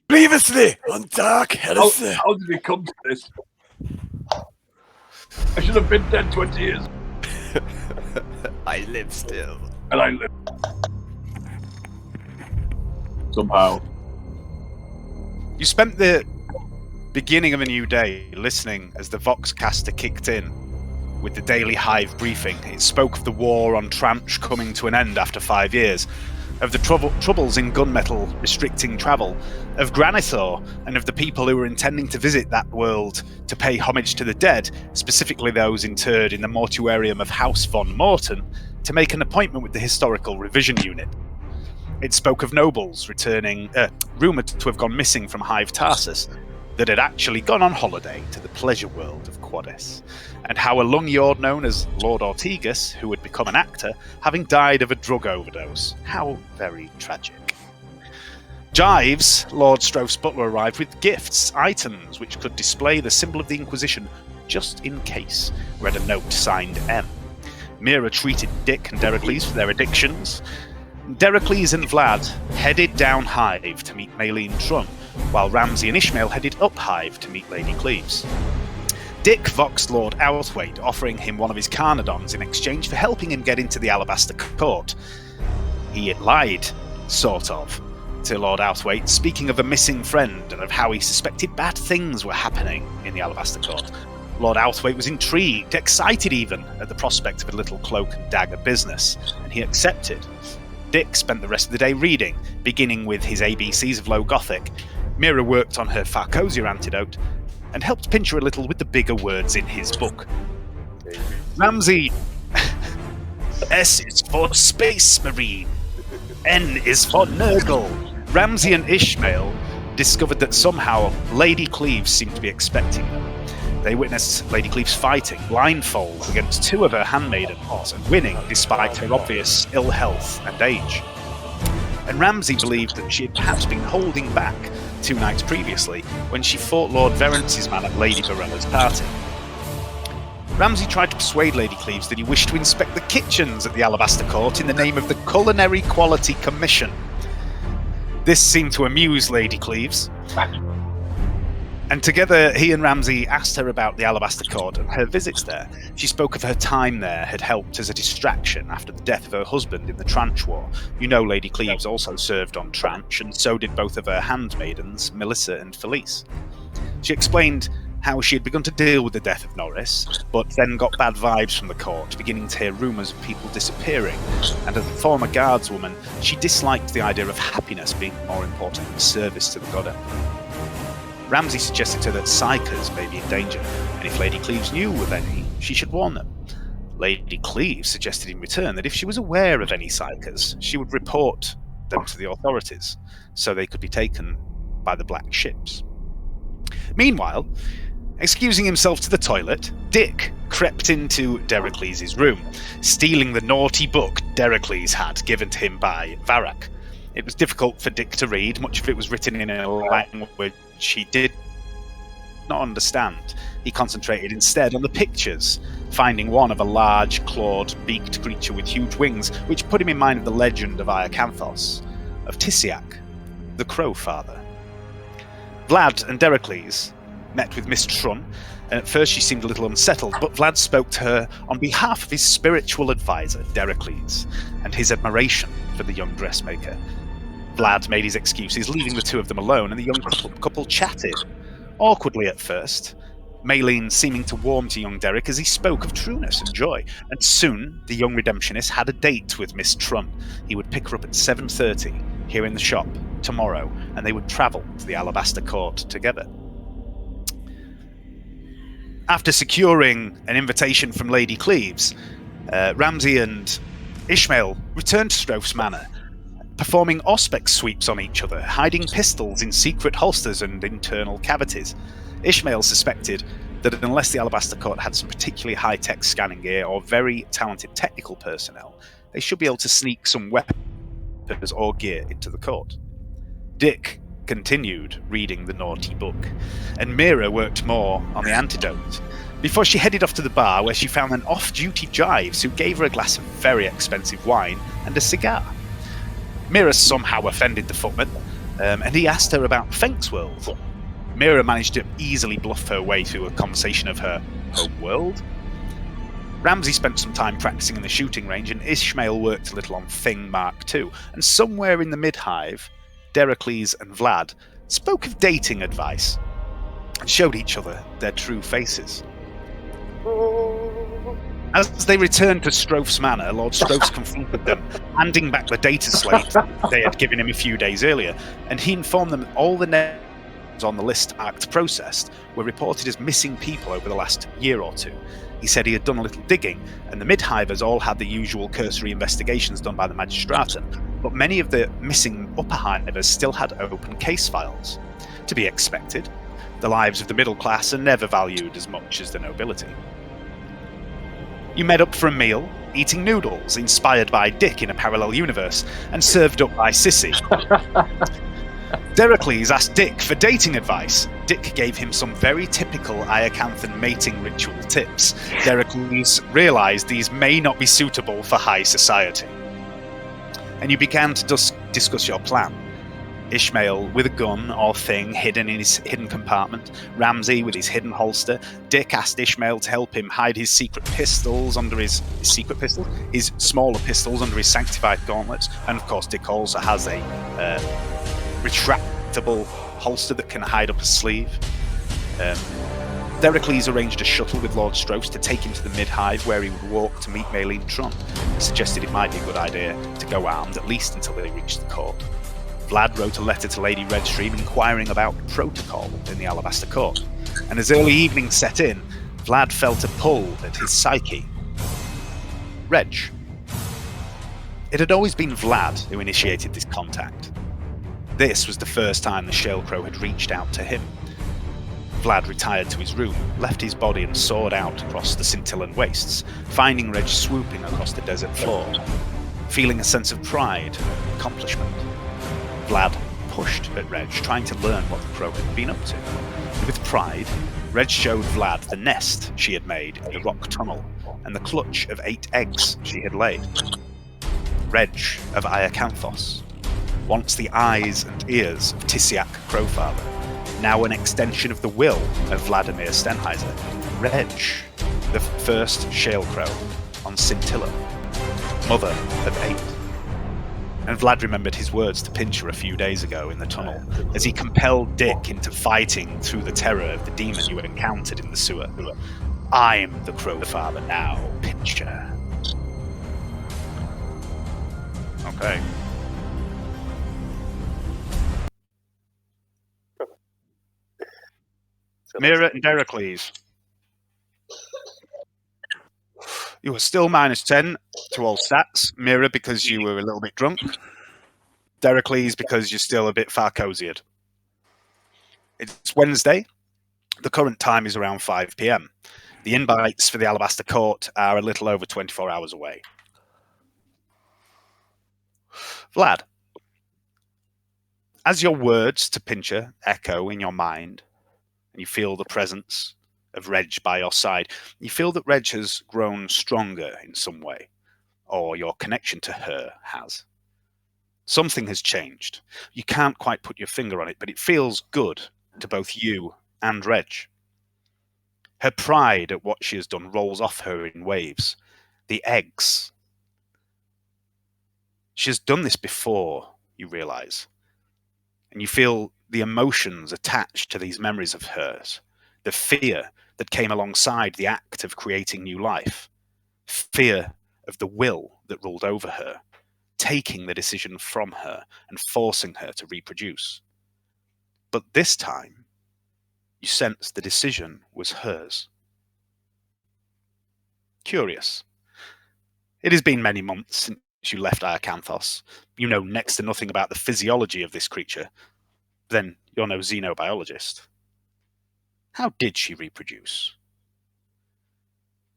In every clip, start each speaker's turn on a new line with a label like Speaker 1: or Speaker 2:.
Speaker 1: Previously on Dark Heresy.
Speaker 2: How did we come to this? I should have been dead 20 years.
Speaker 1: I live still.
Speaker 2: And I live. Somehow.
Speaker 3: You spent the beginning of a new day listening as the Voxcaster kicked in with the Daily Hive briefing. It spoke of the war on Tranche coming to an end after 5 years, of the troubles in gunmetal restricting travel, of Granithor, and of the people who were intending to visit that world to pay homage to the dead, specifically those interred in the mortuarium of House von Morton, to make an appointment with the Historical Revision Unit. It spoke of nobles returning, rumoured to have gone missing from Hive Tarsus, that had actually gone on holiday to the pleasure world of Quadis, and how a Lungyord known as Lord Ortegas, who had become an actor, having died of a drug overdose. How very tragic. Jives, Lord Stroph's butler, arrived with gifts, items which could display the symbol of the Inquisition, just in case, read a note signed M. Mira treated Dick and Dericles for their addictions. Dericles and Vlad headed down Hive to meet Maylene Trun, while Ramsay and Ishmael headed up Hive to meet Lady Cleves. Dick voxed Lord Outhwaite, offering him one of his Carnadons in exchange for helping him get into the Alabaster Court. He had lied, sort of, to Lord Outhwaite, speaking of a missing friend and of how he suspected bad things were happening in the Alabaster Court. Lord Outhwaite was intrigued, excited even, at the prospect of a little cloak and dagger business, and he accepted. Dick spent the rest of the day reading, beginning with his ABCs of Low Gothic. Mira worked on her Farcosia antidote, and helped pinch her a little with the bigger words in his book. Ramsay... S is for Space Marine. N is for Nurgle. Ramsay and Ishmael discovered that somehow Lady Cleves seemed to be expecting them. They witnessed Lady Cleves fighting, blindfold, against two of her handmaidens, and winning despite her obvious ill health and age. And Ramsay believed that she had perhaps been holding back 2 nights previously when she fought Lord Verence's man at Lady Barella's party. Ramsay tried to persuade Lady Cleves that he wished to inspect the kitchens at the Alabaster Court in the name of the Culinary Quality Commission. This seemed to amuse Lady Cleves, and together he and Ramsay asked her about the Alabaster Court and her visits there. She spoke of her time there had helped as a distraction after the death of her husband in the Tranche War. You know Lady Cleves also served on Tranche, and so did both of her handmaidens, Melissa and Felice. She explained how she had begun to deal with the death of Norris, but then got bad vibes from the court, beginning to hear rumours of people disappearing, and as a former guardswoman, she disliked the idea of happiness being more important than service to the God Emperor. Ramsay suggested to her that psychers may be in danger, and if Lady Cleves knew of any, she should warn them. Lady Cleves suggested in return that if she was aware of any psychers, she would report them to the authorities, so they could be taken by the black ships. Meanwhile, excusing himself to the toilet, Dick crept into Dericles' room, stealing the naughty book Dericles had given to him by Varak. It was difficult for Dick to read, much of it was written in a language he did not understand. He concentrated instead on the pictures, finding one of a large, clawed, beaked creature with huge wings, which put him in mind of the legend of Iacanthos, of Tissiac, the Crow Father. Vlad and Dericles met with Miss Trun, and at first she seemed a little unsettled, but Vlad spoke to her on behalf of his spiritual advisor, Dericles, and his admiration for the young dressmaker. Vlad made his excuses, leaving the two of them alone, and the young couple chatted. Awkwardly at first, Maylene seeming to warm to young Derek as he spoke of trueness and joy, and soon the young redemptionist had a date with Miss Trun. He would pick her up at 7:30 here in the shop tomorrow, and they would travel to the Alabaster Court together. After securing an invitation from Lady Cleves, Ramsay and Ishmael returned to Stroph's Manor, performing auspex sweeps on each other, hiding pistols in secret holsters and internal cavities. Ishmael suspected that unless the Alabaster Court had some particularly high-tech scanning gear or very talented technical personnel, they should be able to sneak some weapons or gear into the court. Dick continued reading the naughty book, and Mira worked more on the antidote, before she headed off to the bar where she found an off-duty Jives who gave her a glass of very expensive wine and a cigar. Mira somehow offended the footman, and he asked her about Fenk's world. Mira managed to easily bluff her way through a conversation of her home world. Ramsay spent some time practicing in the shooting range, and Ishmael worked a little on Thing Mark II. And somewhere in the mid-hive, Deracles and Vlad spoke of dating advice and showed each other their true faces. As they returned to Stroph's manor, Lord Stroph's confronted them, handing back the data slate they had given him a few days earlier, and he informed them that all the names on the list marked processed were reported as missing people over the last year or two. He said he had done a little digging, and the mid-hivers all had the usual cursory investigations done by the magistratum, but many of the missing upper-hivers still had open case files. To be expected, the lives of the middle class are never valued as much as the nobility. You met up for a meal, eating noodles inspired by Dick in a parallel universe, and served up by Sissy. Deracles asked Dick for dating advice. Dick gave him some very typical Iacanthan mating ritual tips. Deracles realised these may not be suitable for high society. And you began to discuss your plan. Ishmael with a gun or thing hidden in his hidden compartment, Ramsay with his hidden holster. Dick asked Ishmael to help him hide his secret pistols under his smaller pistols under his sanctified gauntlets, and of course Dick also has a retractable holster that can hide up a sleeve. Deracles arranged a shuttle with Lord Stroph's to take him to the mid-hive where he would walk to meet Maylene Tron. He suggested it might be a good idea to go armed at least until they reached the court. Vlad wrote a letter to Lady Redstream inquiring about protocol in the Alabaster Court, and as early evening set in, Vlad felt a pull at his psyche. Reg. It had always been Vlad who initiated this contact. This was the first time the Shalecrow had reached out to him. Vlad retired to his room, left his body and soared out across the scintillant wastes, finding Reg swooping across the desert floor, feeling a sense of pride and accomplishment. Vlad pushed at Reg, trying to learn what the crow had been up to. And with pride, Reg showed Vlad the nest she had made in the rock tunnel and the clutch of 8 eggs she had laid. Reg of Iacanthos, once the eyes and ears of Tissiak Crowfather, now an extension of the will of Vladimir Stenheiser. Reg, the first Shalecrow on Scintilla, mother of 8. And Vlad remembered his words to Pincher a few days ago in the tunnel, as he compelled Dick into fighting through the terror of the demon you had encountered in the sewer. I'm the Crowfather now, Pincher. Okay. Mira and Deracles. You were still -10 to all stats. Mira because you were a little bit drunk. Deracles because you're still a bit Farcosiad. It's Wednesday. The current time is around 5 p.m. The invites for the Alabaster Court are a little over 24 hours away. Vlad, as your words to Pincher echo in your mind, and you feel the presence of Reg by your side, you feel that Reg has grown stronger in some way, or your connection to her has. Something has changed. You can't quite put your finger on it, but it feels good to both you and Reg. Her pride at what she has done rolls off her in waves. The eggs. She has done this before, you realise. And you feel the emotions attached to these memories of hers. The fear that came alongside the act of creating new life. Fear of the will that ruled over her, taking the decision from her and forcing her to reproduce. But this time, you sensed the decision was hers. Curious. It has been many months since you left Iacanthos. You know next to nothing about the physiology of this creature. Then you're no xenobiologist. How did she reproduce?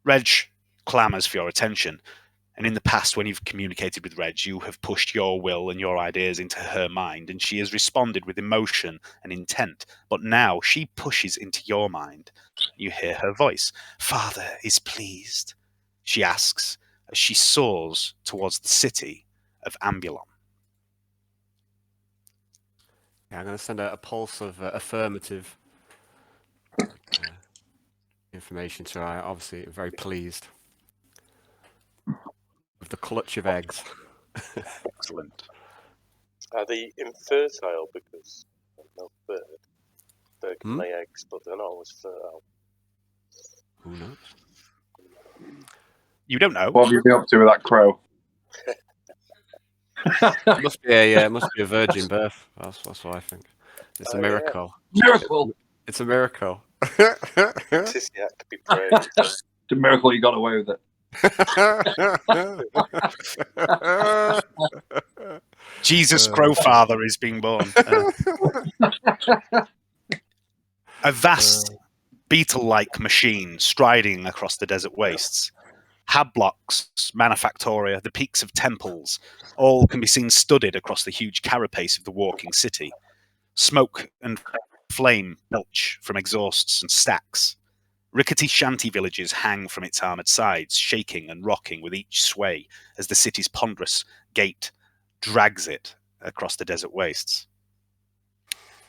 Speaker 3: Reg clamours for your attention, and in the past when you've communicated with Reg, you have pushed your will and your ideas into her mind, and she has responded with emotion and intent. But now she pushes into your mind. You hear her voice. Father is pleased, she asks, as she soars towards the city of Ambulon.
Speaker 4: Yeah, I'm going to send a pulse of affirmative information to her. Obviously, very pleased with the clutch of eggs.
Speaker 3: Excellent.
Speaker 5: Are they infertile because no bird? Bird can lay eggs, but they're not always fertile.
Speaker 4: Who knows?
Speaker 3: You don't know.
Speaker 2: What have you been up to with that crow?
Speaker 4: Must be a virgin birth. That's what I think. It's a miracle.
Speaker 2: Miracle!
Speaker 4: It's a miracle.
Speaker 5: Tisiak be praised.
Speaker 2: It's a miracle you got away with it.
Speaker 3: Jesus Crowfather is being born. A vast beetle-like machine striding across the desert wastes. Habblocks, manufactoria, the peaks of temples, all can be seen studded across the huge carapace of the walking city. Smoke and flame belch from exhausts and stacks. Rickety shanty villages hang from its armoured sides, shaking and rocking with each sway as the city's ponderous gate drags it across the desert wastes.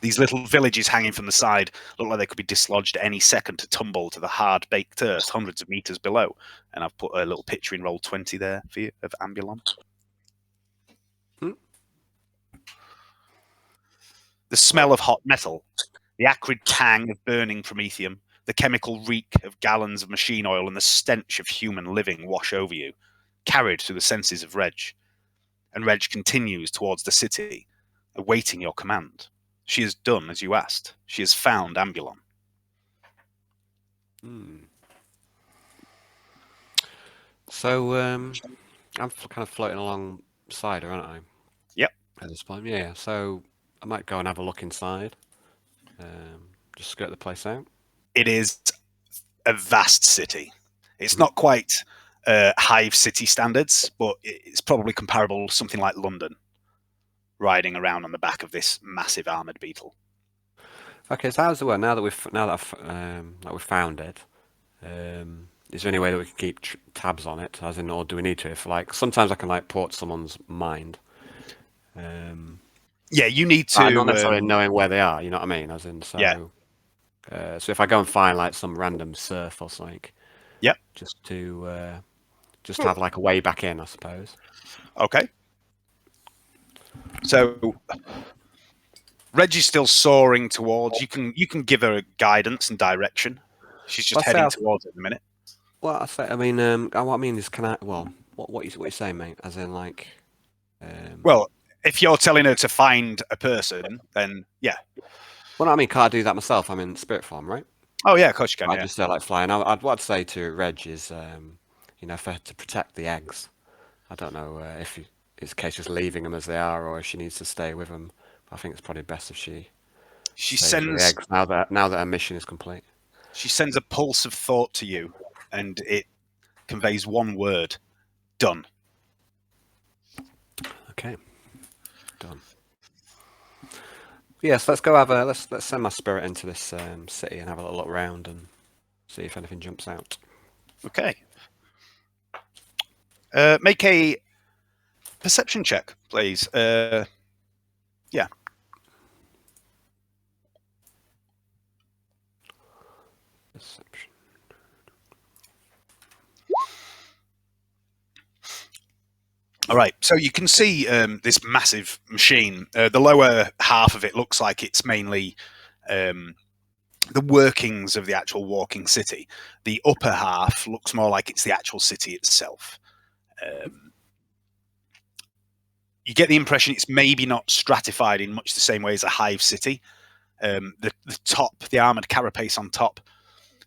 Speaker 3: These little villages hanging from the side look like they could be dislodged any second to tumble to the hard-baked earth hundreds of metres below. And I've put a little picture in roll 20 there for you of Ambulon. The smell of hot metal, the acrid tang of burning promethium, the chemical reek of gallons of machine oil, and the stench of human living wash over you, carried through the senses of Reg. And Reg continues towards the city, awaiting your command. She has done as you asked. She has found Ambulon.
Speaker 4: So I'm kind of floating alongside her, aren't I?
Speaker 3: Yep.
Speaker 4: At this point, yeah. So I might go and have a look inside. Just skirt the place out.
Speaker 3: It is a vast city. It's not quite hive city standards, but it's probably comparable to something like London, riding around on the back of this massive armored beetle.
Speaker 4: Okay, so how's it work now that we've found it? Is there any way that we can keep tabs on it? As in, or do we need to? If sometimes I can port someone's mind.
Speaker 3: Yeah, you need to.
Speaker 4: Not necessarily knowing where they are. You know what I mean? As in, so.
Speaker 3: Yeah.
Speaker 4: So if I go and find some random surf or something.
Speaker 3: Yep.
Speaker 4: Just to have a way back in, I suppose.
Speaker 3: Okay. So Reggie's still soaring towards. You can give her guidance and direction. She's just heading towards it in a minute.
Speaker 4: Well, what I mean is, can I? Well, what you saying, mate? As in,
Speaker 3: Well, if you're telling her to find a person, then yeah.
Speaker 4: Well, I mean, can't I do that myself? I'm in spirit form, right?
Speaker 3: Oh yeah, of course you can.
Speaker 4: I just flying. What I'd say to Reg is, for her to protect the eggs. I don't know if it's a case just leaving them as they are, or if she needs to stay with them. I think it's probably best if she sends the eggs now that her mission is complete.
Speaker 3: She sends a pulse of thought to you, and it conveys one word: done.
Speaker 4: Okay, done. Yes, let's go let's send my spirit into this city and have a little look around and see if anything jumps out.
Speaker 3: Okay. Make a perception check, please. Yeah.
Speaker 4: Perception.
Speaker 3: All right, so you can see this massive machine. The lower half of it looks like it's mainly the workings of the actual walking city. The upper half looks more like it's the actual city itself. You get the impression it's maybe not stratified in much the same way as a hive city. The top, the armoured carapace on top,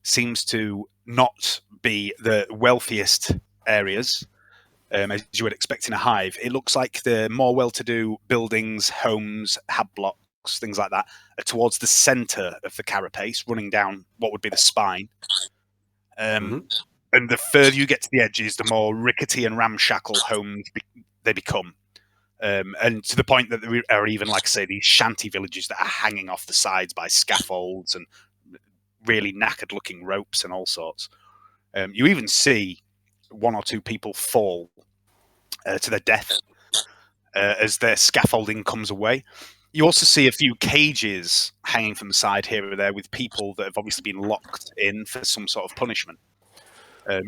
Speaker 3: seems to not be the wealthiest areas. As you would expect in a hive. It looks like the more well-to-do buildings, homes, hab blocks, things like that, are towards the centre of the carapace, running down what would be the spine. And the further you get to the edges, the more rickety and ramshackle homes they become. And to the point that there are even, like I say, these shanty villages that are hanging off the sides by scaffolds and really knackered-looking ropes and all sorts. You even see one or two people fall to their death as their scaffolding comes away. You also see a few cages hanging from the side here or there with people that have obviously been locked in for some sort of punishment.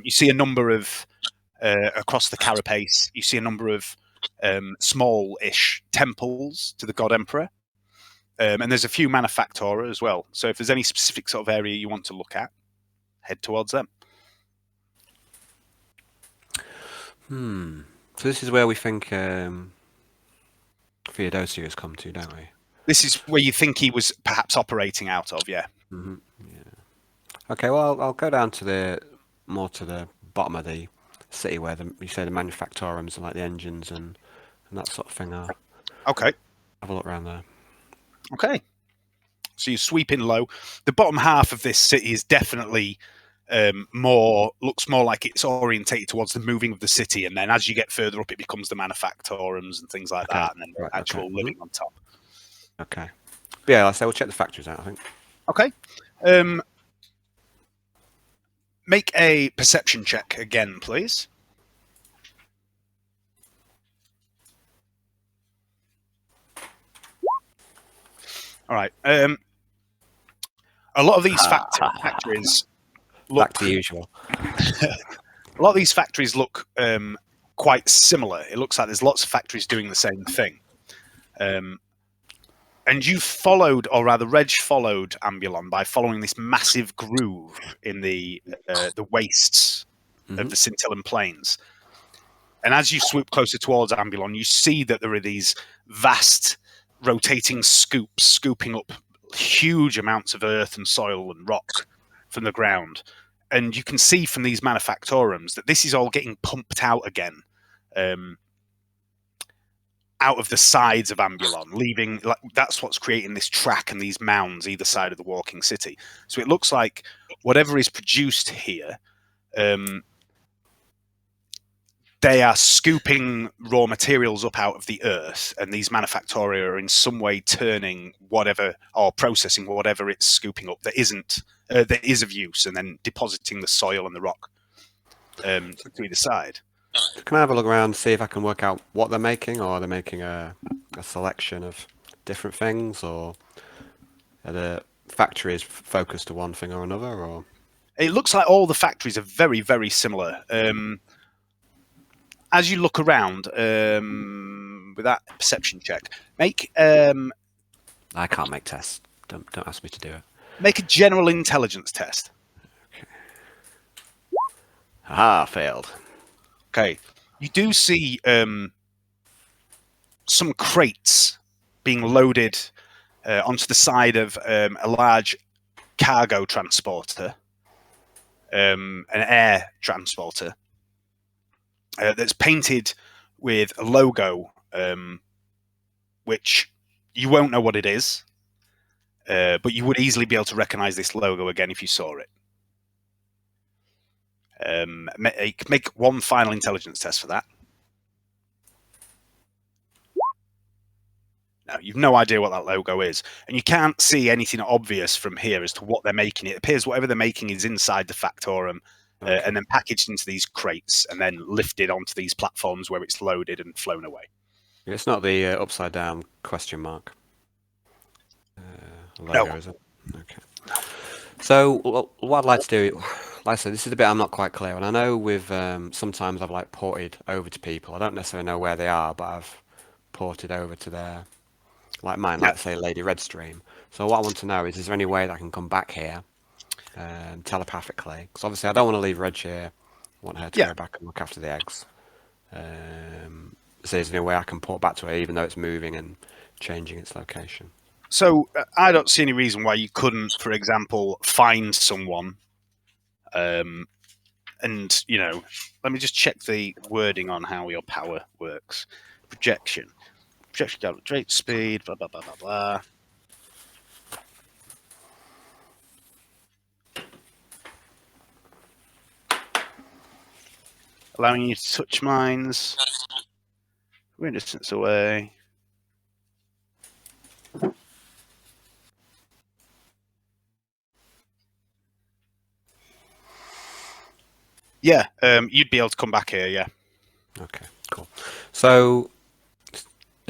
Speaker 3: You see a number of, across the carapace, you see a number of small-ish temples to the God Emperor. And there's a few manufactora as well. So if there's any specific sort of area you want to look at, head towards them.
Speaker 4: So this is where we think Theodosia has come to, don't we?
Speaker 3: This is where you think he was perhaps operating out of, yeah.
Speaker 4: Okay, well, I'll go down to more to the bottom of the city where you say the manufactorums and like the engines and that sort of thing are.
Speaker 3: Okay.
Speaker 4: Have a look around there.
Speaker 3: Okay. So you sweep in low. The bottom half of this city is definitely looks more like it's orientated towards the moving of the city, and then as you get further up, it becomes the manufactorums and things like that, and then actual living on top.
Speaker 4: Okay. But yeah, like I say we'll check the factories out, I think.
Speaker 3: Okay. Make a perception check again, please. All right. A lot of these factories look
Speaker 4: Back to the usual.
Speaker 3: a lot of these factories look quite similar. It looks like there's lots of factories doing the same thing. And you followed, or rather, Reg followed Ambulon by following this massive groove in the wastes of the Scintillan Plains. And as you swoop closer towards Ambulon, you see that there are these vast rotating scoops scooping up huge amounts of earth and soil and rock from the ground. And you can see from these manufactorums that this is all getting pumped out again, out of the sides of Ambulon, leaving, like, that's what's creating this track and these mounds either side of the walking city. So it looks like whatever is produced here, they are scooping raw materials up out of the earth, and these manufactoria are in some way turning whatever, or processing whatever it's scooping up that is of use, and then depositing the soil and the rock to either side.
Speaker 4: Can I have a look around, see if I can work out what they're making, or are they making a selection of different things, or are the factories focused to one thing or another? Or
Speaker 3: it looks like all the factories are very, very similar. As you look around, with that perception check, make
Speaker 4: I can't make tests. Don't ask me to do it.
Speaker 3: Make a general intelligence test.
Speaker 4: Aha, failed.
Speaker 3: Okay, you do see some crates being loaded onto the side of a large cargo transporter, an air transporter, that's painted with a logo, which you won't know what it is, but you would easily be able to recognize this logo again if you saw it. Make one final intelligence test for that. No, you've no idea what that logo is, and you can't see anything obvious from here as to what they're making. It appears whatever they're making is inside the factorum, and then packaged into these crates, and then lifted onto these platforms where it's loaded and flown away.
Speaker 4: It's not the upside down question mark logo,
Speaker 3: No.
Speaker 4: is it? Okay. So what I'd like to do, like I said, this is the bit I'm not quite clear on. I know with sometimes I've like ported over to people. I don't necessarily know where they are, but I've ported over to their, like mine, let's say Lady Redstream. So what I want to know is there any way that I can come back here telepathically? Because obviously I don't want to leave Reg here. I want her to go back and look after the eggs. So is there any way I can port back to her even though it's moving and changing its location?
Speaker 3: So I don't see any reason why you couldn't, for example, find someone, and, you know, let me just check the wording on how your power works. Projection down at great speed, blah, blah, blah, blah, blah. Allowing you to touch mines. We're a distance away. Yeah, you'd be able to come back here, yeah.
Speaker 4: Okay, cool. So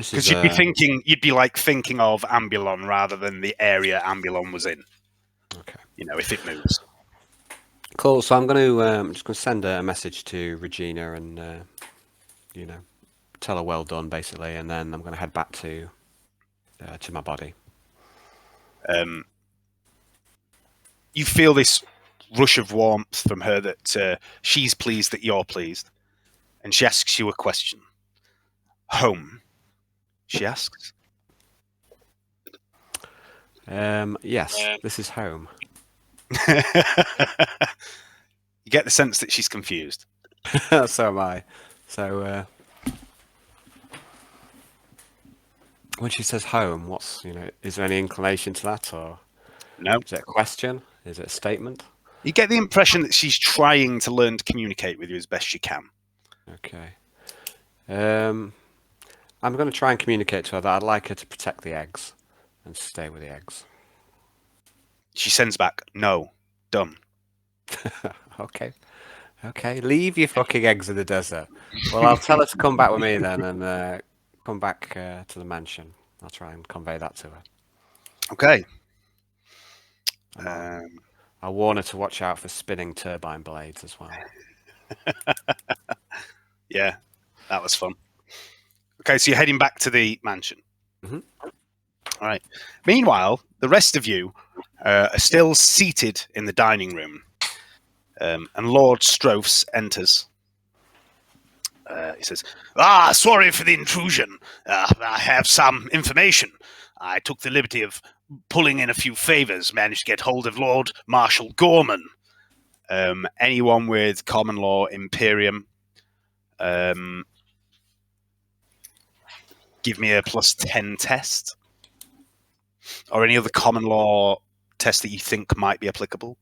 Speaker 4: This
Speaker 3: Because
Speaker 4: is
Speaker 3: you'd be like thinking of Ambulon rather than the area Ambulon was in.
Speaker 4: okay.
Speaker 3: You know, if it moves.
Speaker 4: Cool. So I'm just going to send a message to Regina and tell her well done, basically, and then I'm going to head back to my body.
Speaker 3: You feel this rush of warmth from her that she's pleased that you're pleased, and she asks you a question. Home, she asks.
Speaker 4: Yes, this is home.
Speaker 3: You get the sense that she's confused.
Speaker 4: So am I. So when she says home, is there any inclination to that, or
Speaker 3: No.
Speaker 4: is it a question? Is it a statement?
Speaker 3: You get the impression that she's trying to learn to communicate with you as best she can.
Speaker 4: Okay. I'm going to try and communicate to her that I'd like her to protect the eggs and stay with the eggs.
Speaker 3: She sends back, no, done.
Speaker 4: Okay. Okay, leave your fucking eggs in the desert. Well, I'll tell her to come back with me then and come back to the mansion. I'll try and convey that to her.
Speaker 3: Okay.
Speaker 4: I'll warn her to watch out for spinning turbine blades as well.
Speaker 3: Yeah, that was fun. Okay, so you're heading back to the mansion.
Speaker 4: Mhm.
Speaker 3: All right. Meanwhile, the rest of you are still seated in the dining room, and Lord Strophs enters. He says, sorry for the intrusion. I have some information. I took the liberty of pulling in a few favors, managed to get hold of Lord Marshal Gorman. Anyone with common law Imperium, give me a +10 test. Or any other common law test that you think might be applicable.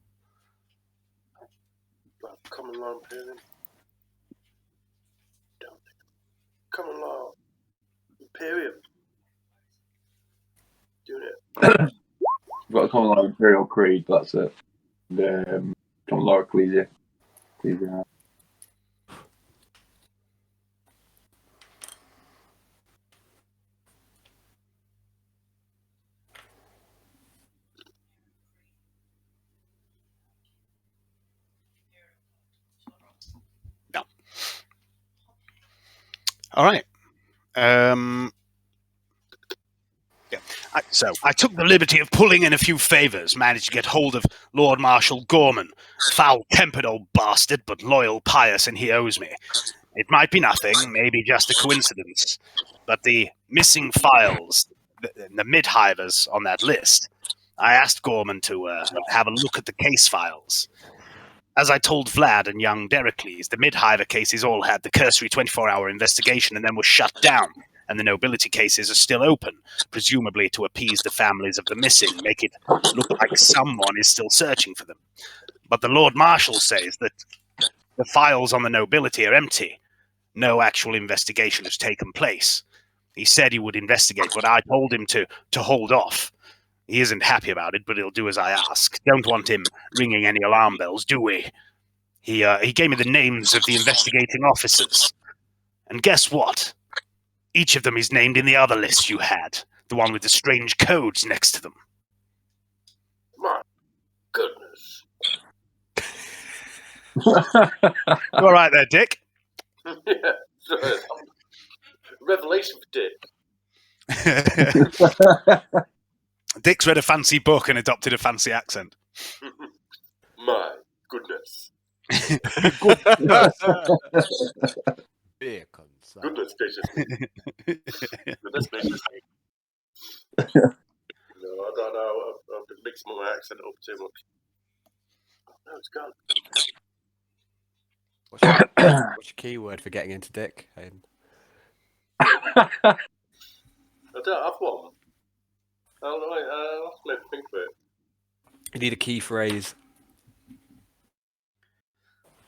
Speaker 5: Common law Imperium. Common law Imperium. Doing it.
Speaker 2: I've got a common law Imperial Creed, that's it. The common law Ecclesia.
Speaker 3: No. All right. Yeah. So I took the liberty of pulling in a few favors, managed to get hold of Lord Marshal Gorman. Foul-tempered old bastard, but loyal, pious, and he owes me. It might be nothing, maybe just a coincidence, but the missing files, the mid-hivers on that list, I asked Gorman to have a look at the case files. As I told Vlad and young Dericles, the mid-hiver cases all had the cursory 24-hour investigation and then were shut down, and the nobility cases are still open, presumably to appease the families of the missing, make it look like someone is still searching for them. But the Lord Marshal says that the files on the nobility are empty. No actual investigation has taken place. He said he would investigate, but I told him to hold off. He isn't happy about it, but he'll do as I ask. Don't want him ringing any alarm bells, do we? He gave me the names of the investigating officers. And guess what? Each of them is named in the other list you had, the one with the strange codes next to them.
Speaker 5: My goodness.
Speaker 3: You all right there, Dick?
Speaker 5: Yeah. Revelation for Dick.
Speaker 3: Dick's read a fancy book and adopted a fancy accent.
Speaker 5: My goodness. Goodness gracious. Goodness gracious. No, I don't know. I've been mixing my accent up too much. No, it's gone.
Speaker 4: What's your keyword for getting into Dick? Hayden?
Speaker 5: I don't have one. I'll have to maybe think of it.
Speaker 4: You need a key phrase.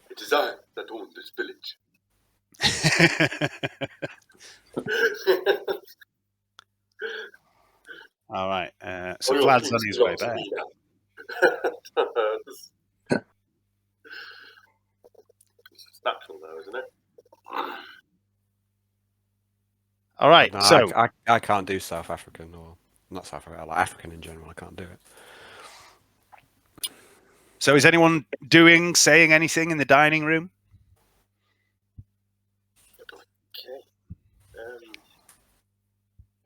Speaker 5: It is I that own this village.
Speaker 3: All right. So Vlad's on his way back.
Speaker 5: It's natural though, isn't it?
Speaker 3: All right.
Speaker 4: No,
Speaker 3: So
Speaker 4: I can't do South African or not South African, like African in general. I can't do it.
Speaker 3: So is anyone saying anything in the dining room?
Speaker 5: Okay.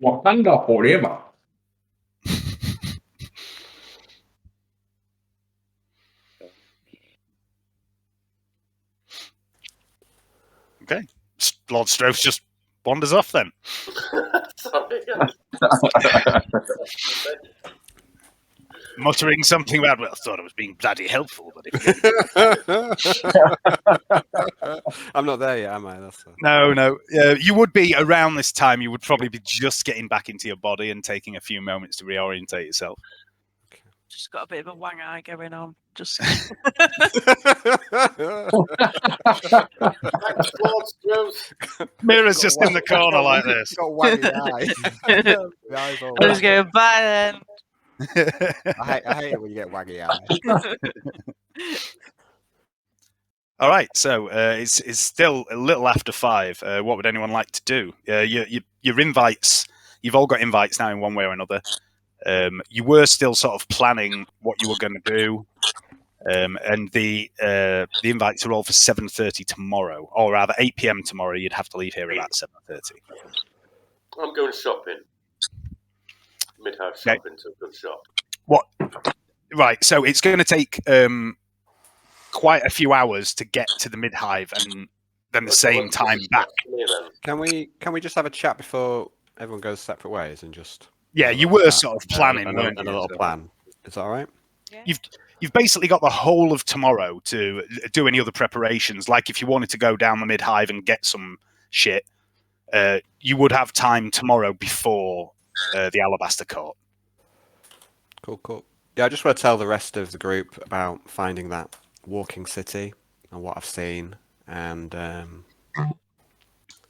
Speaker 2: Wakanda forever.
Speaker 3: Okay. Lord Strofe just wanders off then.
Speaker 5: Sorry.
Speaker 3: Muttering something about, well, I thought I was being bloody helpful, but if
Speaker 4: I'm not there yet, am I? That's
Speaker 3: No. You would be around this time. You would probably be just getting back into your body and taking a few moments to reorientate yourself.
Speaker 6: Just got a bit of a wang eye going on. Just
Speaker 5: Thanks, Lord Strauss.
Speaker 3: Mira's just in the corner like this.
Speaker 4: Got waggy eyes. The eyes all
Speaker 6: I was
Speaker 4: waggy.
Speaker 6: going, bye then.
Speaker 4: I hate it when you get waggy eyes.
Speaker 3: All right, so it's still a little after 5. What would anyone like to do? Your invites, you've all got invites now in one way or another. You were still sort of planning what you were going to do, and the invites are all for 7:30 tomorrow, or rather 8 p.m. tomorrow. You'd have to leave here about 7:30.
Speaker 5: I'm going shopping. Mid-house shopping to a good shop.
Speaker 3: What? Right, so it's going to take quite a few hours to get to the mid-hive and then the same time back.
Speaker 4: Can we just have a chat before everyone goes separate ways and just?
Speaker 3: Yeah, you were sort of planning, weren't
Speaker 4: a
Speaker 3: you?
Speaker 4: little plan. Is that all right?
Speaker 3: You've basically got the whole of tomorrow to do any other preparations. Like if you wanted to go down the mid-hive and get some shit, you would have time tomorrow before the Alabaster Court.
Speaker 4: Cool. Yeah, I just want to tell the rest of the group about finding that walking city and what I've seen. And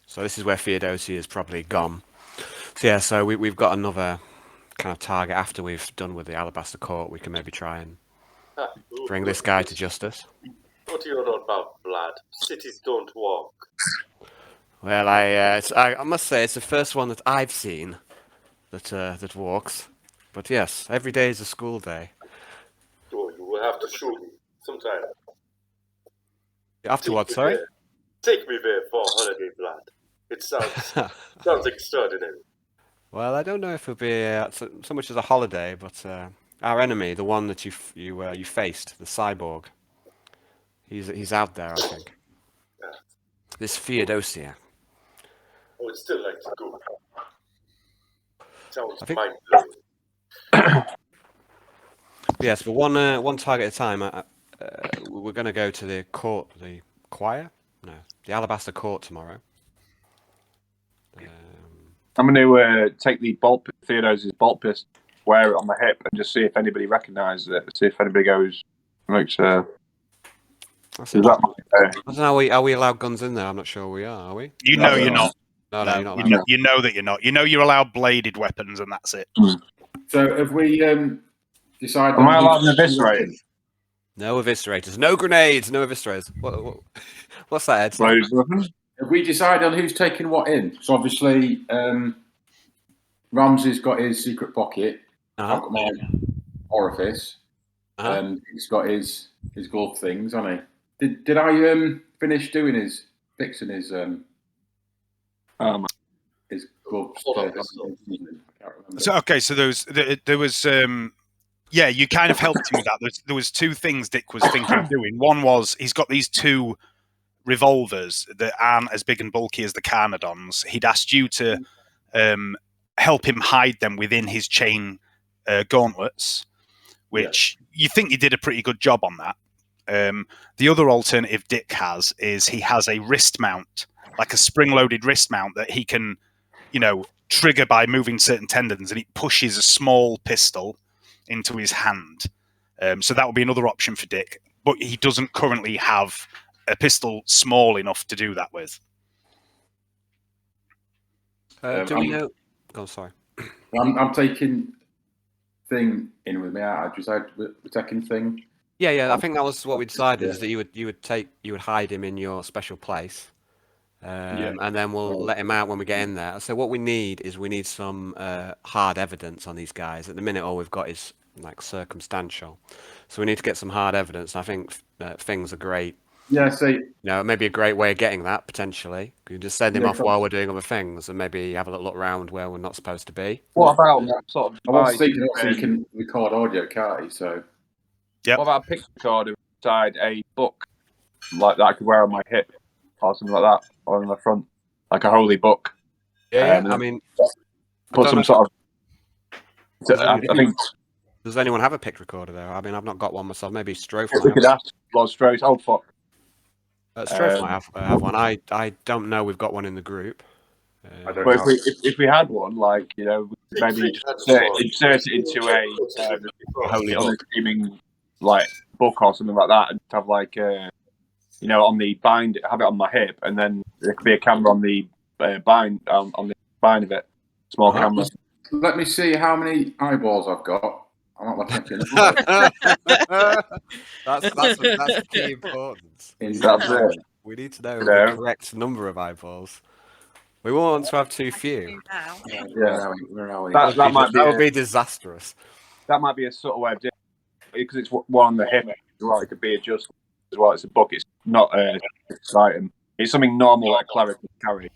Speaker 4: so this is where Theodosia is probably gone. So yeah, so we've got another kind of target after we've done with the Alabaster Court. We can maybe try and bring this guy to justice.
Speaker 5: What are you on about, Vlad? Cities don't walk.
Speaker 4: Well, I must say it's the first one that I've seen that walks. But yes, every day is a school day.
Speaker 5: Oh, you will have to show me sometime.
Speaker 4: After what, sorry?
Speaker 5: Take me there for a holiday, Vlad. It sounds extraordinary.
Speaker 4: Well, I don't know if it'll be so much as a holiday, but our enemy, the one that you faced, the cyborg, he's out there, I think.
Speaker 5: Yeah.
Speaker 4: This Theodosia.
Speaker 5: I would still like to go. Sounds
Speaker 4: I think-
Speaker 5: mind-blowing.
Speaker 4: Yes, but one target at a time. We're going to go to the court, the Alabaster Court tomorrow.
Speaker 2: I'm going to take the Theodosia's bolt pistol, wear it on my hip, and just see if anybody recognises it. See if anybody goes, makes
Speaker 4: That's
Speaker 2: Is
Speaker 4: it.
Speaker 2: that
Speaker 4: I don't know, are we allowed guns in there? I'm not sure we are we?
Speaker 3: You know you're not.
Speaker 4: No, you're not.
Speaker 3: You know that you're not. You know you're allowed bladed weapons, and that's it.
Speaker 7: So have we decided?
Speaker 2: Am I allowed an eviscerate?
Speaker 4: No eviscerators. No grenades. No eviscerators. What's that, Ed?
Speaker 2: Bladed weapons?
Speaker 7: Have we decided on who's taking what in? So obviously, Ramsey's got his secret pocket.
Speaker 4: Uh-huh.
Speaker 7: I've got my orifice,
Speaker 4: Uh-huh.
Speaker 7: and he's got his glove things, hasn't he? Did I finish doing fixing his gloves?
Speaker 5: Hold on,
Speaker 7: I can't remember.
Speaker 3: So okay, so there was yeah, you kind of helped him with that. There was 2 things Dick was thinking of doing. One was he's got these 2 revolvers that aren't as big and bulky as the Carnodons. He'd asked you to help him hide them within his chain gauntlets, which you think you did a pretty good job on that. The other alternative Dick has is he has a wrist mount, like a spring-loaded wrist mount that he can, trigger by moving certain tendons, and it pushes a small pistol into his hand. So that would be another option for Dick, but he doesn't currently have a pistol small enough to do that with.
Speaker 4: Do we know? Oh, sorry.
Speaker 7: I'm taking Thing in with me. I decided we're taking Thing.
Speaker 4: Yeah. I think that was what we decided. Is that you would hide him in your special place, and then we'll let him out when we get in there. So what we need is some hard evidence on these guys. At the minute, all we've got is like circumstantial. So we need to get some hard evidence. And I think things are great.
Speaker 7: Yeah, see,
Speaker 4: You know, maybe a great way of getting that potentially. You just send him
Speaker 7: Yeah,
Speaker 4: off while we're doing other things, and maybe have a little look around where we're not supposed to be.
Speaker 2: What about that sort of
Speaker 7: I was
Speaker 2: device?
Speaker 7: thinking also you can record audio, can't you? So
Speaker 3: Yep.
Speaker 2: What about a picture recorder inside a book, like that I could wear on my hip or something like that, or on the front, like a holy book?
Speaker 4: Yeah, I mean,
Speaker 2: Put some sort of. I think
Speaker 4: does anyone have a pic recorder there? I mean, I've not got one myself. Maybe Strofe
Speaker 2: we
Speaker 4: might
Speaker 2: could
Speaker 4: have.
Speaker 2: ask Lord Strauss. Oh fuck!
Speaker 4: Strofe might have one. I don't know. We've got one in the group.
Speaker 7: I don't
Speaker 2: But
Speaker 7: know.
Speaker 2: if we had one, like maybe insert it into a holy unassuming like book or something like that, and have like on the bind, have it on my hip, and then there could be a camera on the bind on the spine of it, small camera.
Speaker 7: Let me see how many eyeballs I've got. I'm not thinking.
Speaker 4: That's key importance.
Speaker 2: That's it.
Speaker 4: We need to know the correct number of eyeballs. We want to have too few.
Speaker 2: Yeah,
Speaker 7: Where are we?
Speaker 4: That would be disastrous.
Speaker 2: That might be a subtle way of doing it, because it's one on the hip as well. It could be adjusted as well. It's a book. It's not an item. It's something normal that a cleric would carry.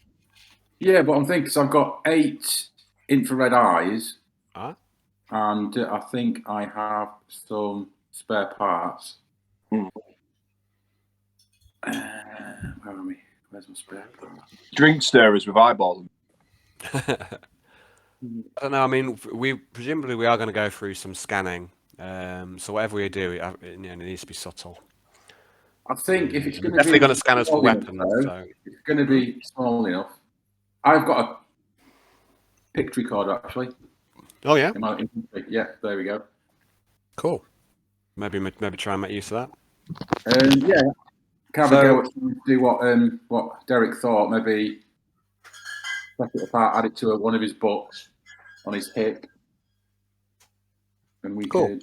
Speaker 7: Yeah, but I'm thinking, so I've got 8 infrared eyes,
Speaker 4: Huh?
Speaker 7: and I think I have some spare parts.
Speaker 2: Mm.
Speaker 7: Where are we? Where's my spare parts?
Speaker 2: Drink stirrers with eyeballs.
Speaker 4: I don't know. I mean, we presumably we are going to go through some scanning. So whatever we do, it needs to be subtle.
Speaker 7: I think if it's going to
Speaker 4: Definitely
Speaker 7: be
Speaker 4: going to scan us for
Speaker 7: small enough,
Speaker 4: weapons.
Speaker 7: though,
Speaker 4: So.
Speaker 7: if it's going to be small enough. I've got a pic recorder actually.
Speaker 4: Oh yeah.
Speaker 7: Yeah, there we go.
Speaker 4: Cool. Maybe try and make use of that.
Speaker 7: Yeah, can have a go at do what Derek thought. Maybe take it apart, add it to one of his books on his hip, and we could.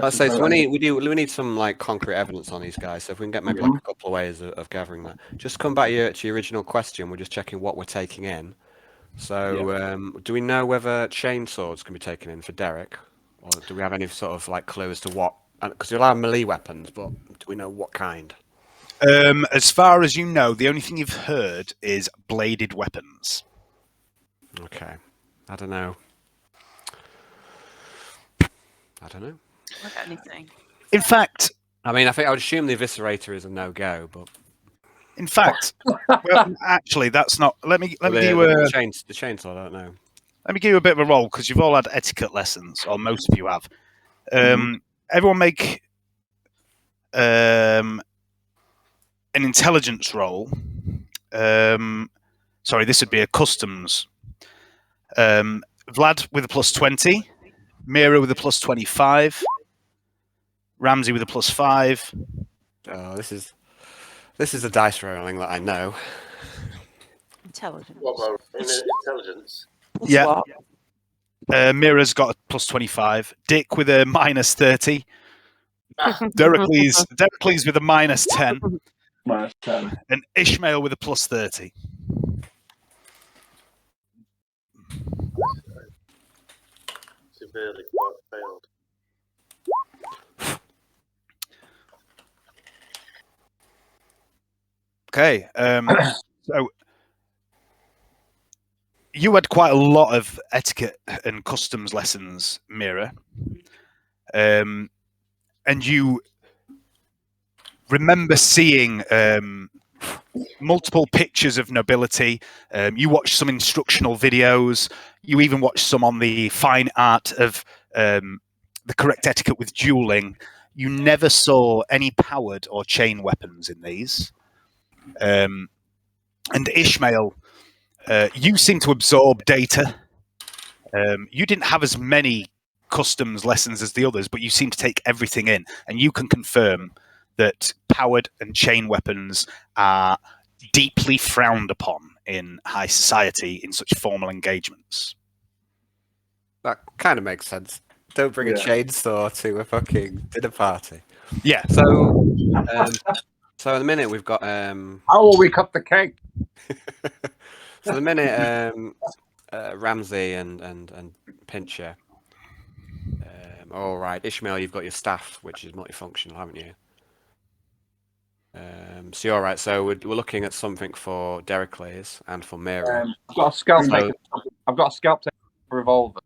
Speaker 4: Let's say so. We need some like concrete evidence on these guys. So if we can get maybe like a couple of ways of gathering that. Just come back to your original question. We're just checking what we're taking in. So do we know whether chainswords can be taken in for Derek, or do we have any sort of like clue as to what? Because you'll have melee weapons, but do we know what kind?
Speaker 3: As far as you know, the only thing you've heard is bladed weapons.
Speaker 4: Okay, I don't know.
Speaker 6: Not anything.
Speaker 3: In fact,
Speaker 4: I mean, I would assume the eviscerator is a no-go, but
Speaker 3: in fact, well, actually, that's not. Let me give you
Speaker 4: the chainsaw. I don't know.
Speaker 3: Let me give you a bit of a roll, because you've all had etiquette lessons, or most of you have. Everyone make an intelligence roll. Sorry, this would be a customs. Vlad with a +20, Mira with a +25, Ramsey with a +5.
Speaker 4: Oh, this is a dice rolling that I know.
Speaker 6: Intelligence.
Speaker 5: What about intelligence?
Speaker 3: Yeah. Mira's got a +25. Dick with a -30. Deracles with a -10.
Speaker 2: -10.
Speaker 3: And Ishmael with a +30.
Speaker 5: Severely failed.
Speaker 3: Okay. So you had quite a lot of etiquette and customs lessons, Mira. And you remember seeing multiple pictures of nobility. You watched some instructional videos. You even watched some on the fine art of the correct etiquette with dueling. You never saw any powered or chain weapons in these. And Ishmael, you seem to absorb data. You didn't have as many customs lessons as the others, but you seem to take everything in, and you can confirm that powered and chain weapons are deeply frowned upon in high society in such formal engagements.
Speaker 4: That kind of makes sense. Don't bring a chainsaw to a fucking dinner party.
Speaker 3: Yeah.
Speaker 4: So, so in a minute we've got.
Speaker 2: How will we cut the cake?
Speaker 4: So the minute Ramsey and Pincher. All right, Ishmael, you've got your staff, which is multifunctional, haven't you? So you're all right. So we're looking at something for Dericles and for Mira.
Speaker 2: I've got a scalp
Speaker 4: So-
Speaker 2: taker. I've got a scalp taker revolver.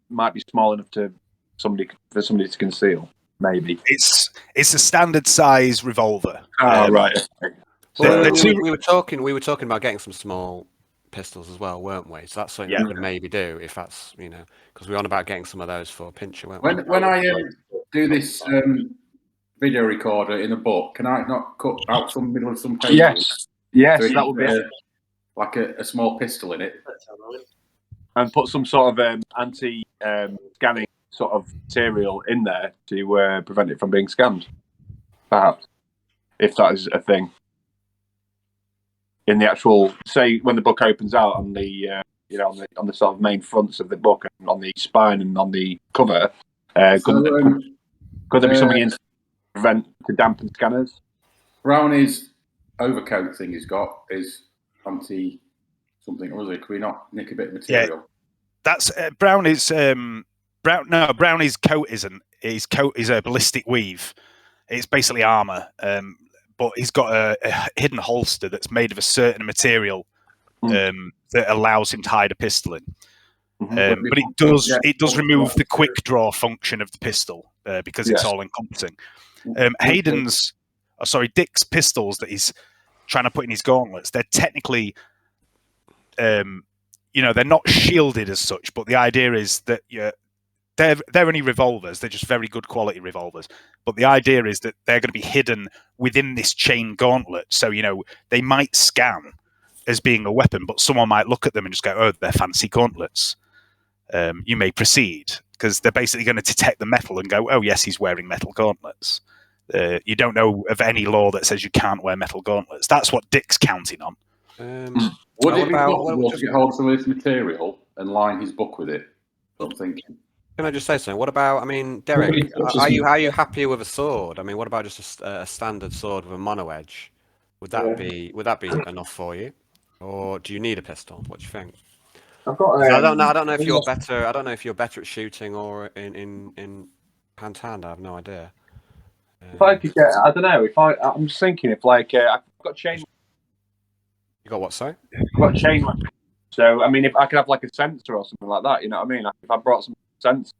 Speaker 2: Might be small enough for somebody to conceal. Maybe
Speaker 3: It's a standard size revolver.
Speaker 2: right.
Speaker 4: Well,
Speaker 3: The two-
Speaker 4: we were talking about getting some small pistols as well, weren't we? So that's something
Speaker 3: Yeah.
Speaker 4: we could maybe do if that's because we're on about getting some of those for Pincher, weren't we?
Speaker 7: When I do this video recorder in a book, can I not cut out some middle of some pages?
Speaker 2: Yes,
Speaker 7: So
Speaker 2: that would be.
Speaker 7: like a small pistol in it.
Speaker 2: And put some sort of anti-scanning sort of material in there to prevent it from being scanned, perhaps, if that is a thing. In the actual, say, when the book opens out on the on the sort of main fronts of the book and on the spine and on the cover, could there be something in to dampen scanners?
Speaker 7: Brownie's overcoat thing he's got is anti something, or was it? Can we not nick a bit of material?
Speaker 3: That's Brownie's Brownie's coat isn't. His coat is a ballistic weave. It's basically armor, but he's got a hidden holster that's made of a certain material that allows him to hide a pistol in. But it does remove the quick draw function of the pistol because it's all encompassing. Dick's pistols that he's trying to put in his gauntlets, they're technically, they're not shielded as such, but the idea is that they're only revolvers. They're just very good quality revolvers. But the idea is that they're going to be hidden within this chain gauntlet. So, they might scan as being a weapon, but someone might look at them and just go, oh, they're fancy gauntlets. You may proceed, because they're basically going to detect the metal and go, oh, yes, he's wearing metal gauntlets. You don't know of any law that says you can't wear metal gauntlets. That's what Dick's counting on.
Speaker 7: Would it be possible to get hold of some of this material and line his book with it? I'm thinking.
Speaker 4: Can I just say something? What about, Derek, are you happy with a sword? What about just a standard sword with a mono edge? Would that be enough for you, or do you need a pistol? What do you think?
Speaker 2: I've got.
Speaker 4: I don't know if you're better. I don't know if you're better at shooting or in hand to hand. I have no idea.
Speaker 2: If I could get, I don't know. I'm just thinking if I've got chain.
Speaker 4: You got what? Sorry.
Speaker 2: I've got chain. So if I could have like a sensor or something like that, you know what I mean? If I brought some sensor,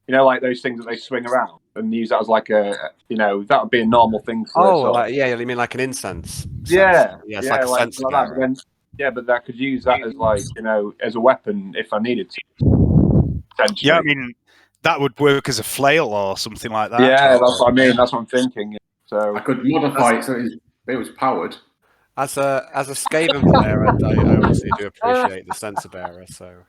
Speaker 2: like those things that they swing around and use that as like that would be a normal thing.
Speaker 4: You mean like an incense?
Speaker 2: Yeah,
Speaker 4: it's like a sensor
Speaker 2: like that. But I could use that as as a weapon if I needed to.
Speaker 3: Yeah, that would work as a flail or something like that.
Speaker 2: Yeah, that's what I mean. That's what I'm thinking. So
Speaker 7: I could modify it so it was powered.
Speaker 4: As a Skaven player, I obviously do appreciate the sensor bearer. So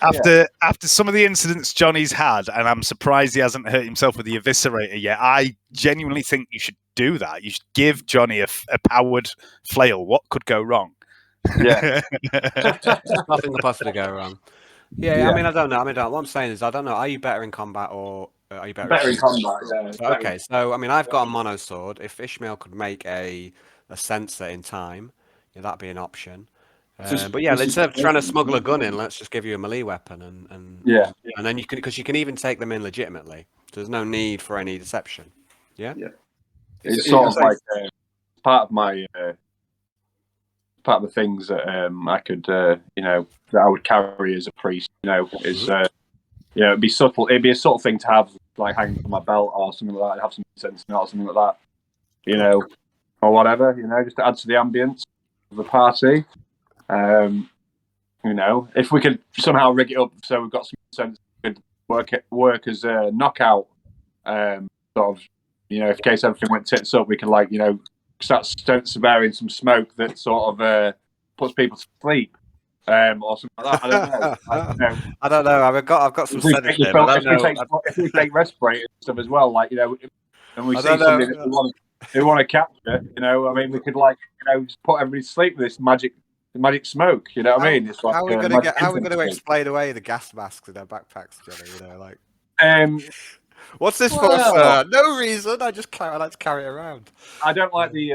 Speaker 3: after some of the incidents Johnny's had, and I'm surprised he hasn't hurt himself with the eviscerator yet, I genuinely think you should do that. You should give Johnny a powered flail. What could go wrong?
Speaker 2: Yeah,
Speaker 4: nothing could possibly go wrong. Yeah, I don't know. What I'm saying is, I don't know. Are you better in combat or are you better
Speaker 2: in combat? Yeah.
Speaker 4: Okay, so I've got a mono sword. If Ishmael could make a sensor in time, that'd be an option. But instead of trying to smuggle a gun in, let's just give you a melee weapon, and then you can even take them in legitimately. So there's no need for any deception. Yeah.
Speaker 2: It's sort of like part of my part of the things that I could that I would carry as a priest. Is it'd be subtle. It'd be a subtle thing to have like hanging from my belt or something like that. Have some sense or something like that. Or whatever. Just to add to the ambience of the party. If we could somehow rig it up so we've got some sense, could work as a knockout. Sort of, in case everything went tits up, we could start severing some smoke that sort of puts people to sleep. Or something like that. I don't know.
Speaker 4: I don't know. I've got some sedative.
Speaker 2: If we take respirators and stuff as well, and we see somebody that we want to capture, we could just put everybody to sleep with this magic smoke. You know what I mean? It's like,
Speaker 4: how are we going to explain away the gas masks in their backpacks, Johnny? What's this for, sir? No reason. I like to carry it around.
Speaker 2: I don't like the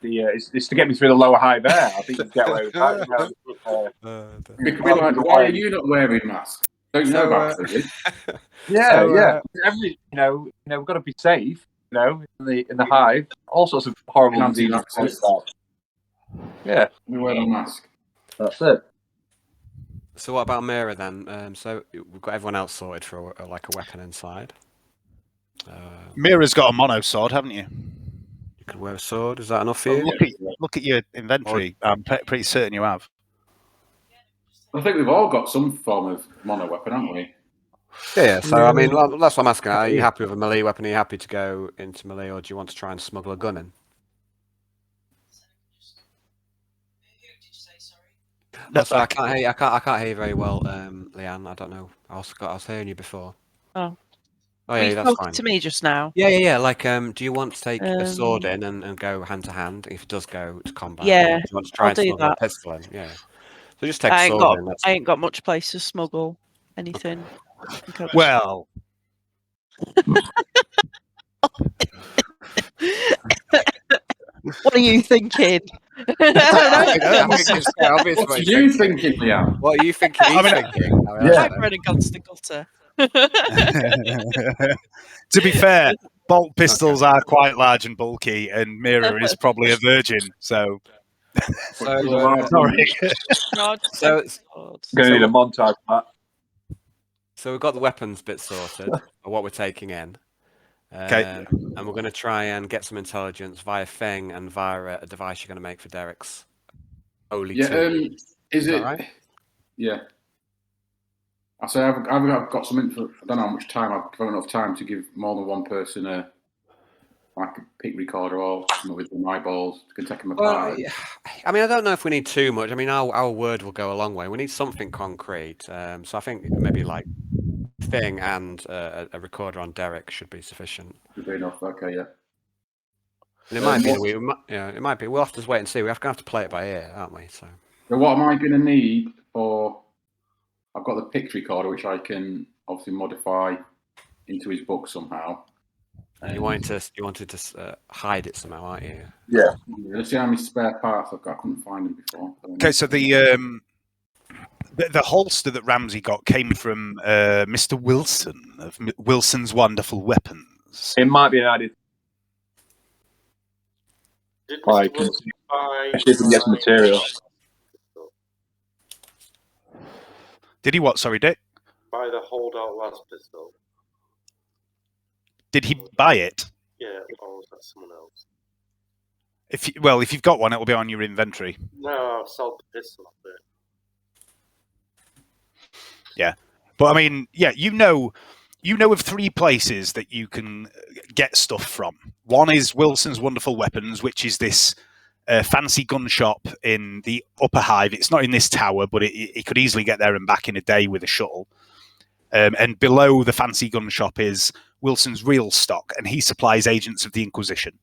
Speaker 2: it's to get me through the lower hive air. I think you get away with that.
Speaker 7: We could be like, why are you not wearing masks? Don't you know about it?
Speaker 2: Yeah. We've got to be safe. In the hive, all sorts of horrible diseases. Yeah,
Speaker 7: We wear a mask.
Speaker 2: That's it.
Speaker 4: So what about Mira then? So we've got everyone else sorted for a weapon inside.
Speaker 3: Mira's got a mono sword, haven't you?
Speaker 4: You can wear a sword. Is that enough for you?
Speaker 3: Look at your inventory. I'm pretty certain you have.
Speaker 7: I think we've all got some form of mono weapon, haven't we?
Speaker 4: Yeah. So I mean, that's what I'm asking. Are you happy with a melee weapon? Are you happy to go into melee, or do you want to try and smuggle a gun in? No, sorry, I can't hear you. I can't hear you very well, Leanne. I don't know. I was hearing you before.
Speaker 6: Oh.
Speaker 4: Oh yeah, that's fine.
Speaker 6: To me just now.
Speaker 4: Yeah. Like, do you want to take a sword in and go hand to hand if it does go to combat?
Speaker 6: Yeah,
Speaker 4: do you want to try
Speaker 6: I'll do that.
Speaker 4: A pistol in? Yeah. So just take a sword in.
Speaker 6: I ain't got much place to smuggle anything. Okay.
Speaker 3: Well.
Speaker 6: What are you thinking?
Speaker 4: What are
Speaker 7: you thinking, Liam?
Speaker 4: What are you thinking? Thinking?
Speaker 6: I've run against the gutter.
Speaker 3: To be fair, bolt pistols are quite large and bulky, and Mira is probably a virgin, so.
Speaker 4: Sorry.
Speaker 2: So going to need a montage for that.
Speaker 4: So we've got the weapons bit sorted, or what we're taking in.
Speaker 3: Okay.
Speaker 4: And we're going to try and get some intelligence via Feng and via a device you're going to make for Derek's Holy Two.
Speaker 7: Is it
Speaker 4: right?
Speaker 7: Yeah. I say I've got some info. I don't know how much time I've got enough time to give more than one person a pick recorder or something with my balls. Can take them apart.
Speaker 4: Well, I mean, I don't know if we need too much. I mean, our word will go a long way. We need something concrete. So I think maybe like Thing and a recorder on Derek should be sufficient.
Speaker 7: Should be enough. Okay, yeah.
Speaker 4: And it might be. It might be. We'll have to wait and see. We're going to have to play it by ear, aren't we? So
Speaker 7: what am I going to need for? I've got the pick recorder, which I can obviously modify into his book somehow.
Speaker 4: You wanted to hide it somehow, aren't you?
Speaker 2: Yeah.
Speaker 7: Let's see how many spare parts I've got. I couldn't find them before.
Speaker 3: Okay, so the holster that Ramsey got came from Mr. Wilson of Wilson's Wonderful Weapons.
Speaker 2: It might be an idea.
Speaker 5: Buy
Speaker 2: get some material.
Speaker 3: Did he what? Sorry, Dick.
Speaker 5: Buy the holdout last pistol.
Speaker 3: Did he buy it?
Speaker 5: Yeah, or was that someone else?
Speaker 3: If you've got one, it will be on your inventory.
Speaker 5: No, I've sold the pistol off it.
Speaker 3: Yeah, but I mean, yeah, you know of 3 places that you can get stuff from. One is Wilson's Wonderful Weapons, which is this fancy gun shop in the upper hive. It's not in this tower, but it could easily get there and back in a day with a shuttle. And below the fancy gun shop is Wilson's Real Stock, and he supplies agents of the Inquisition.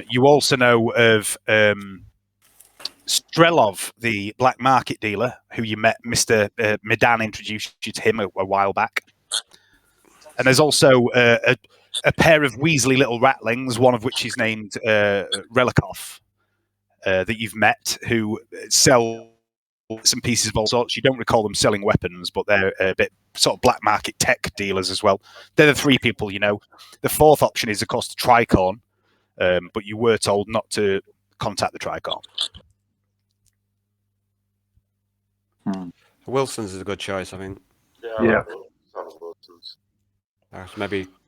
Speaker 3: You also know of Strelov, the black market dealer, who you met. Mr. Medan introduced you to him a while back. And there's also a pair of Weasley little ratlings, one of which is named Relikov, that you've met, who sell some pieces of all sorts. You don't recall them selling weapons, but they're a bit sort of black market tech dealers as well. They're the 3 people you know. The 4th option is, of course, the Tricorn, but you were told not to contact the Tricorn.
Speaker 4: Wilson's is a good choice, I think.
Speaker 5: Yeah.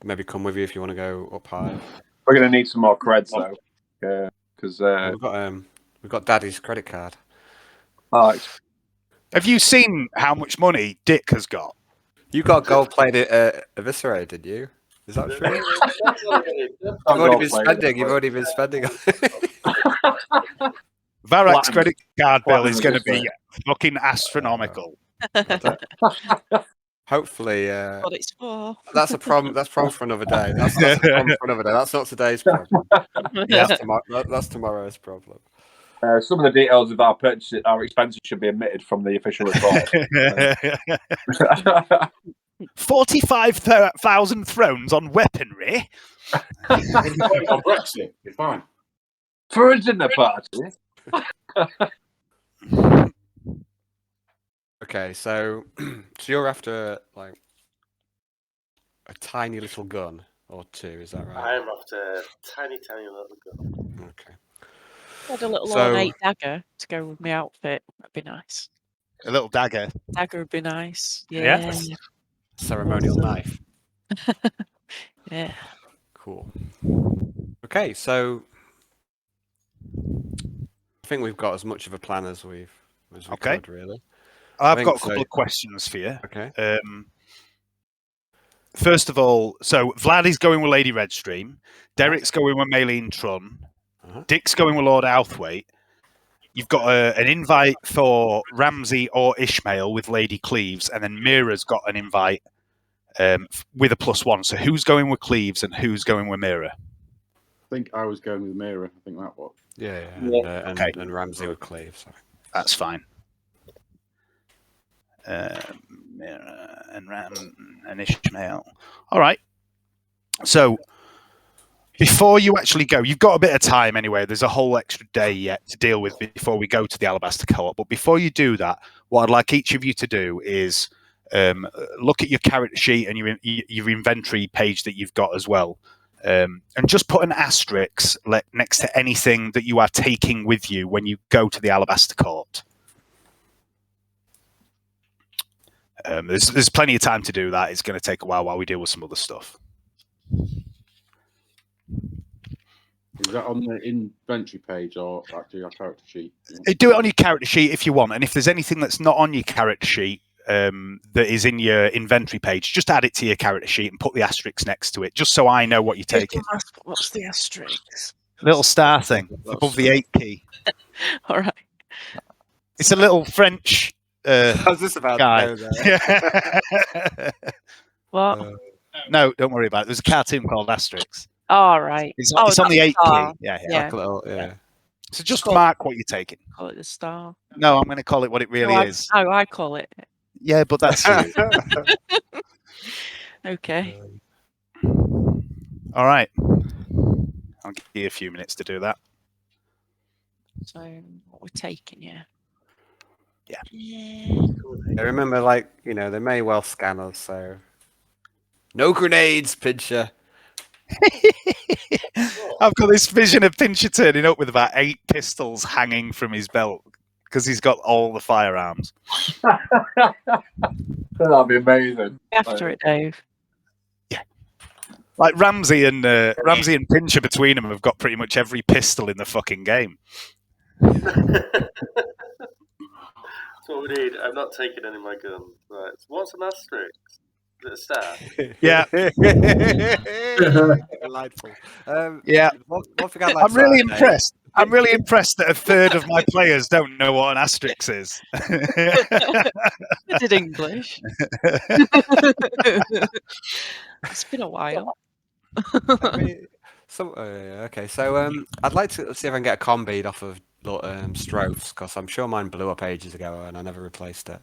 Speaker 4: Maybe come with you if you want to go up high.
Speaker 2: We're going to need some more creds though, because
Speaker 4: we've got Daddy's credit card.
Speaker 3: Have you seen how much money Dick has got?
Speaker 4: You got gold-plated Eviscerate, did you? Is that true? You've already been spending.
Speaker 3: Varak's credit card bill is going to be fucking astronomical.
Speaker 4: Hopefully,
Speaker 6: What it's for.
Speaker 4: that's a problem. That's problem for another day. That's a problem for another day. That's not today's problem. That's tomorrow's problem.
Speaker 2: Some of the details of our purchases, our expenses should be omitted from the official report.
Speaker 3: 45,000 thrones on weaponry.
Speaker 7: On Brexit, you're fine.
Speaker 2: For a dinner party.
Speaker 4: Okay, so you're after like a tiny little gun or two, is that
Speaker 5: I
Speaker 4: right?
Speaker 5: am after tiny little gun.
Speaker 4: Okay.
Speaker 6: I had a little
Speaker 4: So-
Speaker 6: ornate dagger to go with my outfit. That'd be nice.
Speaker 3: A little dagger.
Speaker 6: Dagger would be nice.
Speaker 3: Yeah.
Speaker 6: Yeah.
Speaker 4: Ceremonial knife.
Speaker 6: Yeah.
Speaker 4: Cool. Okay, so I think we've got as much of a plan as we
Speaker 3: Okay.
Speaker 4: could, really.
Speaker 3: I've
Speaker 4: think
Speaker 3: got a
Speaker 4: so.
Speaker 3: couple of questions for you.
Speaker 4: Okay.
Speaker 3: First of all, so Vlad is going with Lady Redstream. Derek's going with Maylene Trun. Dick's going with Lord Outhwaite. You've got an invite for Ramsey or Ishmael with Lady Cleaves, and then Mira's got an invite with a +1. So who's going with Cleaves and who's going with Mira?
Speaker 7: I think I was going with Mira. I think that was.
Speaker 4: Yeah,
Speaker 3: Okay.
Speaker 4: and Ramsey would cleave. Sorry.
Speaker 3: That's fine. Mira and Ram and Ishmael. All right. So before you actually go, you've got a bit of time anyway. There's a whole extra day yet to deal with before we go to the Alabaster Court. But before you do that, what I'd like each of you to do is look at your character sheet and your inventory page that you've got as well. And just put an asterisk next to anything that you are taking with you when you go to the Alabaster Court. There's plenty of time to do that. It's going to take a while we deal with some other stuff.
Speaker 7: Is that on the inventory page or actually our character sheet?
Speaker 3: Do it on your character sheet if you want, and if there's anything that's not on your character sheet that is in your inventory page, just add it to your character sheet and put the asterisk next to it, just so I know what you're taking.
Speaker 6: What's the asterisk?
Speaker 3: Little star thing above the 8 key.
Speaker 6: All right.
Speaker 3: It's a little French
Speaker 4: I was just about
Speaker 3: guy.
Speaker 4: to go there.
Speaker 6: What?
Speaker 3: No, don't worry about it. There's a cartoon called Asterix.
Speaker 6: All right.
Speaker 3: It's
Speaker 6: Oh,
Speaker 3: on the
Speaker 6: that's
Speaker 3: 8
Speaker 6: star.
Speaker 3: key. Yeah.
Speaker 4: Like a little, yeah.
Speaker 3: So just
Speaker 6: Cool.
Speaker 3: mark what you're taking.
Speaker 6: Call it the star.
Speaker 3: No, I'm going to call it what it really is.
Speaker 6: I call it.
Speaker 3: Yeah, but that's you.
Speaker 6: Okay.
Speaker 3: All right. I'll give you a few minutes to do that.
Speaker 6: So what we're taking, yeah.
Speaker 3: Yeah.
Speaker 4: I remember, like, you know, they may well scan us, so no grenades, Pincher.
Speaker 3: I've got this vision of Pincher turning up with about 8 pistols hanging from his belt because he's got all the firearms.
Speaker 2: That'd be amazing.
Speaker 6: After it, Dave.
Speaker 3: Like Ramsey and Pincher between them have got pretty much every pistol in the fucking game.
Speaker 5: So we need. I'm not taking any of my guns. Right. So what's an asterisk? Is it a star?
Speaker 3: Yeah.
Speaker 4: Delightful.
Speaker 3: Yeah.
Speaker 4: One thing I'd like
Speaker 3: I'm
Speaker 4: to
Speaker 3: really
Speaker 4: add,
Speaker 3: impressed. I'm really impressed that a third of my players don't know what an asterisk is.
Speaker 6: I did English. It's been a while.
Speaker 4: I mean, okay, so I'd like to see if I can get a com bead off of Stroph's, because I'm sure mine blew up ages ago and I never replaced it.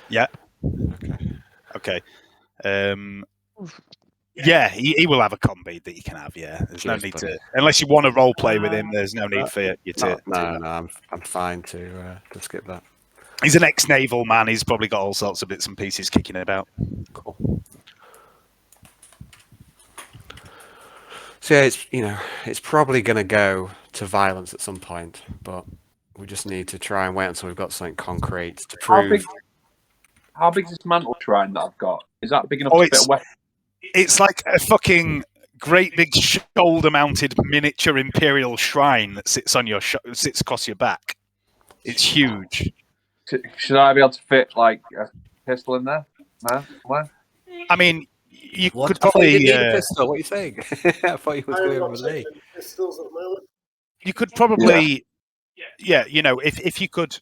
Speaker 3: Yeah. Okay. Yeah, he will have a com bead that you can have. Yeah, there's no need to, unless you want to role play with him. There's no need for you to.
Speaker 4: No, I'm fine to skip that.
Speaker 3: He's an ex-naval man. He's probably got all sorts of bits and pieces kicking about.
Speaker 4: Cool. So yeah, it's probably going to go to violence at some point, but we just need to try and wait until we've got something concrete to prove.
Speaker 2: How big is this mantle shrine that I've got? Is that big enough to fit a weapon?
Speaker 3: It's like a fucking great big shoulder-mounted miniature imperial shrine that sits on your sits across your back. It's huge.
Speaker 2: Should I be able to fit like a pistol in there? No? Where?
Speaker 3: I mean, you could
Speaker 4: I thought
Speaker 3: probably.
Speaker 4: You didn't need a pistol. What are you saying? I thought you was going with me.
Speaker 5: Pistols at the moment.
Speaker 3: You could probably, if you could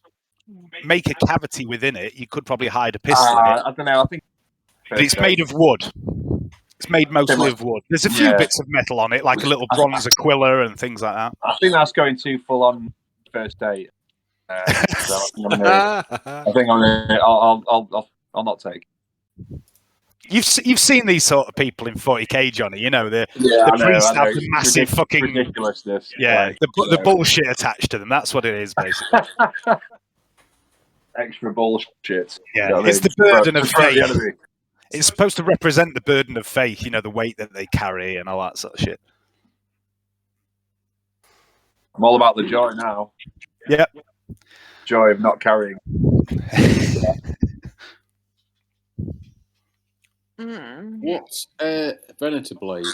Speaker 3: make a cavity within it, you could probably hide a pistol in it.
Speaker 2: I don't know. I think
Speaker 3: But it's made of wood. It's made mostly of wood. There's a few bits of metal on it, like a little bronze Aquila and things like that.
Speaker 2: I think that's going too full on first date. So I think I'll not take.
Speaker 3: You've seen these sort of people in 40k, Johnny. You know the
Speaker 2: I
Speaker 3: priests
Speaker 2: know.
Speaker 3: have the massive fucking
Speaker 2: ridiculousness.
Speaker 3: the bullshit attached to them. That's what it is, basically.
Speaker 2: Extra bullshit.
Speaker 3: Yeah,
Speaker 2: You know what I
Speaker 3: it's
Speaker 2: mean?
Speaker 3: the burden of
Speaker 2: Throw the
Speaker 3: faith.
Speaker 2: enemy.
Speaker 3: It's supposed to represent the burden of faith. You know, the weight that they carry and all that sort of shit.
Speaker 2: I'm all about the joy now.
Speaker 3: Yeah.
Speaker 2: Joy of not carrying.
Speaker 7: What's Venator Blade?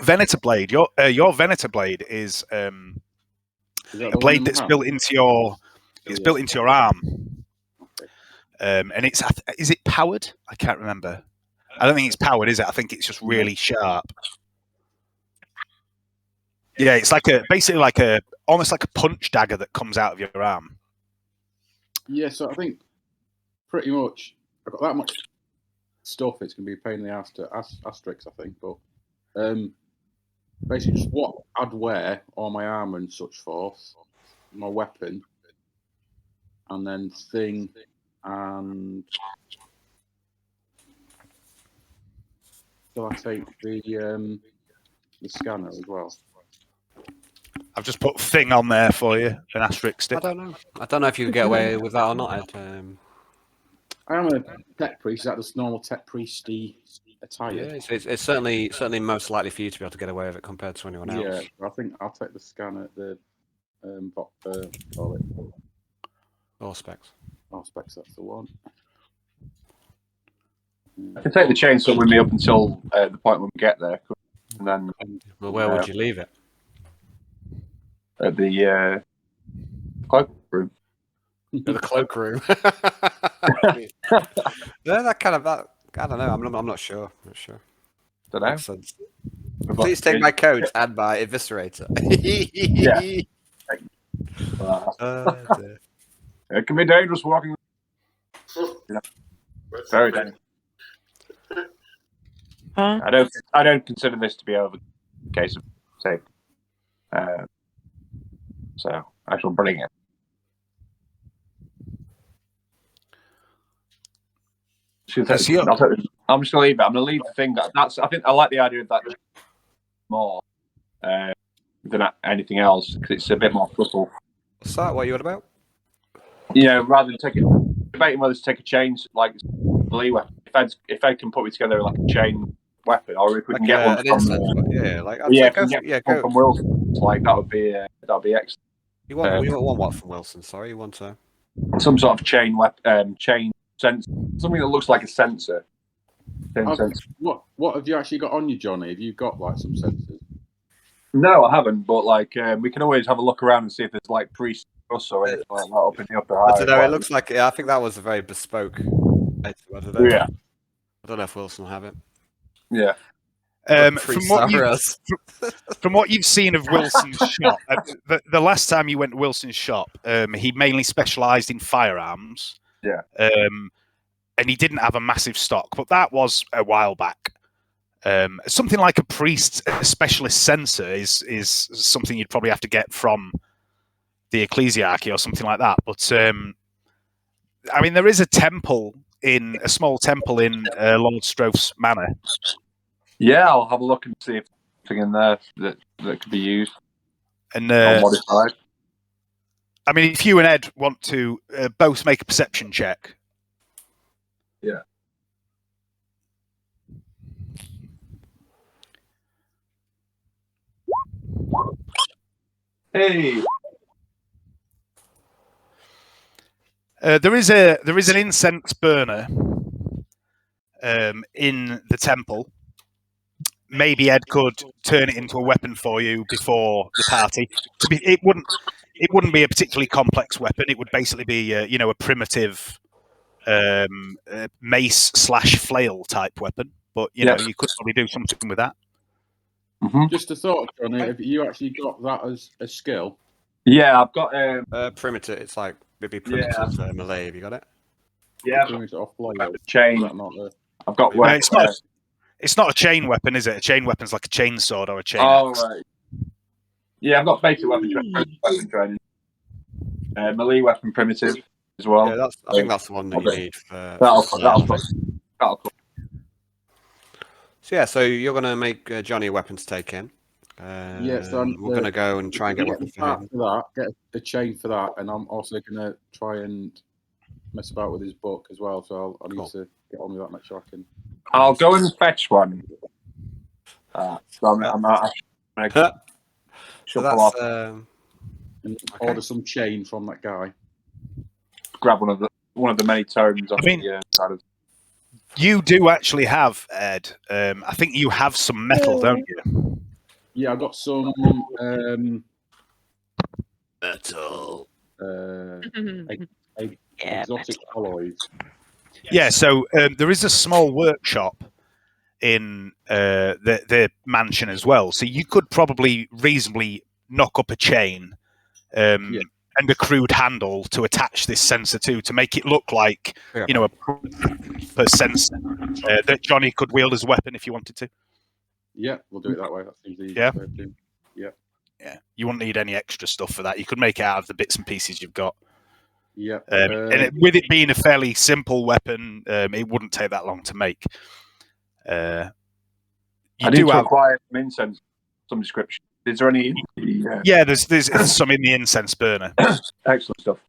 Speaker 3: Venator Blade. Your Venator Blade is a blade that's built into your. It's built into your arm. And it's is it powered? I can't remember. I don't think it's powered, is it? I think it's just really sharp. Yeah, it's like basically almost like a punch dagger that comes out of your arm.
Speaker 7: Yeah, so I think pretty much I've got that much stuff. It's going to be a pain in the ass to Asterix, I think. But basically, just what I'd wear on my armor and such forth, my weapon, and then thing, and shall I take the scanner as well?
Speaker 3: I've just put thing on there for you, an asterisk stick.
Speaker 4: I don't know. I don't know if you can get away with that or not, Ed.
Speaker 7: I am a tech priest. Is that just normal tech priesty attire?
Speaker 4: Yeah, it's certainly most likely for you to be able to get away with it compared to anyone else.
Speaker 7: Yeah, I think I'll take the scanner, the
Speaker 4: Or specs.
Speaker 7: specs, that's the one.
Speaker 2: I can take the chainsaw with me up until the point when we get there, and then.
Speaker 4: Well, where would you leave it?
Speaker 2: At the cloakroom.
Speaker 4: At the cloakroom. No, that kind of that. I don't know. I'm not sure. I'm not sure.
Speaker 2: Don't know.
Speaker 4: Makes sense. Please take my coat and my eviscerator.
Speaker 2: Yeah. It can be dangerous walking. Yeah. Very dangerous.
Speaker 6: Huh?
Speaker 2: I don't consider this to be over case of safety. So I shall bring it. I'm just gonna leave it. I'm gonna leave the thing I think I like the idea of that more than anything else because it's a bit more subtle.
Speaker 4: What's that? What are you on about?
Speaker 2: You know, rather than debating whether to take a chain like melee weapon. If Ed can put me together like a chain weapon, or if we can get one from from Wilson, like that would be excellent.
Speaker 4: You want one what from Wilson? Sorry, you want
Speaker 2: some sort of chain weapon, chain sensor, something that looks like a sensor.
Speaker 7: What have you actually got on you, Johnny? Have you got like some sensors?
Speaker 2: No, I haven't. But like, we can always have a look around and see if there's like priest or anything like that up in the upper high.
Speaker 4: I don't know. It looks like I think that was a very bespoke item. I don't know.
Speaker 2: Yeah.
Speaker 4: I don't know if Wilson will have it.
Speaker 2: Yeah.
Speaker 3: From what you've seen of Wilson's shop, the last time you went to Wilson's shop, he mainly specialised in firearms.
Speaker 2: Yeah.
Speaker 3: And he didn't have a massive stock, but that was a while back. Something like a priest specialist sensor is something you'd probably have to get from the ecclesiarchy or something like that. But I mean, there is a small temple in Lord Stroth's Manor.
Speaker 2: Yeah, I'll have a look and see if there's something in there that could be used
Speaker 3: and
Speaker 2: modified.
Speaker 3: I mean, if you and Ed want to both make a perception check.
Speaker 2: Yeah. Hey.
Speaker 3: There is an incense burner in the temple. Maybe Ed could turn it into a weapon for you before the party. It wouldn't be a particularly complex weapon. It would basically be a primitive mace/flail type weapon. But you could probably do something with that.
Speaker 2: Mm-hmm.
Speaker 7: Just a thought, Johnny. Have you actually got that as a skill?
Speaker 2: Yeah, I've got
Speaker 4: primitive. It's like maybe primitive melee. Have you got it?
Speaker 2: Yeah, chain. I've got.
Speaker 3: It's not a chain weapon, is it? A chain weapon's like a chainsword or a chain axe.
Speaker 2: Right. Yeah, I've got basic weapon training. Melee weapon primitive as well.
Speaker 4: Yeah, I think that's the one that you need.
Speaker 2: That'll cool.
Speaker 4: So yeah, so you're going to make Johnny a weapon to take in.
Speaker 7: Yes,
Speaker 4: we're going to go and try and get
Speaker 7: get
Speaker 4: weapons
Speaker 7: the
Speaker 4: for
Speaker 7: part
Speaker 4: him.
Speaker 7: for that, get a chain for that, and I'm also going to try and mess about with his book as well. So I need to get on with that, make sure I can.
Speaker 2: I'll go and fetch one. So I'm gonna
Speaker 4: So
Speaker 2: shuffle off,
Speaker 4: that's
Speaker 7: And
Speaker 4: Okay.
Speaker 7: order some chain from that guy.
Speaker 2: grab one of the many tomes on
Speaker 3: I mean-
Speaker 2: the side of.
Speaker 3: You do actually have, Ed. I think you have some metal, don't you?
Speaker 7: Yeah, I got some
Speaker 1: Metal.
Speaker 7: exotic alloys.
Speaker 3: Yeah, so there is a small workshop in the mansion as well. So you could probably reasonably knock up a chain
Speaker 7: Yeah.
Speaker 3: and a crude handle to attach this sensor to make it look like,
Speaker 4: Yeah.
Speaker 3: you know, a proper sensor that Johnny could wield as a weapon if you wanted to.
Speaker 7: Yeah, we'll do it that way. That seems the easiest
Speaker 3: Yeah.
Speaker 7: way of doing it.
Speaker 3: Yeah, you wouldn't need any extra stuff for that. You could make it out of the bits and pieces you've got.
Speaker 7: Yeah.
Speaker 3: With it being a fairly simple weapon, it wouldn't take that long to make.
Speaker 2: I need to acquire some incense, some description. Is there any?
Speaker 3: Yeah, there's some in the incense burner.
Speaker 2: Excellent stuff.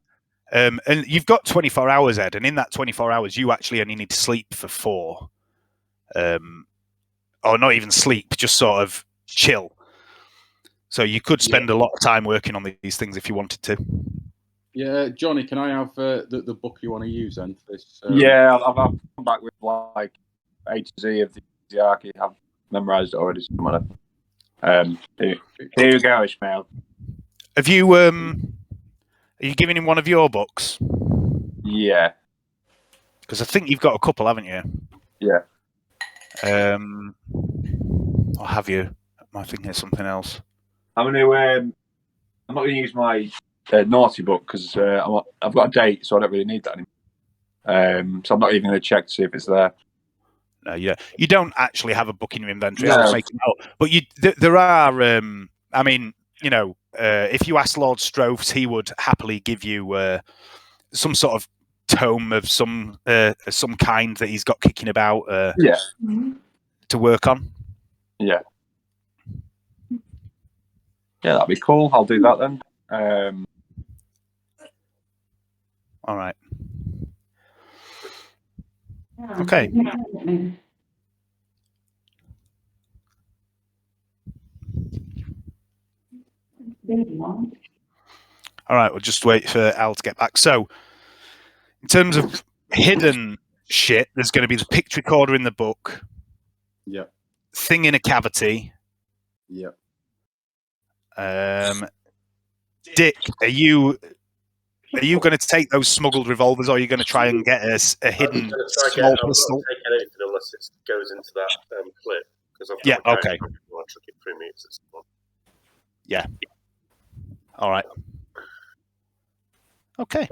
Speaker 3: And you've got 24 hours, Ed, and in that 24 hours, you actually only need to sleep for 4. Or not even sleep, just sort of chill. So you could spend a lot of time working on these things if you wanted to.
Speaker 7: Yeah, Johnny, can I have the book you want to use then? For this,
Speaker 2: Yeah, I've come back with like A to Z of the hierarchy. I've memorized it already. Here you go, Ishmael.
Speaker 3: Have you are you giving him one of your books?
Speaker 2: Yeah.
Speaker 3: Because I think you've got a couple, haven't you?
Speaker 2: Yeah.
Speaker 3: Or have you? Am I thinking of something else?
Speaker 2: I'm not going to use my naughty book because I've got a date, so I don't really need that anymore. So I'm not even going to check to see if it's there.
Speaker 3: No, you don't actually have a book in your inventory.
Speaker 2: No.
Speaker 3: I was making out, but there are. I mean, you know, if you ask Lord Strophs, he would happily give you some sort of tome of some kind that he's got kicking about. To work on.
Speaker 2: Yeah. Yeah, that'd be cool. I'll do that then.
Speaker 3: All right. Okay. All right, we'll just wait for Al to get back. So, in terms of hidden shit, there's going to be the picked recorder in the book.
Speaker 7: Yeah.
Speaker 3: Thing in a cavity.
Speaker 7: Yeah.
Speaker 3: Dick, are you going to take those smuggled revolvers, or are you going to try and get a hidden small pistol?
Speaker 5: I'll take anything unless it goes into that clip.
Speaker 3: Yeah, okay. Yeah. All right. Okay.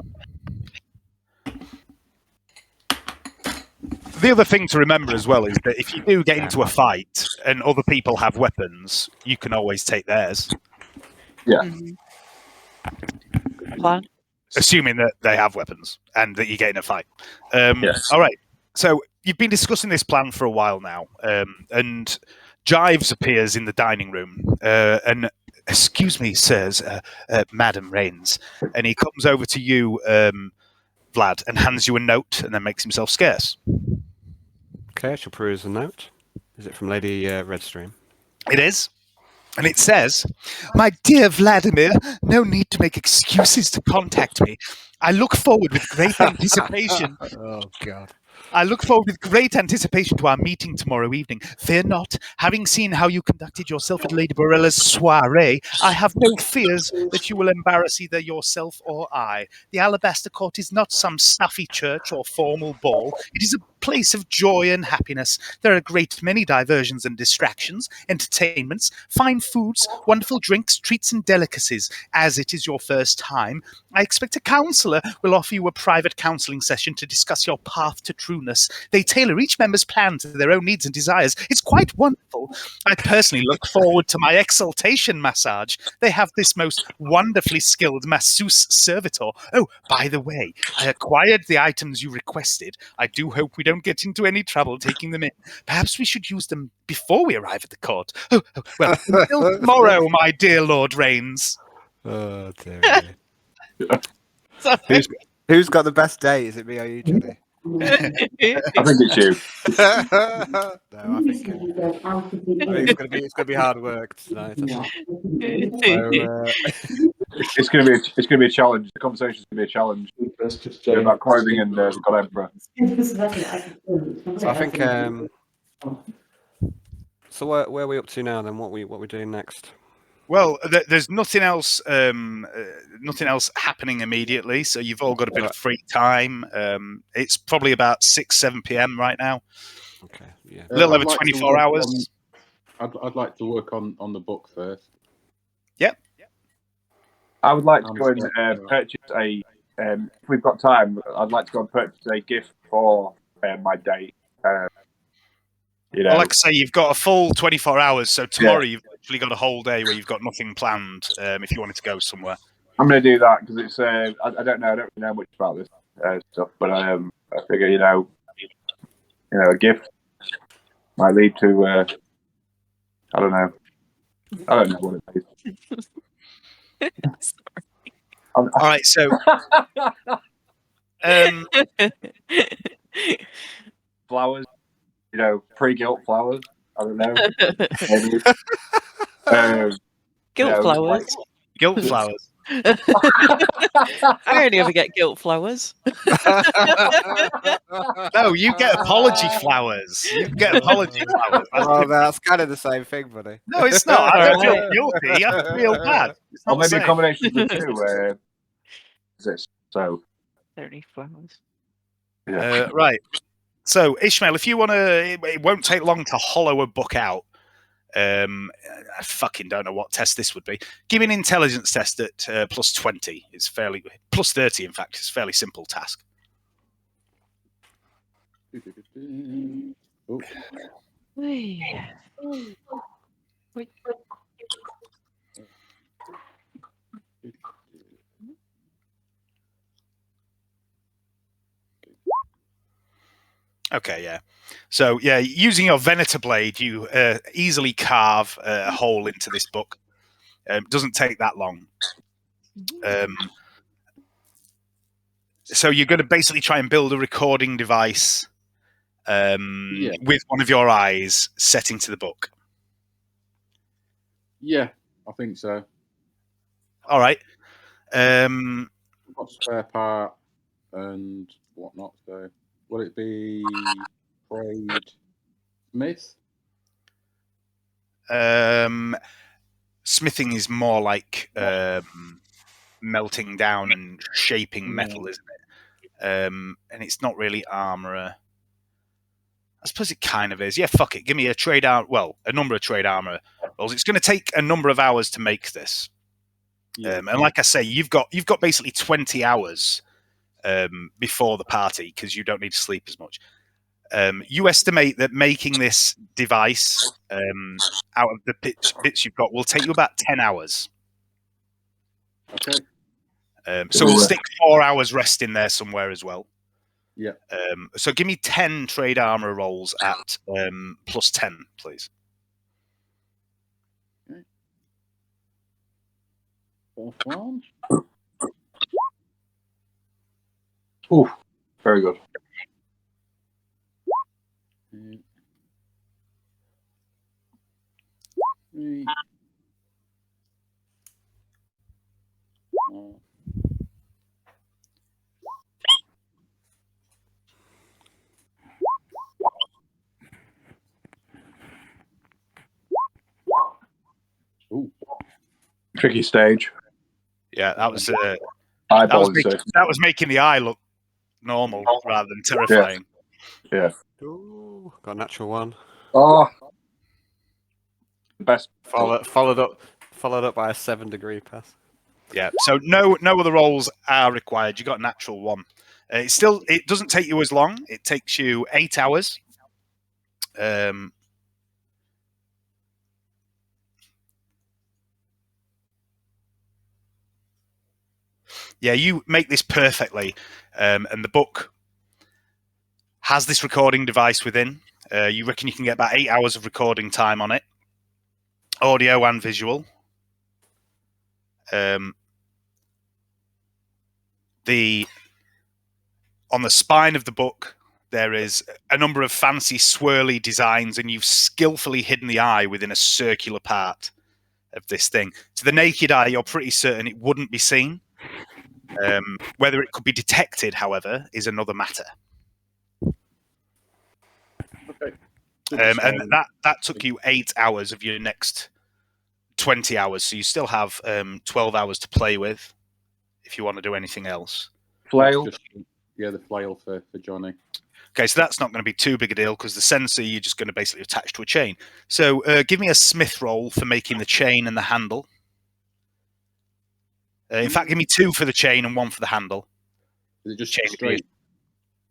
Speaker 3: The other thing to remember as well is that if you do get into a fight and other people have weapons, you can always take theirs.
Speaker 2: Yeah.
Speaker 6: Plan.
Speaker 3: Assuming that they have weapons and that you get in a fight.
Speaker 2: Yes.
Speaker 3: All right. So you've been discussing this plan for a while now, and Jives appears in the dining room and, excuse me, sirs, Madam Rains, and he comes over to you, Vlad, and hands you a note and then makes himself scarce.
Speaker 4: Okay, I shall peruse the note. Is it from Lady Redstream?
Speaker 3: It is. And it says, "My dear Vladimir, no need to make excuses to contact me. I look forward with great anticipation.
Speaker 4: Oh, God.
Speaker 3: I look forward with great anticipation to our meeting tomorrow evening. Fear not, having seen how you conducted yourself at Lady Barella's soiree, I have no fears that you will embarrass either yourself or I. The Alabaster Court is not some stuffy church or formal ball. It is a place of joy and happiness. There are a great many diversions and distractions, entertainments, fine foods, wonderful drinks, treats and delicacies. As it is your first time, I expect a counsellor will offer you a private counselling session to discuss your path to trueness. They tailor each member's plan to their own needs and desires. It's quite wonderful. I personally look forward to my exaltation massage. They have this most wonderfully skilled masseuse servitor. Oh, by the way, I acquired the items you requested. I do hope we don't get into any trouble taking them in. Perhaps we should use them before we arrive at the court. Oh, well, until tomorrow, my dear Lord Rains.
Speaker 4: Oh dear. Who's got the best day? Is it me or you, Johnny?
Speaker 2: I think it's you.
Speaker 4: No, I think it's gonna be hard work tonight. I think. So,
Speaker 2: It's going to be a challenge. The conversation's going to be a challenge. About clothing and the God Emperor.
Speaker 4: so I think. So where are we up to now? Then what we doing next?
Speaker 3: Well, there's nothing else. Nothing else happening immediately. So you've all got a bit of free time. It's probably about 6-7 p.m. right now.
Speaker 4: Okay. Yeah.
Speaker 3: A little over 24 hours.
Speaker 7: I'd like to work on the book first.
Speaker 3: Yep.
Speaker 2: I would like to go and purchase a. If we've got time, I'd like to go and purchase a gift for my date. You know,
Speaker 3: Well, like I say, you've got a full 24 hours. So tomorrow you've actually got a whole day where you've got nothing planned. If you wanted to go somewhere,
Speaker 2: I'm going to do that because it's. I don't know. I don't really know much about this stuff, but I figure a gift might lead to. I don't know. I don't know what it is.
Speaker 3: All right, so
Speaker 2: flowers, pre-gilt flowers. I don't know. Maybe.
Speaker 6: Gilt flowers.
Speaker 3: Gilt flowers.
Speaker 6: I only ever get gilt flowers.
Speaker 3: No, you get apology flowers. You get apology flowers.
Speaker 4: Well, that's kind of the same thing, buddy.
Speaker 3: No, it's not. I don't feel guilty. I feel bad. It's
Speaker 2: Or
Speaker 3: not
Speaker 2: maybe
Speaker 3: the
Speaker 2: a
Speaker 3: same.
Speaker 2: combination of the two. So.
Speaker 6: 30 flowers.
Speaker 2: Yeah.
Speaker 3: Right. So, Ishmael, if you want to, it won't take long to hollow a book out. I fucking don't know what test this would be. Give me an intelligence test at plus 20. It's fairly plus 30. In fact, it's a fairly simple task.
Speaker 7: Oh.
Speaker 3: Okay, yeah. So, yeah, using your Venator blade, you easily carve a hole into this book. Doesn't take that long. So you're going to basically try and build a recording device with one of your eyes setting to the book.
Speaker 7: Yeah, I think so.
Speaker 3: All right.
Speaker 7: I've got spare part and whatnot, so will it be Braid Smith?
Speaker 3: Smithing is more like melting down and shaping metal, isn't it? And it's not really armorer. I suppose it kind of is. Yeah, fuck it. Give me a number of trade armor rolls. It's going to take a number of hours to make this.
Speaker 7: Yeah.
Speaker 3: And like I say, you've got basically 20 hours before the party because you don't need to sleep as much. You estimate that making this device out of the bits you've got will take you about 10 hours.
Speaker 7: Okay.
Speaker 3: So we'll stick 4 hours rest in there somewhere as well.
Speaker 7: Yeah.
Speaker 3: So give me 10 trade armor rolls at plus 10, please.
Speaker 7: Okay. First one.
Speaker 2: Ooh, very good.
Speaker 7: Three. Ooh.
Speaker 2: Tricky stage.
Speaker 3: Yeah, that was
Speaker 2: That
Speaker 3: was making the eye look normal rather than terrifying.
Speaker 2: Yeah.
Speaker 4: Ooh, got a natural one.
Speaker 2: Oh, the best.
Speaker 4: Followed up by a 7-degree pass.
Speaker 3: Yeah. So no other rolls are required. You got a natural one. It doesn't take you as long. It takes you 8 hours. Yeah, you make this perfectly, and the book has this recording device within. You reckon you can get about 8 hours of recording time on it, audio and visual. On the spine of the book, there is a number of fancy swirly designs, and you've skillfully hidden the eye within a circular part of this thing. To the naked eye, you're pretty certain it wouldn't be seen. Whether it could be detected, however, is another matter.
Speaker 7: Okay.
Speaker 3: And that took you 8 hours of your next 20 hours, so you still have 12 hours to play with if you want to do anything else.
Speaker 2: Flail.
Speaker 7: The flail for Johnny.
Speaker 3: Okay, so that's not going to be too big a deal because the sensor you're just going to basically attach to a chain. So give me a Smith roll for making the chain and the handle. In fact, give me 2 for the chain and 1 for the handle.
Speaker 7: Is it just
Speaker 3: Chain
Speaker 7: straight?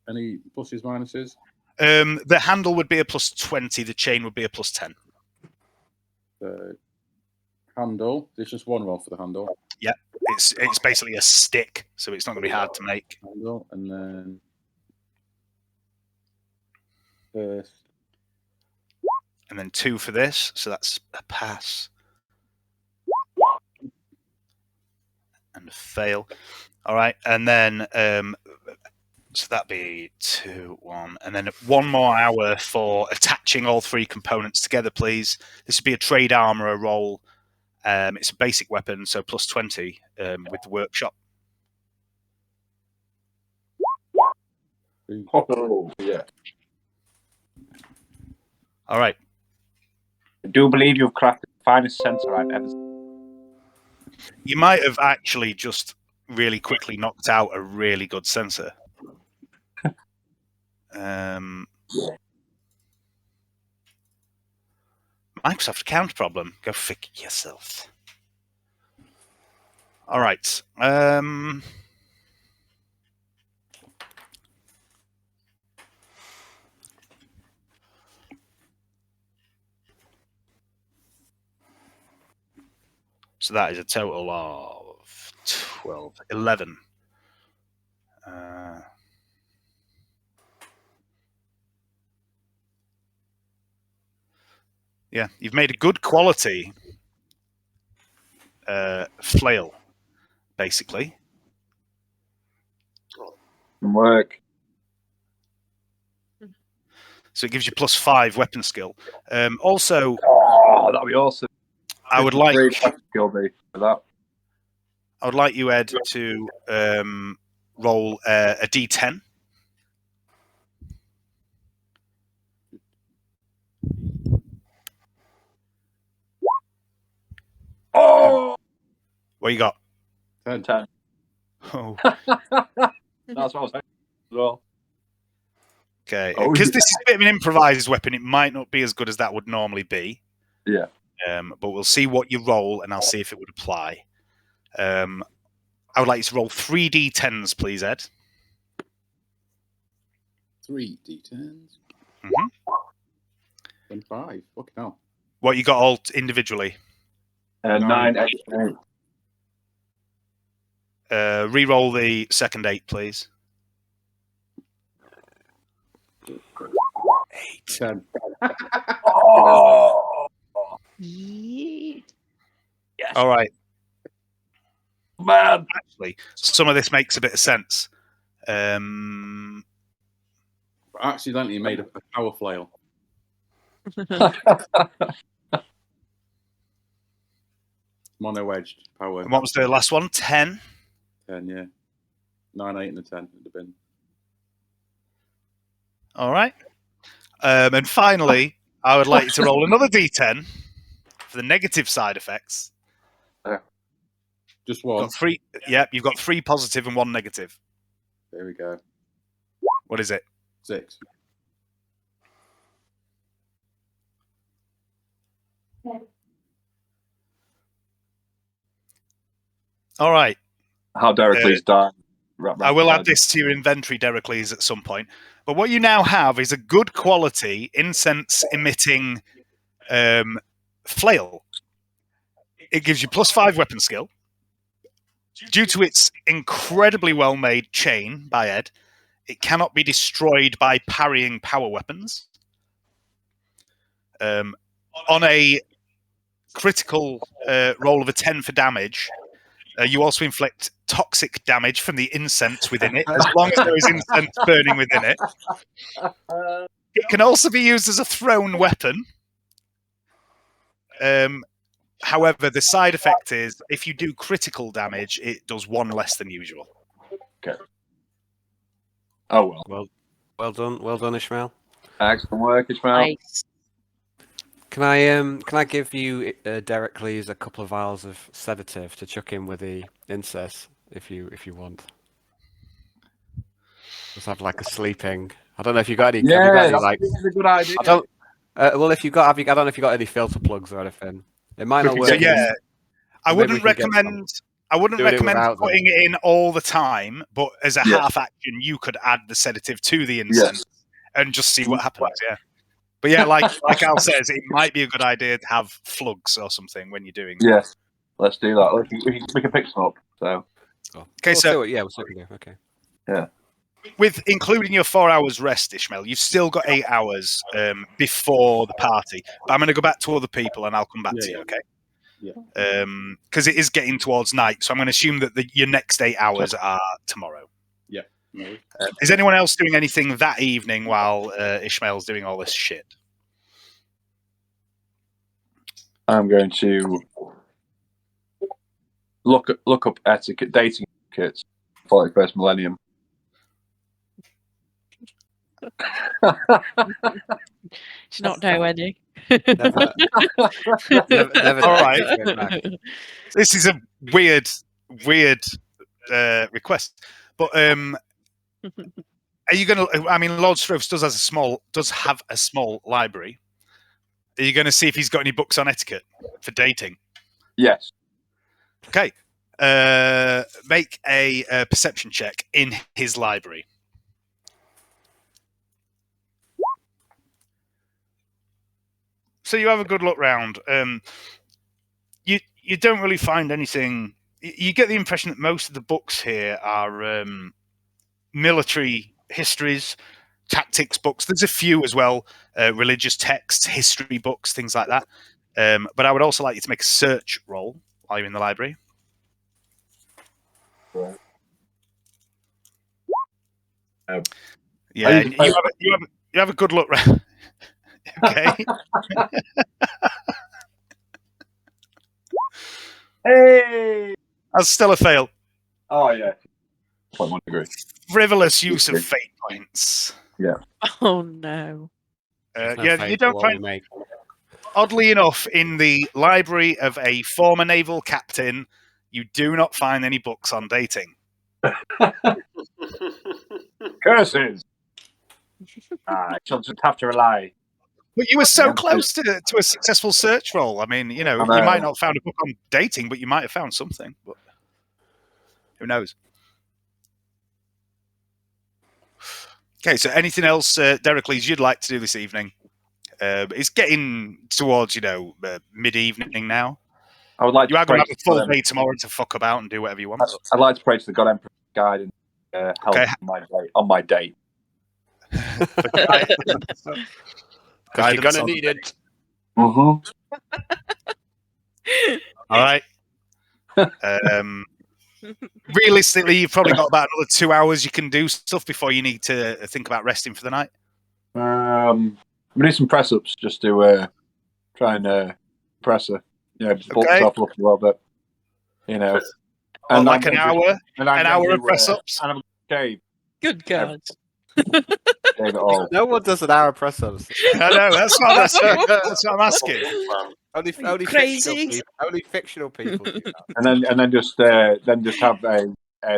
Speaker 7: Any pluses, minuses?
Speaker 3: The handle would be a plus 20. The chain would be a plus 10.
Speaker 7: The handle. There's just 1 roll for the handle.
Speaker 3: Yeah, it's basically a stick, so it's not going to be hard to make.
Speaker 7: Handle, and then first.
Speaker 3: And then 2 for this, so that's a pass. And a fail. All right, and then so that'd be 2, 1, and then 1 more hour for attaching all 3 components together, please. This would be a trade armorer roll. It's a basic weapon, so plus 20 with the workshop.
Speaker 2: Oh, yeah.
Speaker 3: All right.
Speaker 2: I do believe you've crafted the finest sensor I've ever seen.
Speaker 3: You might have actually just really quickly knocked out a really good sensor. Microsoft account problem. Go fix yourself. All right. So that is a total of 12, 11. Yeah, you've made a good quality flail, basically.
Speaker 2: Good work.
Speaker 3: So it gives you plus 5 weapon skill. Also,
Speaker 2: that'd be awesome.
Speaker 3: I would like
Speaker 2: skill be for that.
Speaker 3: I would like you, Ed, to roll a D10.
Speaker 2: Oh,
Speaker 3: What you got?
Speaker 2: 10.
Speaker 3: Oh,
Speaker 2: That's what I was saying as well.
Speaker 3: okay.
Speaker 2: Oh,
Speaker 3: Because
Speaker 2: yeah.
Speaker 3: this is a bit of an improvised weapon, it might not be as good as that would normally be.
Speaker 2: Yeah.
Speaker 3: But we'll see what you roll, and I'll see if it would apply. I would like you to roll 3 D10s, please, Ed.
Speaker 7: 3 D10s.
Speaker 3: Mhm.
Speaker 7: 25. Fucking hell.
Speaker 3: What you got all individually?
Speaker 2: 9, 8, 8.
Speaker 3: Re-roll the second 8, please. 8.
Speaker 7: 10.
Speaker 2: Oh,
Speaker 6: Yes.
Speaker 3: All right.
Speaker 2: man.
Speaker 3: Actually, some of this makes a bit of sense.
Speaker 7: I accidentally made a power flail. Mono-edged power.
Speaker 3: And what was the last one? 10?
Speaker 7: 10, yeah. 9, 8, and a 10 would have been.
Speaker 3: All right. And finally, I would like you to roll another D10 for the negative side effects.
Speaker 7: Just one.
Speaker 3: Got 3. Yep, you've got 3 positive and 1 negative.
Speaker 7: There we go.
Speaker 3: What is it?
Speaker 7: 6.
Speaker 3: All right.
Speaker 2: How Dericles died.
Speaker 3: I will add this to your inventory, Dericles, at some point. But what you now have is a good quality incense-emitting flail. It gives you plus 5 weapon skill. Due to its incredibly well-made chain by Ed, It cannot be destroyed by parrying power weapons. On a critical roll of a 10 for damage, you also inflict toxic damage from the incense within it, as long as there is incense burning within it. It can also be used as a thrown weapon. However, the side effect is if you do critical damage, it does 1 less than usual.
Speaker 2: Okay. Oh well.
Speaker 4: Well done, Ishmael.
Speaker 2: Excellent work, Ishmael.
Speaker 6: Nice.
Speaker 4: Can I give you, Dericles, a couple of vials of sedative to chuck in with the incest if you want? Just have like a sleeping. I don't know if you got any.
Speaker 2: Yeah,
Speaker 4: have you got any,
Speaker 2: that's
Speaker 4: like,
Speaker 2: a good idea.
Speaker 4: I don't. Well, if you got, I don't know if you got any filter plugs or anything. It might not work.
Speaker 3: So yeah, I
Speaker 4: maybe
Speaker 3: wouldn't
Speaker 4: we can get
Speaker 3: recommend. I wouldn't
Speaker 4: doing it
Speaker 3: recommend
Speaker 4: without them.
Speaker 3: putting it in all the time, but as a
Speaker 2: Yeah.
Speaker 3: half action, you could add the sedative to the incense and just see what happens. Yeah, but yeah, like Al says, it might be a good idea to have flugs or something when you're doing.
Speaker 2: Yes, let's do that. We can pick some up. So
Speaker 3: Okay, so
Speaker 4: we'll see what we can do. Okay.
Speaker 2: yeah.
Speaker 3: With including your 4 hours rest, Ishmael, you've still got 8 hours before the party. But I'm going to go back to other people and I'll come back to you, okay?
Speaker 7: Yeah.
Speaker 3: Because it is getting towards night, so I'm going to assume that your next 8 hours are tomorrow.
Speaker 7: Yeah. No.
Speaker 3: Is anyone else doing anything that evening while Ishmael's doing all this shit?
Speaker 2: I'm going to look up dating etiquette for the first millennium.
Speaker 6: She's not know any.
Speaker 4: Never
Speaker 3: All right. This is a weird request, but are you going to? I mean, Lord Strophes does have a small library. Are you going to see if he's got any books on etiquette for dating?
Speaker 2: Yes.
Speaker 3: Okay. Make a perception check in his library. So you have a good look round. You don't really find anything. You get the impression that most of the books here are military histories, tactics books. There's a few as well, religious texts, history books, things like that. But I would also like you to make a search roll while you're in the library.
Speaker 2: Right.
Speaker 3: Yeah, you have a good look round. Okay.
Speaker 2: Hey.
Speaker 3: That's still a fail.
Speaker 2: Oh yeah. 0.1 degree.
Speaker 3: Frivolous use of fate points.
Speaker 2: Yeah.
Speaker 6: Oh no.
Speaker 3: Yeah, you don't find. Oddly enough, in the library of a former naval captain, you do not find any books on dating.
Speaker 2: Curses. I shall just have to rely.
Speaker 3: But you were so close to a successful search roll. I mean, you know, you might not have found a book on dating, but you might have found something. But who knows? Okay, so anything else, Dericles, you'd like to do this evening? It's getting towards, mid-evening now.
Speaker 2: I would like.
Speaker 3: You are going to have a full day tomorrow to fuck about and do whatever you want.
Speaker 2: I'd like to pray to the God Emperor's guide and help on my date.
Speaker 4: Because you're gonna need it.
Speaker 2: Mm-hmm.
Speaker 3: All right. Realistically, you've probably got about another 2 hours you can do stuff before you need to think about resting for the night.
Speaker 2: I'm gonna do some press ups just to try and press her. Bulk myself up a little bit.
Speaker 3: And like an hour of press ups.
Speaker 2: And I'm okay.
Speaker 6: Good God.
Speaker 2: Gave it all.
Speaker 4: No one does an hour press ups.
Speaker 3: I know, that's what I'm asking. That's what I'm asking.
Speaker 4: Only
Speaker 6: crazy?
Speaker 4: Only fictional people do that.
Speaker 2: And then just have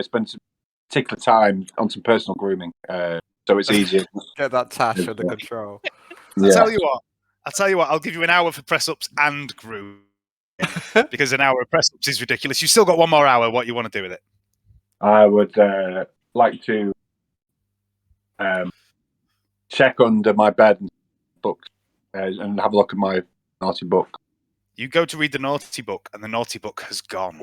Speaker 2: spend some particular time on some personal grooming, so it's easier.
Speaker 4: Get that tash under control.
Speaker 3: I'll tell you what. I'll give you an hour for press ups and groom, because an hour of press ups is ridiculous. You've still got 1 more hour. What you want to do with it?
Speaker 2: I would like to check under my bed and books and have a look at my naughty book.
Speaker 3: You go to read the naughty book, and the naughty book has gone.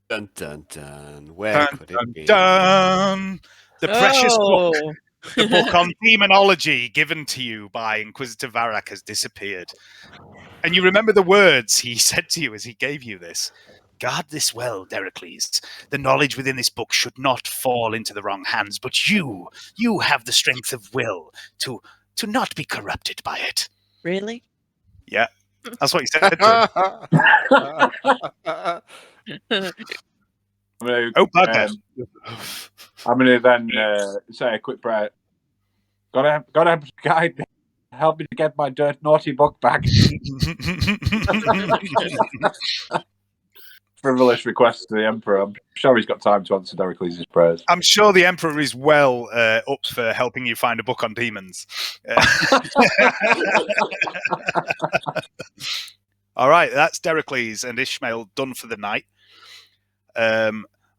Speaker 4: Dun dun dun. Where could it be?
Speaker 3: Dun. The precious book,
Speaker 6: Oh.
Speaker 3: the book on demonology given to you by Inquisitor Varak has disappeared. And you remember the words he said to you as he gave you this. Guard this well, Dericles. The knowledge within this book should not fall into the wrong hands, but you have the strength of will to not be corrupted by it.
Speaker 6: Really?
Speaker 3: Yeah, that's what he said to him. Oh, bugger.
Speaker 2: I'm gonna then say a quick prayer. Gotta guide me, help me to get my naughty book back. Frivolous request to the Emperor. I'm sure he's got time to answer Dericles' prayers.
Speaker 3: I'm sure the Emperor is well up for helping you find a book on demons. All right, that's Dericles and Ishmael done for the night.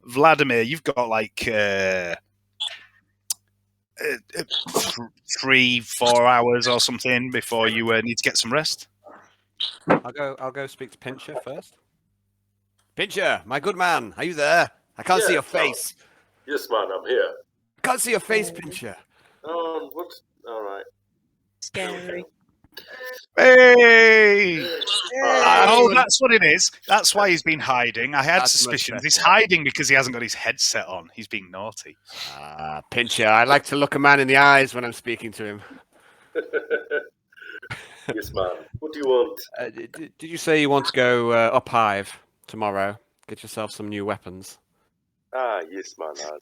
Speaker 3: Vladimir, you've got like 3-4 hours or something before you need to get some rest.
Speaker 4: I'll go speak to Pincher first. Pincher, my good man, are you there? I can't see your face.
Speaker 5: Yes, man, I'm here.
Speaker 4: I can't see your face, Pincher.
Speaker 5: What? All right.
Speaker 6: Scary.
Speaker 3: Hey! Oh, that's what it is. That's why he's been hiding. I had
Speaker 4: That's
Speaker 3: suspicions.
Speaker 4: much
Speaker 3: He's
Speaker 4: better.
Speaker 3: hiding because he hasn't got his headset on. He's being naughty.
Speaker 4: Pincher, I like to look a man in the eyes when I'm speaking to him.
Speaker 5: Yes, man. What do you want?
Speaker 4: Did you say you want to go up hive tomorrow? Get yourself some new weapons.
Speaker 5: Yes, man. I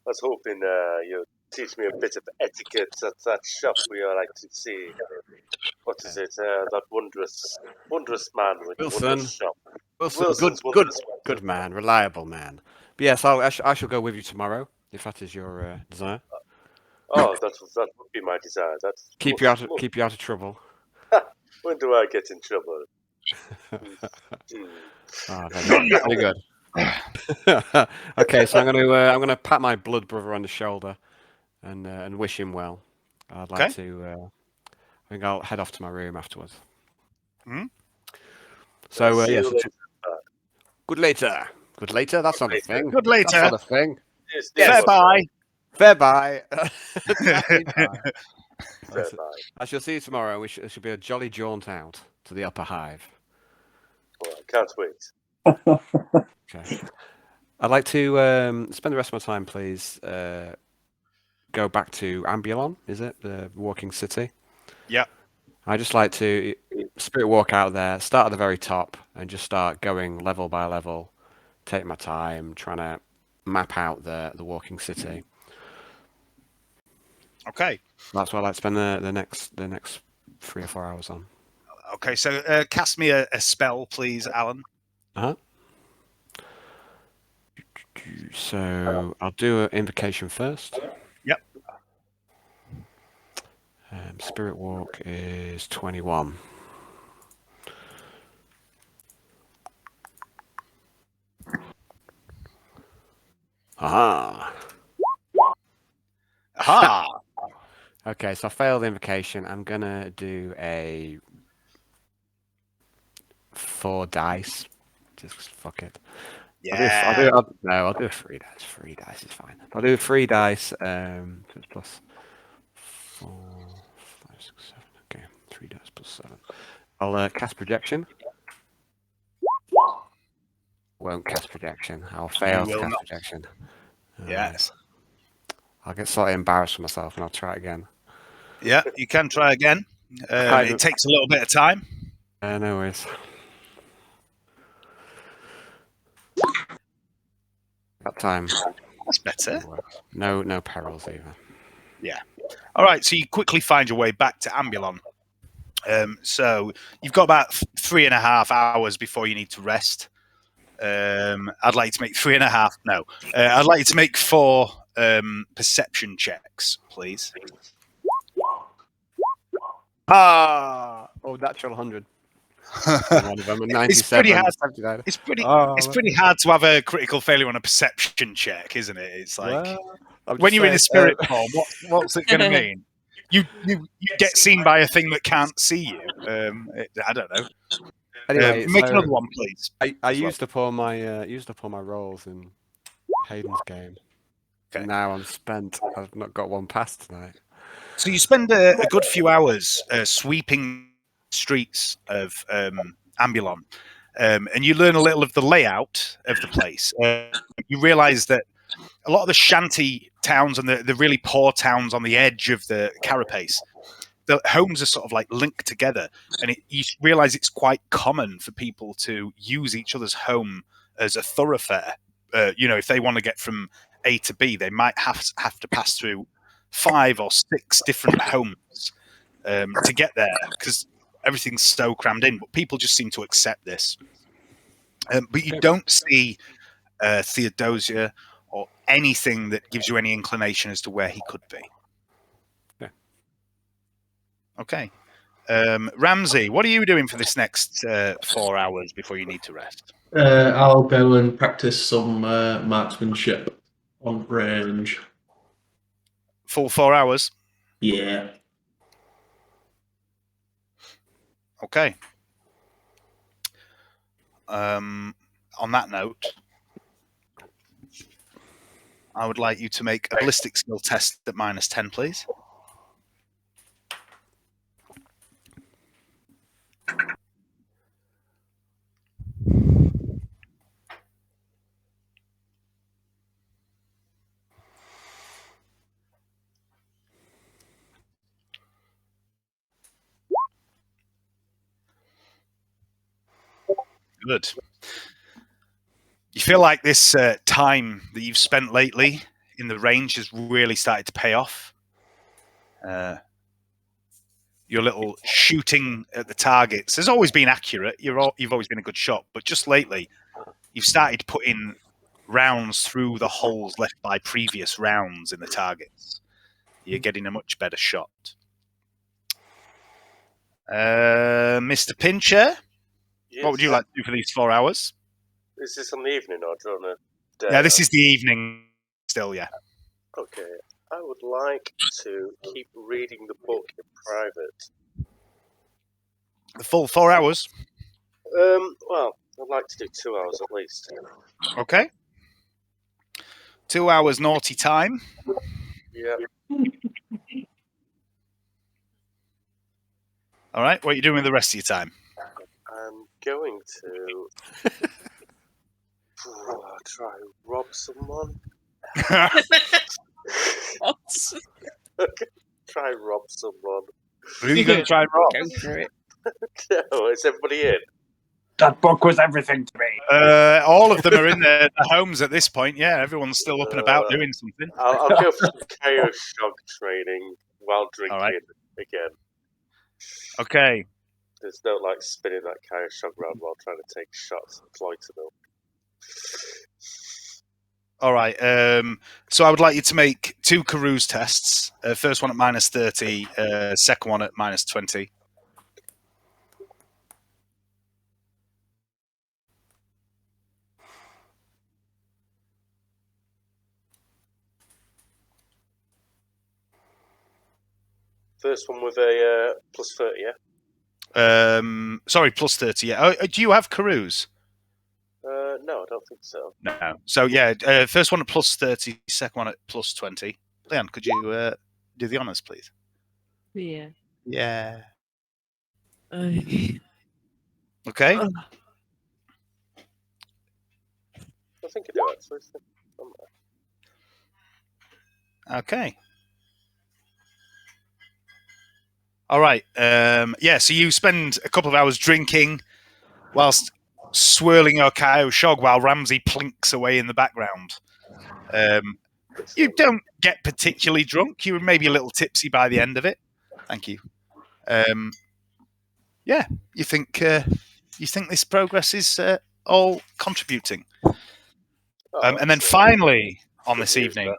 Speaker 5: was hoping you'd teach me a bit of etiquette at that shop where I like to see. What is it? That wondrous man with the
Speaker 4: Wilson.
Speaker 5: wondrous shop.
Speaker 4: Wilson,
Speaker 5: Wilson's
Speaker 4: good
Speaker 5: wondrous man.
Speaker 4: good man, reliable man. But yes, I shall go with you tomorrow if that is your desire.
Speaker 5: Oh, that would be my desire. That's
Speaker 4: Keep you out of trouble.
Speaker 5: When do I get in trouble?
Speaker 4: Very good. Okay, so I'm gonna pat my blood brother on the shoulder and wish him well. I'd like to. I think I'll head off to my room afterwards.
Speaker 3: Hmm?
Speaker 4: So
Speaker 5: See
Speaker 4: yes.
Speaker 5: you later.
Speaker 4: Good later. Good later. That's not a thing.
Speaker 3: Good later.
Speaker 4: That's not a thing.
Speaker 5: Yes,
Speaker 3: Fair bye.
Speaker 4: Fair bye.
Speaker 5: Fair bye.
Speaker 4: I shall see you tomorrow. It should be a jolly jaunt out to the upper hive.
Speaker 5: Well, I can't wait.
Speaker 4: Okay. I'd like to spend the rest of my time, please. Go back to Ambulon, is it? The walking city?
Speaker 3: Yeah.
Speaker 4: I just like to spirit walk out there, start at the very top, and just start going level by level. Take my time, trying to map out the walking city.
Speaker 3: Okay.
Speaker 4: That's what I like to spend the next 3 or 4 hours on.
Speaker 3: Okay, so cast me a spell, please, Alan.
Speaker 4: So I'll do an invocation first.
Speaker 3: Yep.
Speaker 4: Spirit walk is 21. Aha.
Speaker 3: Aha.
Speaker 4: Okay, so I failed the invocation. I'm gonna do a 4 dice. Just fuck it.
Speaker 3: Yeah.
Speaker 4: I'll do a 3 dice. 3 dice is fine. I'll do 3 dice. So it's plus 4, 5, 6, 7. Okay, 3 dice plus 7. I'll cast projection. Won't cast projection. I'll fail to cast projection.
Speaker 3: Yes.
Speaker 4: I'll get slightly embarrassed for myself and I'll try it again.
Speaker 3: Yeah, you can try again. It takes a little bit of time.
Speaker 4: No worries. That time.
Speaker 3: That's better.
Speaker 4: No perils either.
Speaker 3: Yeah. All right, so you quickly find your way back to Ambulon. So you've got about 3.5 hours before you need to rest. I'd like to make 3.5. No, I'd like you to make 4 perception checks, please.
Speaker 4: Natural 100. One of them, a 97.
Speaker 3: It's pretty hard.
Speaker 4: 79.
Speaker 3: It's pretty hard to have a critical failure on a perception check, isn't it? It's like when you're in a spirit form, what's it going to mean? You get seen by a thing that can't see you. I don't know.
Speaker 4: Anyway,
Speaker 3: make another one, please.
Speaker 4: I used up all my rolls in Hayden's game.
Speaker 3: Okay.
Speaker 4: Now I'm spent. I've not got one pass tonight.
Speaker 3: So you spend a good few hours sweeping streets of Ambulon, and you learn a little of the layout of the place. You realise that a lot of the shanty towns and the really poor towns on the edge of the carapace, the homes are sort of like linked together, and you realise it's quite common for people to use each other's home as a thoroughfare. If they want to get from A to B, they might have to pass through 5 or 6 different homes to get there because everything's so crammed in. But people just seem to accept this. But you don't see Theodosia or anything that gives you any inclination as to where he could be.
Speaker 4: Yeah.
Speaker 3: Okay. Ramsey, what are you doing for this next 4 hours before you need to rest?
Speaker 8: I'll go and practice some marksmanship on range.
Speaker 3: Full 4 hours?
Speaker 8: Yeah.
Speaker 3: Okay. On that note, I would like you to make a ballistic skill test at -10, please. Good. You feel like this time that you've spent lately in the range has really started to pay off. Your little shooting at the targets has always been accurate. You've always been a good shot, but just lately, you've started putting rounds through the holes left by previous rounds in the targets. You're getting a much better shot. Mr. Pincher,
Speaker 5: Yes.
Speaker 3: what would you like to do for these 4 hours?
Speaker 5: Is this on the evening or on a day?
Speaker 3: Yeah, this is the evening still, yeah.
Speaker 5: Okay. I would like to keep reading the book in private.
Speaker 3: The full 4 hours?
Speaker 5: Well, I'd like to do 2 hours at least.
Speaker 3: Okay. 2 hours naughty time.
Speaker 5: Yeah.
Speaker 3: All right, what are you doing with the rest of your time?
Speaker 5: I'm going to try and rob someone. Okay. Try and rob someone.
Speaker 3: Who are you going to try and rob?
Speaker 4: Go for it.
Speaker 5: No, is everybody in?
Speaker 2: That book was everything to me.
Speaker 3: All of them are in the homes at this point. Yeah, everyone's still up and about doing something.
Speaker 5: I'll go for some KO shock training while drinking again.
Speaker 3: Okay.
Speaker 5: There's no like spinning that KO shock round while trying to take shots at Cloyterville.
Speaker 3: All right. So I would like you to make 2 Carouse tests. First one at -30, second one at -20.
Speaker 5: First one with a +30, yeah?
Speaker 3: Sorry, +30. Yeah. Oh, do you have Carouse?
Speaker 5: No, I don't think so.
Speaker 3: No. So yeah, first one at +30, second one at +20. Leon, could you do the honours, please?
Speaker 6: Yeah.
Speaker 3: Yeah.
Speaker 6: Okay.
Speaker 3: Okay.
Speaker 5: I think I do actually.
Speaker 3: Okay. All right. Yeah, so you spend a couple of hours drinking whilst swirling your KO shog while Ramsey plinks away in the background. You don't get particularly drunk. You were maybe a little tipsy by the end of it. Thank you. Yeah, you think this progress is all contributing. And then finally, on this evening,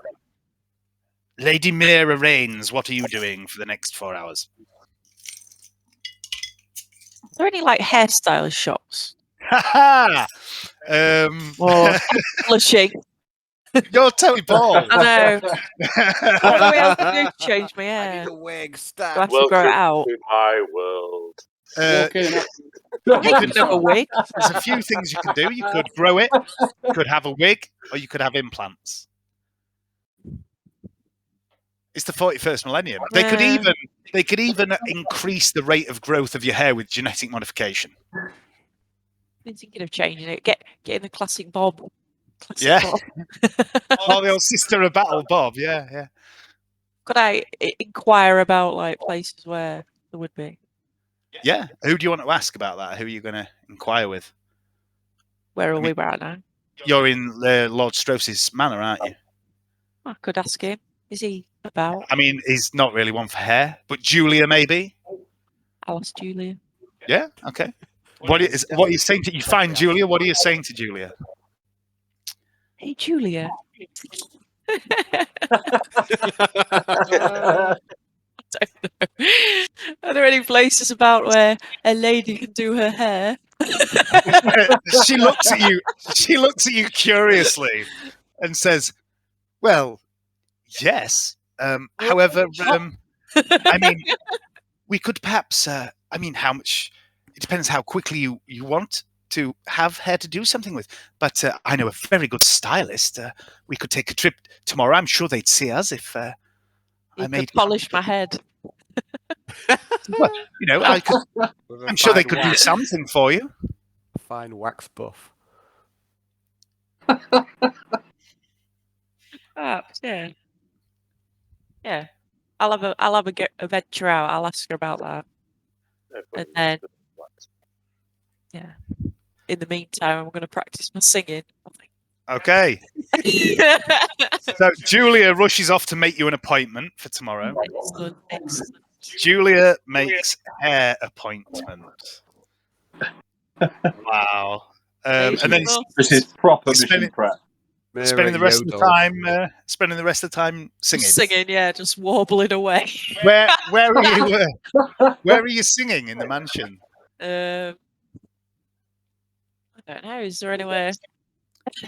Speaker 3: Lady Mira Rains, what are you doing for the next 4 hours?
Speaker 6: Are there any like hairstyle shops?
Speaker 3: Ha
Speaker 6: Or blushing?
Speaker 3: You're totally bald.
Speaker 6: I know. What do we have to do to change my
Speaker 4: I
Speaker 6: hair?
Speaker 4: need a wig.
Speaker 6: Do I
Speaker 4: Stat.
Speaker 6: have to grow it out?
Speaker 5: to my world.
Speaker 6: I could have a wig.
Speaker 3: There's a few things you can do. You could grow it, you could have a wig, or you could have implants. It's the 41st millennium. They could even increase the rate of growth of your hair with genetic modification.
Speaker 6: Been thinking of changing it. Getting the classic bob.
Speaker 3: Yeah.
Speaker 6: Bob.
Speaker 3: Oh, the old sister of battle, Bob. Yeah.
Speaker 6: Could I inquire about like places where there would be?
Speaker 3: Yeah. Who do you want to ask about that? Who are you going to inquire with?
Speaker 6: Where are we right now?
Speaker 3: You're in Lord Stroth's manor, aren't you?
Speaker 6: I could ask him. Is he about?
Speaker 3: I mean, he's not really one for hair, but Julia maybe.
Speaker 6: I'll ask Julia.
Speaker 3: Yeah. Okay. What are you saying to you? Find Julia. What are you saying to Julia?
Speaker 6: Hey, Julia. Are there any places about where a lady can do her hair?
Speaker 3: She looks at you. She looks at you curiously, and says, "Well, yes. However, I mean, we could perhaps. I mean, how much? It depends how quickly you want to have hair to do something with. But I know a very good stylist. We could take a trip tomorrow. I'm sure they'd see us if I made
Speaker 6: polish my head.
Speaker 3: Well, I could. I'm sure they could do something for you.
Speaker 4: Fine wax buff.
Speaker 6: Yeah. I'll have a venture out. I'll ask her about that. And then, yeah. In the meantime, I'm going to practice my singing.
Speaker 3: Okay. So Julia rushes off to make you an appointment for tomorrow.
Speaker 6: Excellent.
Speaker 3: Julia makes hair appointment. Wow. And then
Speaker 2: this is proper mission prep.
Speaker 3: Spending the rest of the time singing.
Speaker 6: Singing, yeah, just warbling away.
Speaker 3: Where are you? Where are you singing in the mansion?
Speaker 6: I don't know. Is there anywhere?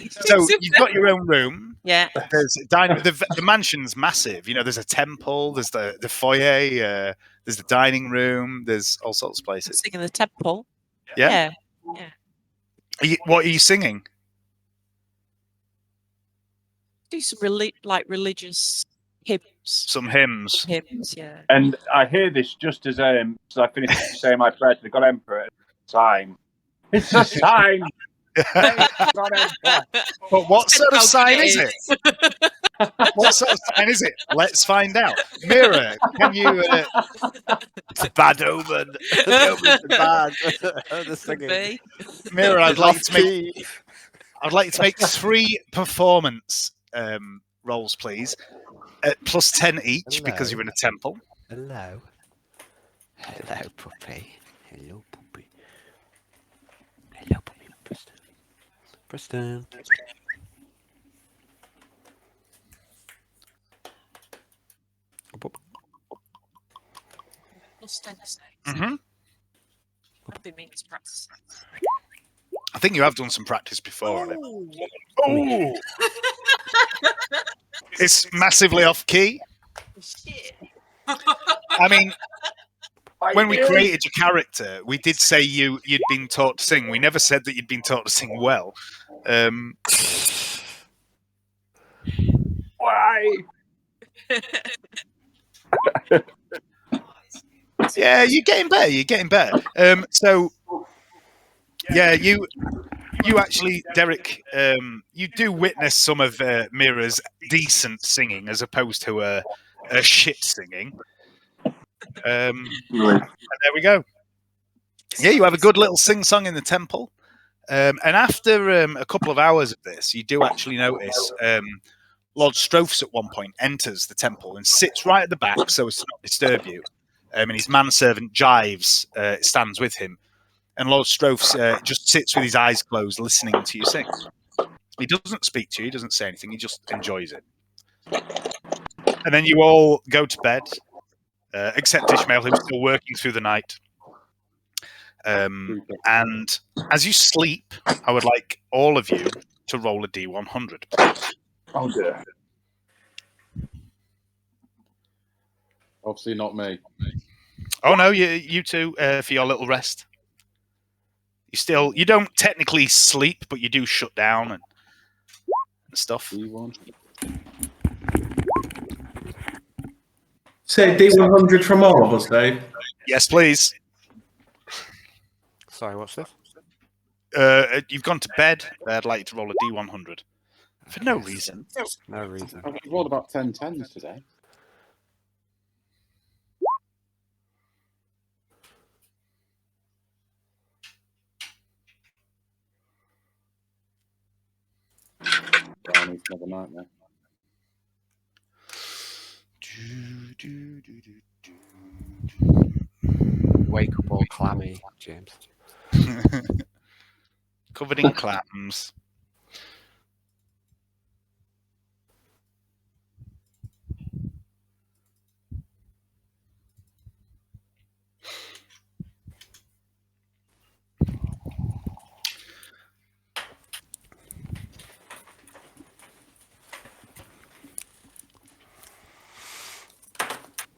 Speaker 3: So you've got your own room.
Speaker 6: Yeah.
Speaker 3: There's the mansion's massive. There's a temple. There's the foyer. There's the dining room. There's all sorts of places.
Speaker 6: Singing the temple.
Speaker 3: Yeah. What are you singing?
Speaker 6: Do some religious hymns.
Speaker 3: Some hymns.
Speaker 6: Hymns, yeah.
Speaker 2: And I hear this just as I finish saying my prayer to the God Emperor at the time. It's a sign.
Speaker 3: But what sort of sign is it? What sort of sign is it? Let's find out. Mira, can you?
Speaker 1: It's a bad omen. The omen's bad.
Speaker 4: The singing.
Speaker 3: Mira, I'd like you to make 3 performance rolls, please, at plus 10 each.
Speaker 4: Hello.
Speaker 3: Because you're in a temple.
Speaker 4: Hello, puppy. Hello, puppy. Preston.
Speaker 6: Plus 10
Speaker 3: Mm-hmm.
Speaker 6: I've been meaning to practice.
Speaker 3: I think you have done some practice before on it. Oh! It's massively off key.
Speaker 6: Shit.
Speaker 3: I mean, when we created your character, we did say you'd been taught to sing. We never said that you'd been taught to sing well.
Speaker 2: Why?
Speaker 3: Yeah, you're getting better. So, yeah, you actually, Derek, you do witness some of Mira's decent singing as opposed to a shit singing. And there we go. Yeah, you have a good little sing-song in the temple. And after a couple of hours of this, you do actually notice Lord Stroth's at one point enters the temple and sits right at the back so as to not disturb you. And his manservant Jives stands with him. And Lord Stroth's just sits with his eyes closed, listening to you sing. He doesn't speak to you, he doesn't say anything, he just enjoys it. And then you all go to bed, except Ishmael, who's still working through the night. And as you sleep, I would like all of you to roll a D100, please.
Speaker 2: Oh dear.
Speaker 7: Obviously not me.
Speaker 3: Oh no, you two for your little rest. You don't technically sleep, but you do shut down and stuff.
Speaker 8: Say D100 from all of us, Dave.
Speaker 3: Yes, please.
Speaker 4: Sorry, what's this?
Speaker 3: You've gone to bed. I'd like you to roll a D100. For no reason.
Speaker 4: No reason.
Speaker 7: I've rolled about 10 10s today. Brownie's another nightmare.
Speaker 4: Wake up all clammy, James.
Speaker 3: Covered in clams.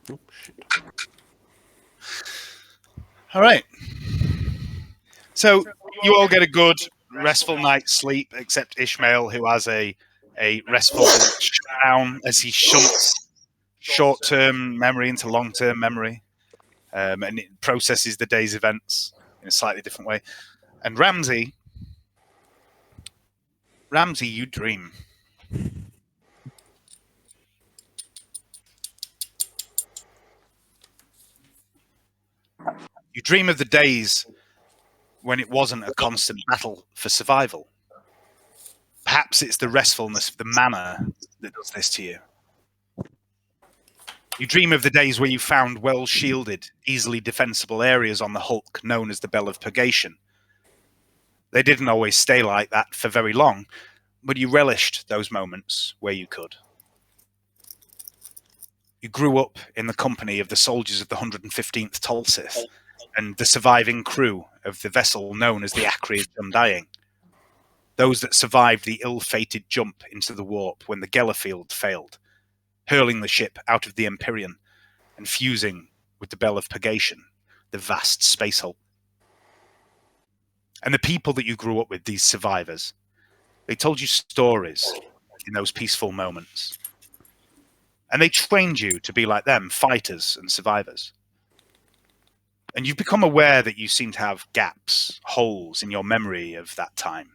Speaker 4: Oh, shit.
Speaker 3: All right. So you all get a good, restful night's sleep, except Ishmael, who has a restful shutdown as he shunts short-term memory into long-term memory, and it processes the day's events in a slightly different way. And Ramsey, you dream. You dream of the days when it wasn't a constant battle for survival. Perhaps it's the restfulness of the manor that does this to you. You dream of the days where you found well-shielded, easily defensible areas on the hulk known as the Bell of Purgation. They didn't always stay like that for very long, but you relished those moments where you could. You grew up in the company of the soldiers of the 115th Tolsith and the surviving crew of the vessel known as the Acolytes Undying. Those that survived the ill-fated jump into the warp when the Gellerfield failed, hurling the ship out of the Empyrean and fusing with the Bell of Purgation, the vast space hull. And the people that you grew up with, these survivors, they told you stories in those peaceful moments. And they trained you to be like them, fighters and survivors. And you've become aware that you seem to have gaps, holes in your memory of that time.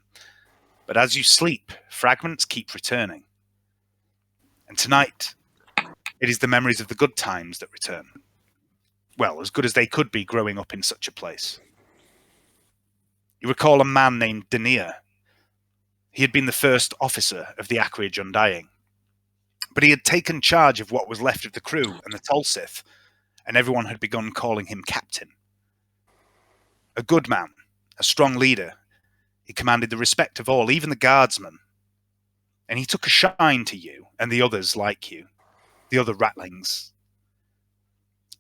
Speaker 3: But as you sleep, fragments keep returning. And tonight, it is the memories of the good times that return. Well, as good as they could be growing up in such a place. You recall a man named Denier. He had been the first officer of the Acolytes Undying. But he had taken charge of what was left of the crew and the Tolsith, and everyone had begun calling him captain. A good man, a strong leader, he commanded the respect of all, even the guardsmen. And he took a shine to you and the others like you, the other ratlings.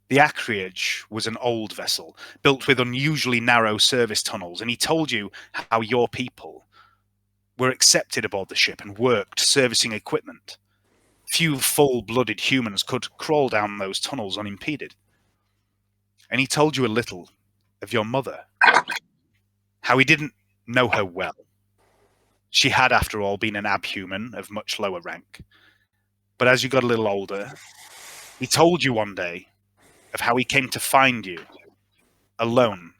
Speaker 3: The Acreage was an old vessel, built with unusually narrow service tunnels, and he told you how your people were accepted aboard the ship and worked servicing equipment. Few full-blooded humans could crawl down those tunnels unimpeded. And he told you a little of your mother, how he didn't know her well. She had, after all, been an abhuman of much lower rank. But as you got a little older, he told you one day of how he came to find you, alone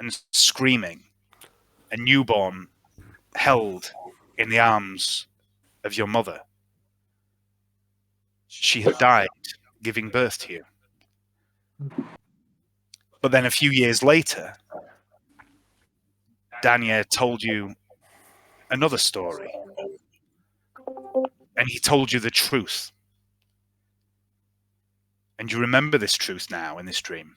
Speaker 3: and screaming, a newborn held in the arms of your mother. She had died giving birth to you. But then a few years later, Daniel told you another story. And he told you the truth. And you remember this truth now in this dream.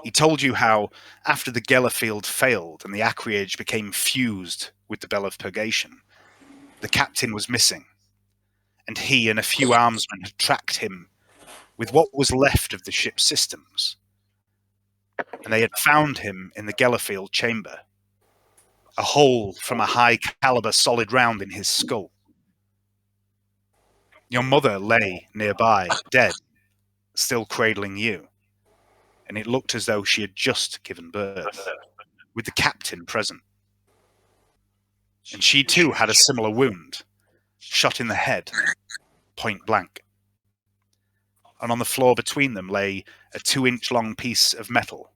Speaker 3: He told you how, after the Gellerfield failed and the Acreage became fused with the Bell of Purgation, the captain was missing, and he and a few armsmen had tracked him with what was left of the ship's systems. And they had found him in the Gellerfield chamber, a hole from a high-caliber solid round in his skull. Your mother lay nearby, dead, still cradling you, and it looked as though she had just given birth, with the captain present. And she too had a similar wound, shot in the head, point blank. and on the floor between them lay a 2-inch long piece of metal,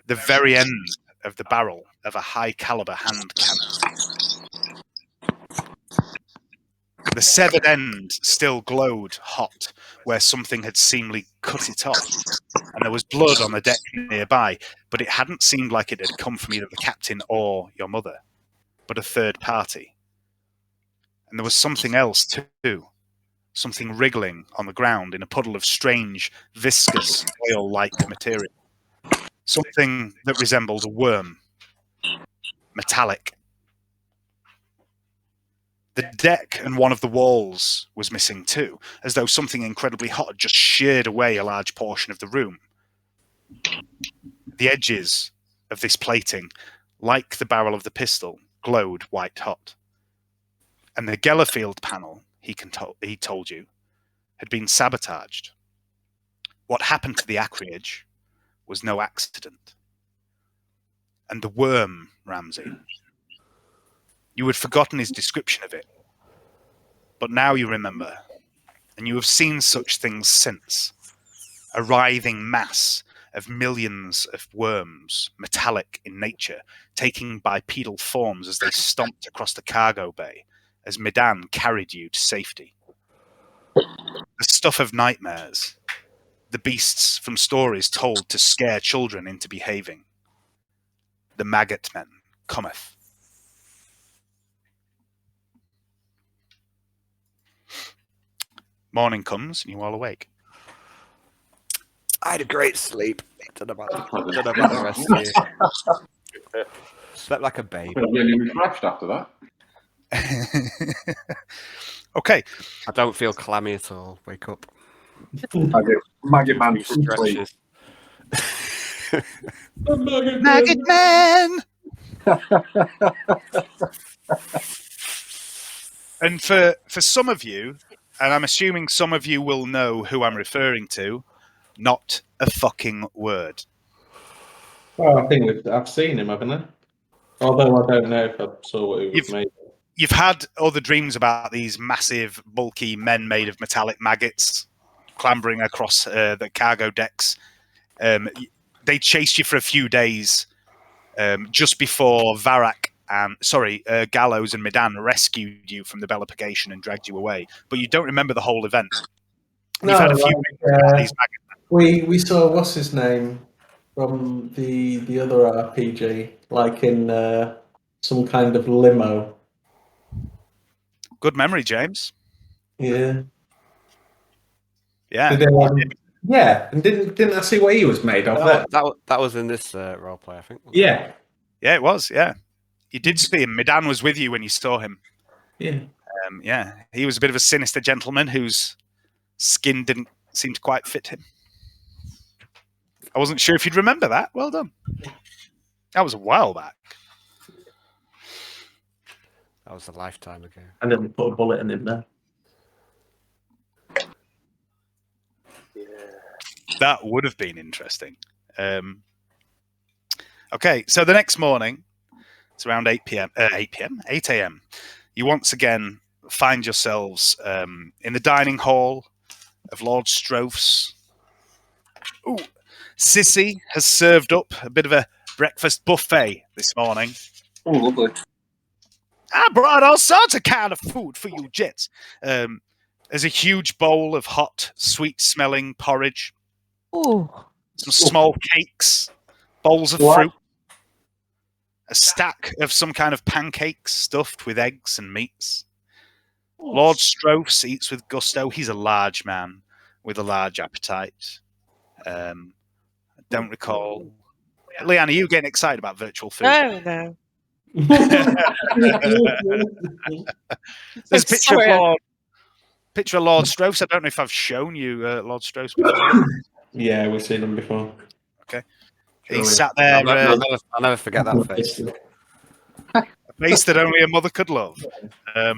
Speaker 3: the very end of the barrel of a high-caliber hand cannon. The severed end still glowed hot where something had seemingly cut it off, and there was blood on the deck nearby, but it hadn't seemed like it had come from either the captain or your mother, but a third party. And there was something else too, something wriggling on the ground in a puddle of strange, viscous, oil-like material. Something that resembled a worm, metallic. The deck and one of the walls was missing too, as though something incredibly hot had just sheared away a large portion of the room. The edges of this plating, like the barrel of the pistol, glowed white hot. And the Gellerfield panel, he told you, had been sabotaged. What happened to the acreage was no accident. And the worm, Ramsay, you had forgotten his description of it. But now you remember, and you have seen such things since. A writhing mass of millions of worms, metallic in nature, taking bipedal forms as they stomped across the cargo bay, as Medan carried you to safety. The stuff of nightmares, the beasts from stories told to scare children into behaving. The maggot men cometh. Morning comes, and you all awake.
Speaker 4: I had a great sleep. Don't know about the rest of you. Slept like a baby.
Speaker 7: I feel really refreshed after that.
Speaker 3: Okay.
Speaker 4: I don't feel clammy at all. Wake up.
Speaker 2: I do. Maggot Man
Speaker 4: Few
Speaker 2: from sleep.
Speaker 4: stretches.
Speaker 3: Maggot Man! And for some of you, and I'm assuming some of you will know who I'm referring to, not a fucking word.
Speaker 8: Well, I think I've seen him, haven't I? Although I don't know if I saw what he was made.
Speaker 3: You've had other dreams about these massive, bulky men made of metallic maggots clambering across the cargo decks. They chased you for a few days just before Gallows and Medan rescued you from the Belapagation and dragged you away. But you don't remember the whole event.
Speaker 8: No,
Speaker 3: You've had a few dreams about these maggots.
Speaker 8: we saw what's his name from the other RPG, like in some kind of limo.
Speaker 3: Good memory, James.
Speaker 8: Yeah.
Speaker 3: Yeah.
Speaker 8: Yeah, and didn't I see what he was made of?
Speaker 4: That was in this roleplay, I think.
Speaker 8: Yeah.
Speaker 3: Yeah, it was. Yeah. You did see him. Medan was with you when you saw him.
Speaker 8: Yeah.
Speaker 3: Yeah. He was a bit of a sinister gentleman whose skin didn't seem to quite fit him. I wasn't sure if you'd remember that. Well done. That was a while back.
Speaker 4: That was a lifetime ago.
Speaker 8: I didn't put a bullet in him there.
Speaker 5: Yeah.
Speaker 3: That would have been interesting. Okay, so the next morning, it's around 8 a.m. You once again find yourselves in the dining hall of Lord Stroph's. Ooh, Sissy has served up a bit of a breakfast buffet this morning.
Speaker 2: Oh, lovely.
Speaker 3: I brought all sorts of kind of food for you, Jets. There's a huge bowl of hot, sweet-smelling porridge.
Speaker 6: Oh,
Speaker 3: Some small cakes, bowls of fruit, a stack of some kind of pancakes stuffed with eggs and meats. Lord Stroph's eats with gusto. He's a large man with a large appetite. I don't recall. Leanne, are you getting excited about virtual food?
Speaker 6: no.
Speaker 3: There's a picture of Lord Stroph's. I don't know if I've shown you Lord Stroph's before.
Speaker 8: Yeah, we've seen him before.
Speaker 3: Okay. He sat there.
Speaker 4: I'll never forget that face.
Speaker 3: A face that only a mother could love. A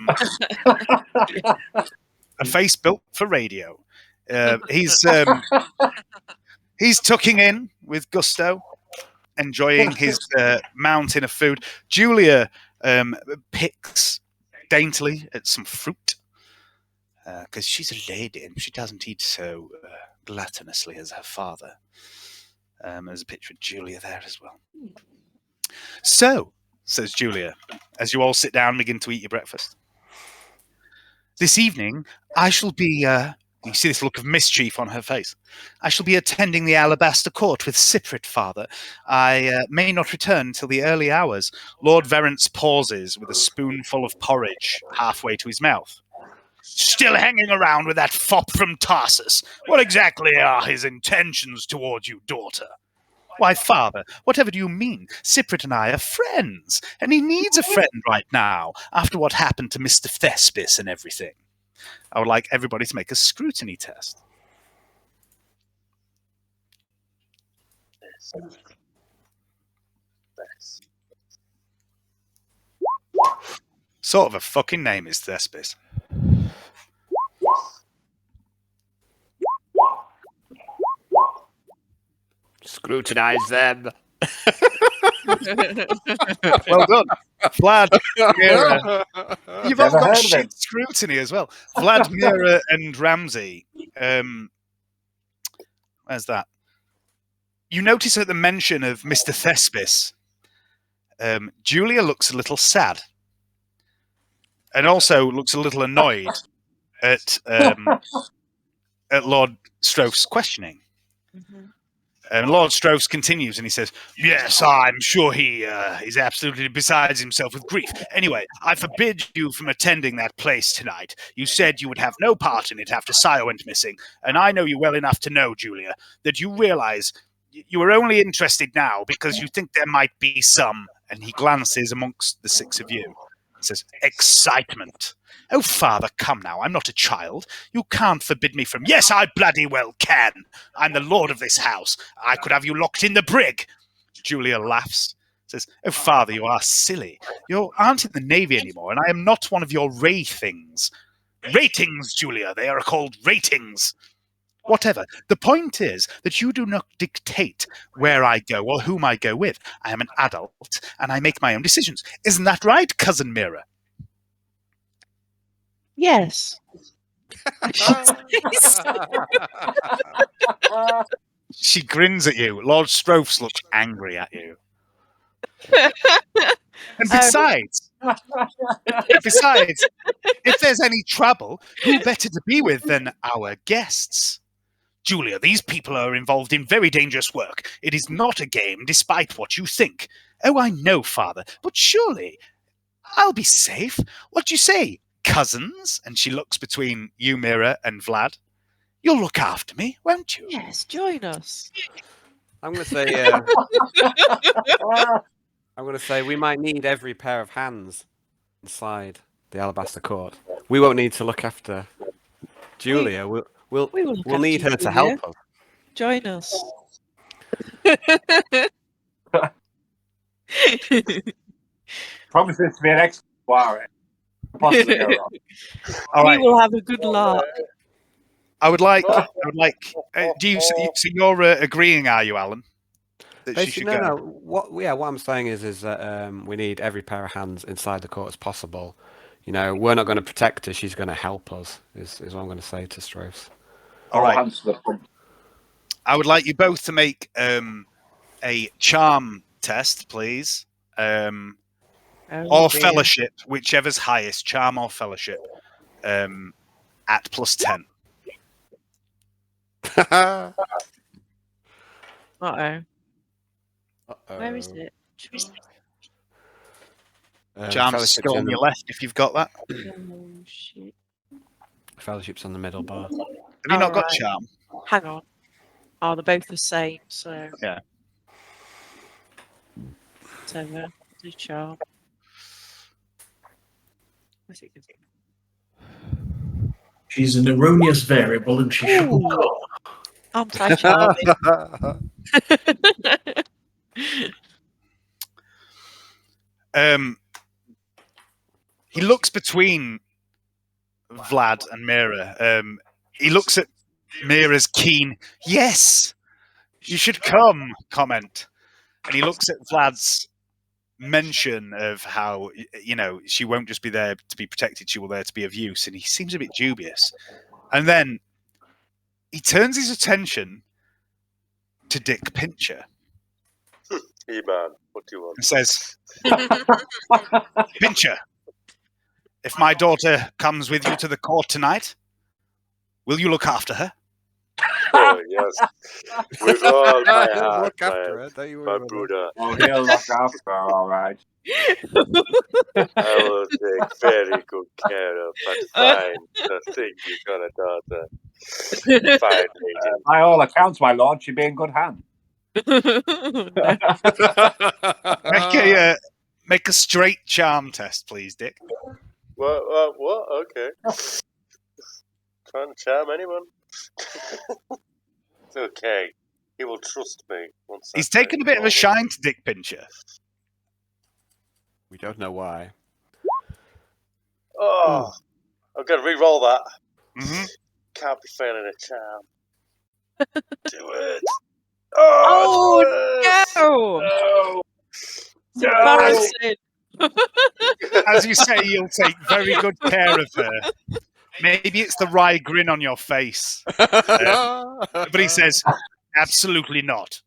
Speaker 3: face built for radio. He's tucking in with gusto, enjoying his mountain of food. Julia picks daintily at some fruit. because she's a lady and she doesn't eat so gluttonously as her father. There's a picture of Julia there as well. So, says Julia, as you all sit down and begin to eat your breakfast. This evening, I shall be, you see this look of mischief on her face. I shall be attending the Alabaster Court with Cyprit, father. I may not return until the early hours. Lord Verence pauses with a spoonful of porridge halfway to his mouth. Still hanging around with that fop from Tarsus. What exactly are his intentions towards you, daughter? Why, father, whatever do you mean? Cyprit and I are friends, and he needs a friend right now, after what happened to Mr. Thespis and everything. I would like everybody to make a scrutiny test. Sort of a fucking name is Thespis.
Speaker 1: Scrutinize them.
Speaker 3: Well done. Vlad, Mira. You've all
Speaker 2: Never
Speaker 3: got
Speaker 2: heard of
Speaker 3: shit
Speaker 2: him.
Speaker 3: scrutiny as well. Vlad, Mira, and Ramsey. Where's that? You notice at the mention of Mr. Thespis, Julia looks a little sad. And also looks a little annoyed at Lord Stroph's questioning.
Speaker 6: Mhm.
Speaker 3: And Lord Strophs continues and he says, yes, I'm sure he is absolutely besides himself with grief. Anyway, I forbid you from attending that place tonight. You said you would have no part in it after Sire went missing, and I know you well enough to know, Julia, that you realize you are only interested now because you think there might be some, and he glances amongst the six of you. He says, excitement. Oh, father, come now. I'm not a child. You can't forbid me from... Yes, I bloody well can. I'm the lord of this house. I could have you locked in the brig. Julia laughs. Says, oh, father, you are silly. You aren't in the Navy anymore, and I am not one of your ratings. Ratings, Julia. They are called ratings. Whatever. The point is that you do not dictate where I go or whom I go with. I am an adult, and I make my own decisions. Isn't that right, Cousin Mira?
Speaker 6: Yes.
Speaker 3: She grins at you. Lord Strophs looks angry at you. And besides, if there's any trouble, who better to be with than our guests? Julia, these people are involved in very dangerous work. It is not a game, despite what you think. Oh, I know, father, but surely I'll be safe. What do you say, cousins? And she looks between you, Mira, and Vlad. You'll look after me, won't you?
Speaker 6: Yes, join us.
Speaker 4: I'm going to say. I'm going to say we might need every pair of hands inside the Alabaster Court. We won't need to look after Julia. We'll
Speaker 6: look
Speaker 4: need
Speaker 6: after
Speaker 4: her to
Speaker 6: Julia.
Speaker 4: help us.
Speaker 6: Join us.
Speaker 2: Promises to be an excellent soiree. Possibly go wrong.
Speaker 3: All
Speaker 6: We
Speaker 3: right.
Speaker 6: will have a good lark.
Speaker 3: I would like. Do you? So you're agreeing, are you, Alan? That she should
Speaker 4: Basically,
Speaker 3: go.
Speaker 4: no. What I'm saying is that we need every pair of hands inside the court as possible. You know, we're not going to protect her; she's going to help us. Is what I'm going to say to Strophs.
Speaker 3: All right.
Speaker 2: Hands to the front.
Speaker 3: I would like you both to make a charm test, please, or
Speaker 6: dear.
Speaker 3: fellowship, whichever's highest, charm or fellowship, at +10.
Speaker 6: Uh-oh.
Speaker 4: Uh-oh.
Speaker 6: Where is it?
Speaker 3: Charm's
Speaker 4: Fellowship's
Speaker 3: still
Speaker 4: in
Speaker 3: on
Speaker 4: the-
Speaker 3: your left if you've got that.
Speaker 6: Oh, shit.
Speaker 4: Fellowship's on the middle bar.
Speaker 3: Have you not got
Speaker 6: Alright.
Speaker 3: charm?
Speaker 6: Hang on. Oh, they're both the same, so...
Speaker 3: Yeah.
Speaker 6: Whatever. Do charm. Where's it going?
Speaker 8: She's an erroneous variable and she shouldn't go.
Speaker 6: Anti-charming.
Speaker 3: He looks between Vlad and Mira. He looks at Mira's keen, yes, you should come, comment. And he looks at Vlad's mention of how, she won't just be there to be protected, she will there to be of use, and he seems a bit dubious. And then he turns his attention to Dick Pincher.
Speaker 5: Hey man, what do you want?
Speaker 3: And says, Pincher, if my daughter comes with you to the court tonight, will you look after her?
Speaker 5: Oh, yes. With all my heart,
Speaker 4: Look after her, don't you
Speaker 5: my
Speaker 4: worry about
Speaker 5: brother.
Speaker 2: Oh, he'll look after her, all right.
Speaker 5: I will take very good care of that fine thing you got a daughter. Fine lady.
Speaker 2: By all accounts, my lord, she'd be in good hands.
Speaker 3: Make a straight charm test, please, Dick.
Speaker 5: What? Okay. Trying to charm anyone? It's okay. He will trust me.
Speaker 3: He's taken a bit of a shine to Dick Pincher.
Speaker 4: We don't know why.
Speaker 5: Oh, I'm going to re-roll that.
Speaker 3: Mm-hmm.
Speaker 5: Can't be failing a charm. Do it.
Speaker 6: Oh, no! Embarrassing.
Speaker 3: As you say, you'll take very good care of her. Maybe it's the wry grin on your face. But he says, absolutely not.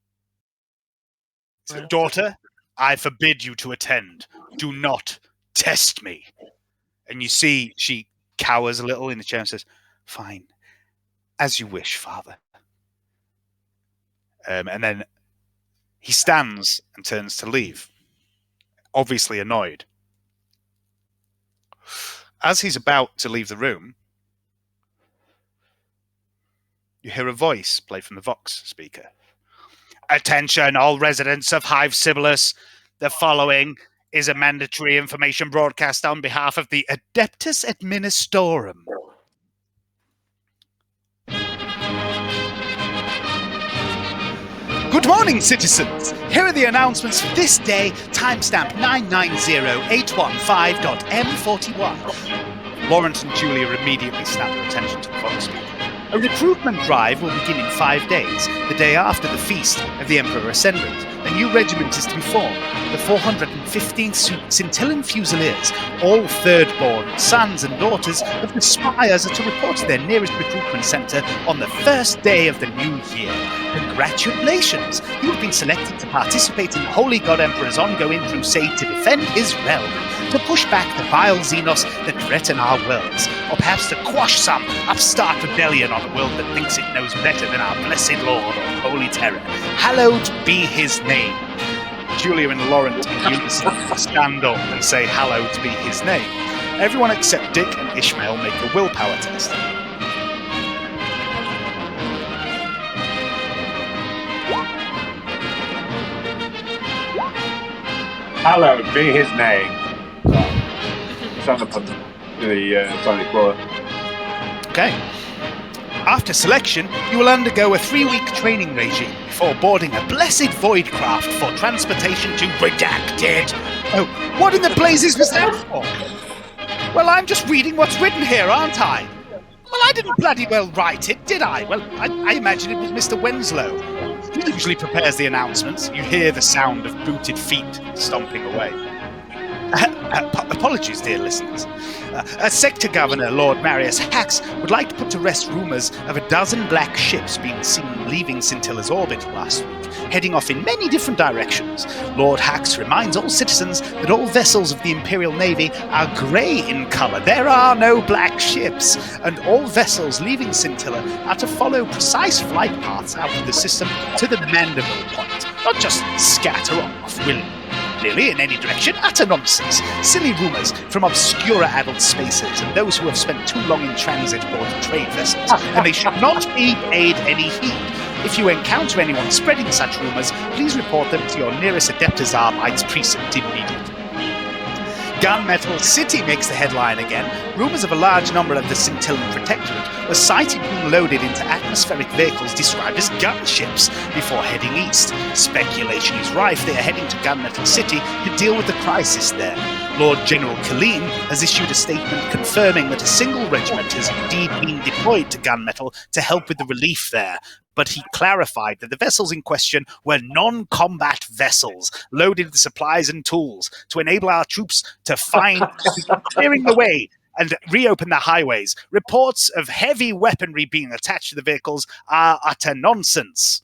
Speaker 3: So, daughter, I forbid you to attend. Do not test me. And you see she cowers a little in the chair and says, fine, as you wish, father. And then he stands and turns to leave, obviously annoyed. As he's about to leave the room, you hear a voice play from the Vox speaker. Attention, all residents of Hive Sibilus. The following is a mandatory information broadcast on behalf of the Adeptus Administorum. Good morning, citizens. Here are the announcements for this day, timestamp 990815.m41. Laurent and Julia immediately snap their attention to the Vox speaker. A recruitment drive will begin in 5 days, the day after the feast of the Emperor Ascendant. A new regiment is to be formed, the 415th Scintillan Fusiliers. All third-born sons and daughters of the Spires are to report to their nearest recruitment centre on the first day of the new year. Congratulations! You have been selected to participate in the Holy God Emperor's ongoing crusade to defend his realm, to push back the vile Xenos that threaten our worlds, or perhaps to quash some upstart rebellion on a world that thinks it knows better than our blessed Lord or Holy Terror. Hallowed be his name. Julia and Laurent in unison stand up and say hallowed be his name. Everyone except Dick and Ishmael make a willpower test.
Speaker 2: Hallowed be his name. Stand up on the Sonic floor.
Speaker 3: Okay. After selection, you will undergo a 3-week training regime before boarding a blessed void craft for transportation to Redacted. Oh, what in the blazes was that for? Well, I'm just reading what's written here, aren't I? Well, I didn't bloody well write it, did I? Well, I imagine it was Mr. Winslow. He usually prepares the announcements. You hear the sound of booted feet stomping away. Apologies, dear listeners. Sector Governor Lord Marius Hax would like to put to rest rumours of a dozen black ships being seen leaving Scintilla's orbit last week, heading off in many different directions. Lord Hax reminds all citizens that all vessels of the Imperial Navy are grey in colour. There are no black ships, and all vessels leaving Scintilla are to follow precise flight paths out of the system to the Mandible Point, not just scatter off willy-nilly in any direction. Utter nonsense. Silly rumours from obscura adult spacers and those who have spent too long in transit aboard trade vessels, and they should not be paid any heed. If you encounter anyone spreading such rumours, please report them to your nearest Adeptus Arbites precinct immediately. Gunmetal City makes the headline again. Rumours of a large number of the Scintillan Protectorate were sighted being loaded into atmospheric vehicles described as gunships before heading east. Speculation is rife they are heading to Gunmetal City to deal with the crisis there. Lord General Killeen has issued a statement confirming that a single regiment has indeed been deployed to Gunmetal to help with the relief there. but he clarified that the vessels in question were non-combat vessels loaded with supplies and tools to enable our troops to begin clearing the way and reopen the highways. Reports of heavy weaponry being attached to the vehicles are utter nonsense.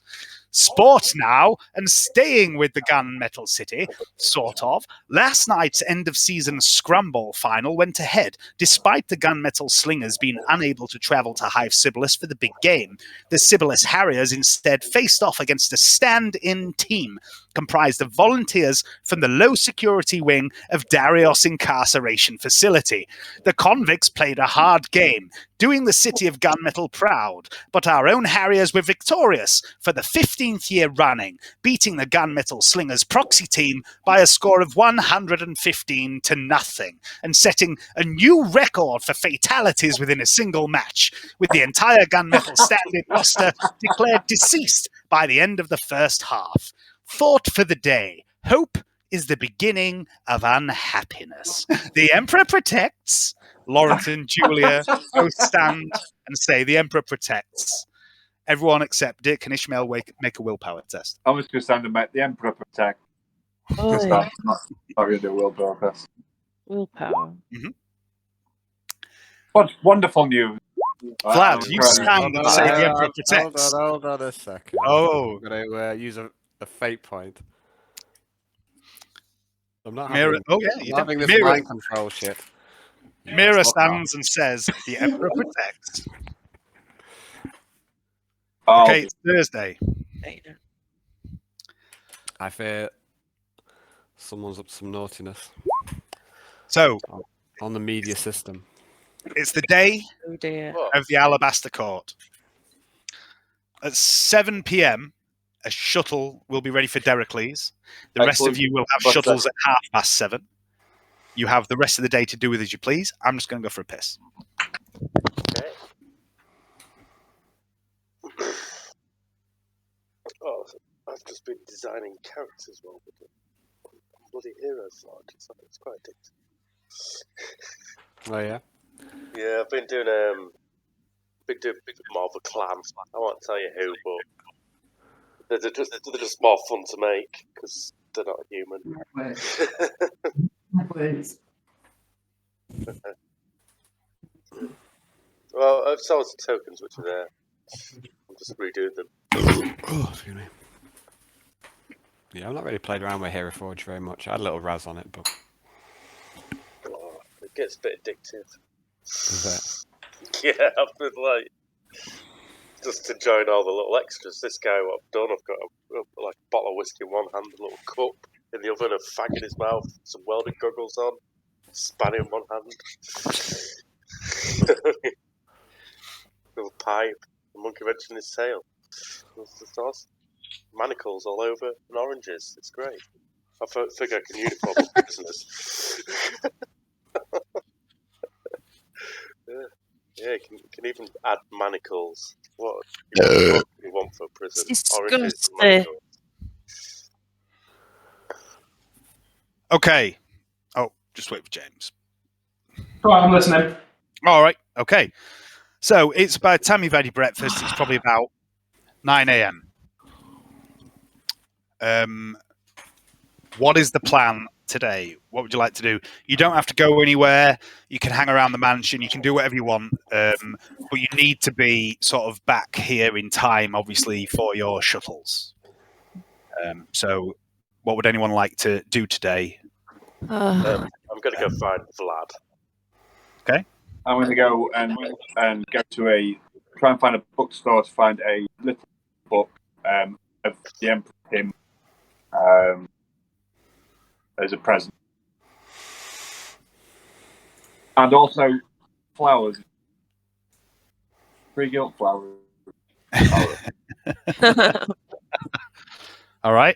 Speaker 3: Sport now, and staying with the Gunmetal City, sort of. Last night's end-of-season Scrumble final went ahead, despite the Gunmetal Slingers being unable to travel to Hive Sibyllus for the big game. The Sibyllus Harriers instead faced off against a stand-in team comprised of volunteers from the low-security wing of Darius Incarceration Facility. The convicts played a hard game, doing the city of Gunmetal proud, but our own Harriers were victorious for the 15th year running, beating the Gunmetal Slingers proxy team by a score of 115-0, and setting a new record for fatalities within a single match, with the entire Gunmetal stand-in roster declared deceased by the end of the first half. Thought for the day. Hope is the beginning of unhappiness. The Emperor protects. Lawrence and Julia both stand and say the Emperor protects. Everyone except Dick and Ishmael make a willpower test.
Speaker 2: I was just saying to make the Emperor protect.
Speaker 6: Oh,
Speaker 2: Not really a willpower test.
Speaker 6: willpower.
Speaker 2: What wonderful news.
Speaker 3: Vlad, you stand and say the Emperor protects.
Speaker 4: Hold on a second.
Speaker 3: Oh.
Speaker 4: I'm going to use a fate point. I'm not
Speaker 3: Mira,
Speaker 4: having this
Speaker 3: Mira,
Speaker 4: mind control shit.
Speaker 3: Mira stands and says the Emperor protects.
Speaker 2: Oh.
Speaker 3: Okay, it's Thursday.
Speaker 4: I fear someone's up to some naughtiness.
Speaker 3: So,
Speaker 4: on the media system.
Speaker 3: It's the day
Speaker 6: Oh dear.
Speaker 3: of the Alabaster Court. At 7 p.m, a shuttle will be ready for Dericles. The rest of you will have shuttles at 7:30. You have the rest of the day to do with as you please. I'm just going to go for a piss.
Speaker 5: Okay. Oh, I've just been designing characters well with the bloody hero slot. It's quite addictive.
Speaker 4: Oh yeah.
Speaker 5: Yeah, I've been doing big more of a clan. I won't tell you who, but they're just more fun to make because they're not human. Well, I've sold some tokens which are there. I'm just redoing them.
Speaker 4: Oh, excuse me. Yeah, I've not really played around with Hero Forge very much. I had a little Raz on it, but
Speaker 5: It gets a bit addictive.
Speaker 4: is that?
Speaker 5: Yeah, I've been just enjoying all the little extras. This guy, what I've done, I've got a bottle of whiskey in one hand, a little cup in the oven, a fag in his mouth, some welding goggles on, spanner in one hand, with a pipe, a monkey wrench in his tail. It's awesome. Manacles all over and oranges. It's great. I think I can uniform the prisoners. Yeah, you can even add manacles. What do you want for a prison?
Speaker 6: It's
Speaker 5: Oranges
Speaker 6: disgusting.
Speaker 5: and manacles.
Speaker 3: Okay. Oh, just wait for James.
Speaker 7: Go on, I'm listening.
Speaker 3: All right. Okay. So it's by the time you've had your breakfast, it's probably about 9 a.m. What is the plan today? What would you like to do? You don't have to go anywhere. You can hang around the mansion. You can do whatever you want. But you need to be sort of back here in time, obviously, for your shuttles. So what would anyone like to do today?
Speaker 5: I'm going to go find Vlad.
Speaker 3: Okay.
Speaker 2: I'm going to go and go to try and find a bookstore to find a little book of the Emperor hymn as a present. And also flowers. 3 gilt flowers.
Speaker 3: All right.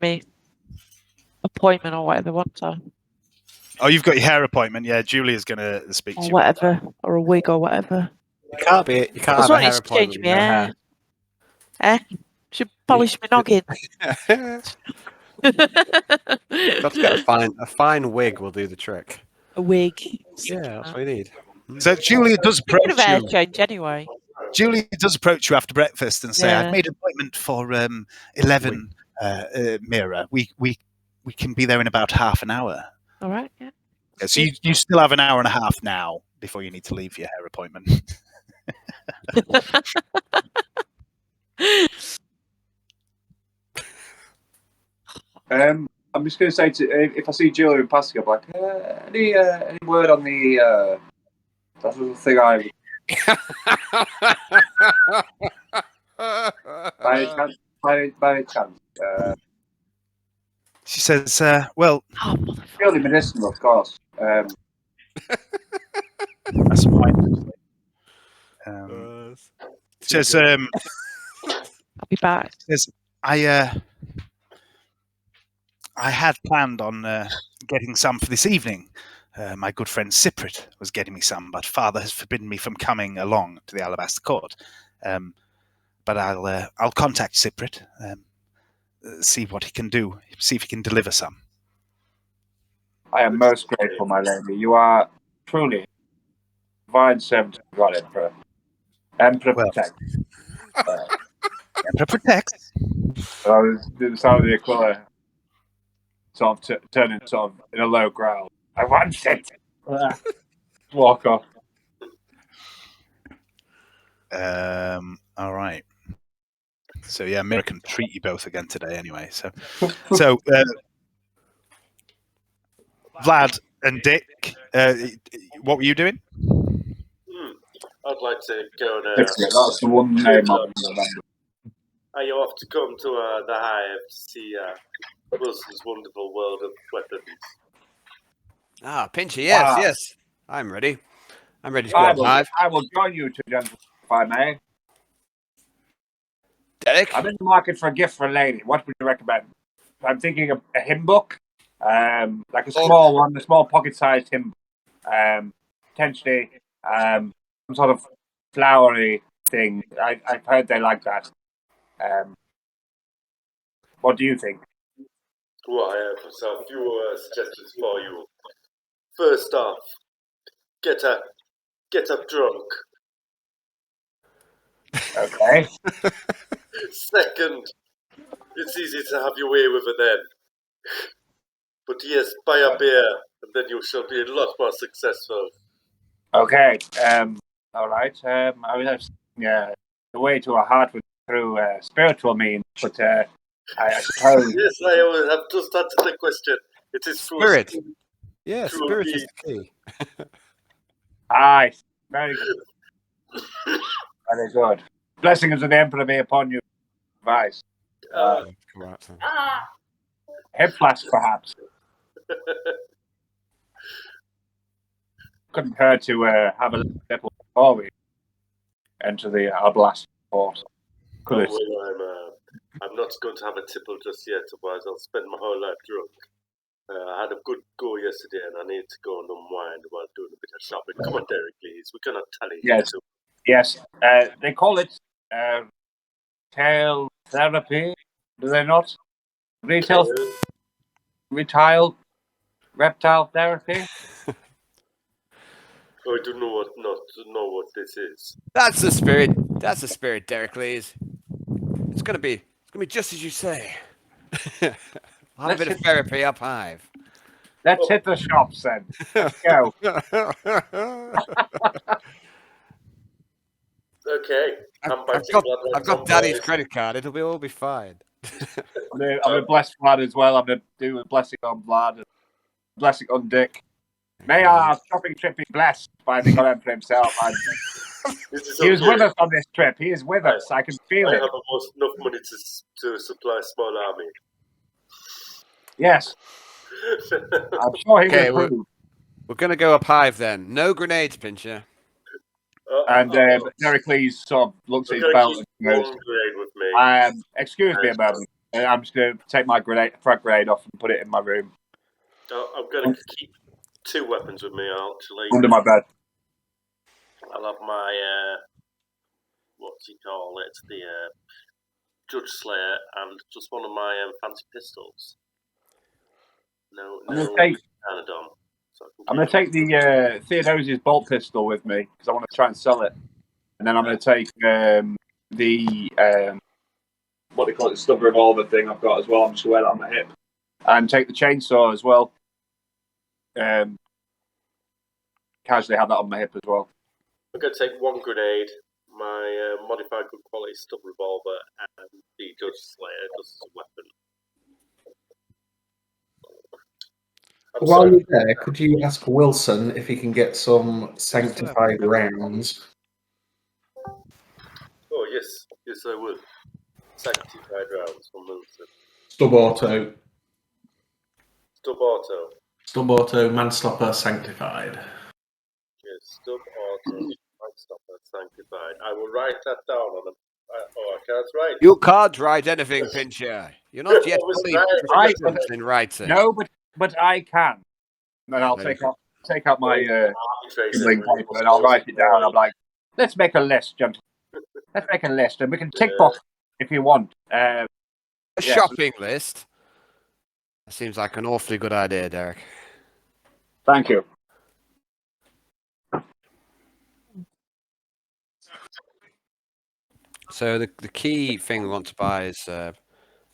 Speaker 6: Me appointment or whatever they want to.
Speaker 3: Oh, you've got your hair appointment. Yeah, Julia's going to speak to
Speaker 6: Or
Speaker 3: you.
Speaker 6: whatever. Or a wig or whatever.
Speaker 4: You can't
Speaker 6: That's
Speaker 4: have a
Speaker 6: what
Speaker 4: hair
Speaker 6: it's
Speaker 4: appointment
Speaker 6: changed
Speaker 4: with
Speaker 6: me
Speaker 4: no
Speaker 6: hair.
Speaker 4: hair.
Speaker 6: Should polish my noggin.
Speaker 4: Got to get a fine wig will do the trick.
Speaker 6: A wig.
Speaker 4: Yeah, that's what you need.
Speaker 3: So Julia does
Speaker 6: Speaking of
Speaker 3: approach
Speaker 6: air
Speaker 3: you.
Speaker 6: change, anyway.
Speaker 3: Julia does approach you after breakfast and say,
Speaker 6: Yeah.
Speaker 3: "I've made an appointment for 11 Mira. We can be there in about half an hour."
Speaker 6: All right. Yeah.
Speaker 3: Yeah, so you still have an hour and a half now before you need to leave your hair appointment.
Speaker 2: I'm just going to say if I see Julia in passing, I'm like, any word on the that little thing I by any chance?
Speaker 3: She says, "Well,
Speaker 6: Oh,
Speaker 2: Purely medicinal, of course.
Speaker 3: that's fine." She says,
Speaker 6: I'll be back.
Speaker 3: says, I had planned on getting some for this evening. My good friend Cyprit was getting me some, but Father has forbidden me from coming along to the Alabaster Court. But I'll contact Cyprit, see what he can do, see if he can deliver some.
Speaker 2: I am most grateful, my lady. You are truly divine servant of God, Emperor. Emperor protect.
Speaker 3: Emperor protects.
Speaker 2: I was doing the sound of the Aquila, sort of turning sort of in a low growl. I want it. Walk off.
Speaker 3: All right. So yeah, Mira can treat you both again today anyway. So Vlad and Dick, what were you doing?
Speaker 5: I'd like to go and...
Speaker 2: That's the one name I remember.
Speaker 5: Are you off to come to the Hive to see Wilson's wonderful world of weapons?
Speaker 4: Pinchy, yes,
Speaker 2: Wow.
Speaker 4: yes. I'm ready. I'm ready to go live.
Speaker 2: I will join you two gentlemen, if I may.
Speaker 4: Derek?
Speaker 2: I'm in the market for a gift for a lady. What would you recommend? I'm thinking of a hymn book, like a small one, a small pocket-sized hymn book. Potentially some sort of flowery thing. I've heard they like that. What do you think?
Speaker 5: Well, I have a few suggestions for you. First off, get up drunk.
Speaker 2: Okay.
Speaker 5: Second, it's easy to have your way with it then. But yes, buy a beer, and then you shall be a lot more successful.
Speaker 2: Okay. All right. I was the way to a heart was through spiritual means, but I suppose.
Speaker 5: Yes, I have just answered the question. It is
Speaker 4: Spirit.
Speaker 5: True,
Speaker 4: Yeah,
Speaker 5: true
Speaker 4: spirit is
Speaker 5: indeed.
Speaker 4: the key.
Speaker 2: Aye. Very good. Very good. Blessings of the Emperor be upon you. Advice. Hip flash, perhaps. Couldn't hurt to have a little before we enter the Alabaster Court. Could it?
Speaker 5: Well, I'm not going to have a tipple just yet, otherwise I'll spend my whole life drunk. I had a good go yesterday, and I need to go and unwind while doing a bit of shopping. Come on, Derek, please. We cannot tally.
Speaker 2: Yes. Yes. They call it tail therapy, do they not? Reptile therapy?
Speaker 5: I do not know what this is.
Speaker 4: That's the spirit. That's the spirit, Dericles. It's gonna be just as you say. I'll have a bit of therapy up Hive.
Speaker 2: Let's hit the shops then. Let's go.
Speaker 5: Okay.
Speaker 4: I've got Daddy's credit card. It'll all be fine.
Speaker 2: I'm gonna bless Vlad as well. I'm gonna do a blessing on Vlad and blessing on Dick. May our shopping trip be blessed by the God Emperor himself. He is with us on this trip. He is with us. I can feel it.
Speaker 5: I have almost enough money to supply a small army.
Speaker 2: Yes. I'm sure he will approve.
Speaker 4: We're going to go up Hive then. No grenades, Pincher.
Speaker 2: And Dericles sort of looks at his belt and goes,
Speaker 5: with me.
Speaker 2: Excuse me a moment. I'm just going to take my frag grenade off and put it in my room.
Speaker 5: I'm going to keep 2 weapons with me, actually.
Speaker 2: Under my bed.
Speaker 5: I'll have my, what's he call it? The Judge Slayer and just one of my fancy pistols. No Canadon.
Speaker 2: I'm going to take the Theodosius bolt pistol with me because I want to try and sell it, and then I'm going to take the what do you call it, the stub revolver thing I've got as well. I'm just going to wear that on my hip, and take the chainsaw as well. Casually have that on my hip as well.
Speaker 5: I'm going to take one grenade, my modified good quality stub revolver, and the Judge Slayer just as a weapon.
Speaker 8: While you're there, could you ask Wilson if he can get some sanctified rounds?
Speaker 5: Oh, yes. Yes, I will. Sanctified rounds from Wilson.
Speaker 8: Stub auto.
Speaker 5: Stub auto.
Speaker 8: Stub auto, manstopper, sanctified.
Speaker 5: Yes, stub auto, manstopper, sanctified. I will write that down on a... I can't write.
Speaker 1: You can't write anything, Pincher. You're not yet fully proficient in writing.
Speaker 2: No, but I can. And I'll take out my sibling paper and I'll write it down. I'm like, let's make a list, gentlemen. Let's make a list, and we can tick box if you want.
Speaker 1: A shopping list? That seems like an awfully good idea, Derek.
Speaker 2: Thank you.
Speaker 4: So the key thing we want to buy is a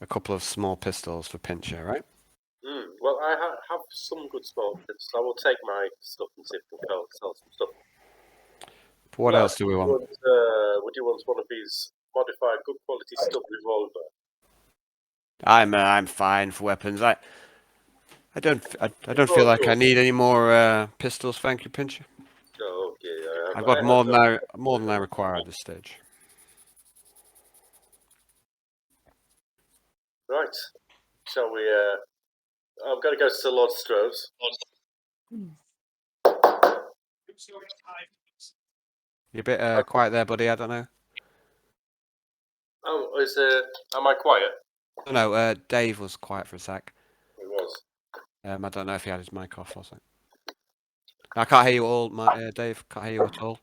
Speaker 4: couple of small pistols for Pincher, right?
Speaker 5: Well, I have some good small pistols. I will take my stuff and see if we can sell some stuff.
Speaker 4: But what else do we want?
Speaker 5: Would you want one of these modified good quality stub revolver?
Speaker 4: I'm fine for weapons. I don't feel like I need any more pistols. Thank you, Pincher.
Speaker 5: Oh, okay.
Speaker 4: I've got more than I require at this stage.
Speaker 5: Right. Shall we? I'm going to go to Lord Strove's.
Speaker 4: You're a bit quiet there, buddy. I don't know.
Speaker 5: Oh, am I quiet?
Speaker 4: No, Dave was quiet for a sec.
Speaker 5: He was.
Speaker 4: I don't know if he had his mic off or something. I can't hear you all, Dave. Can't hear you at all.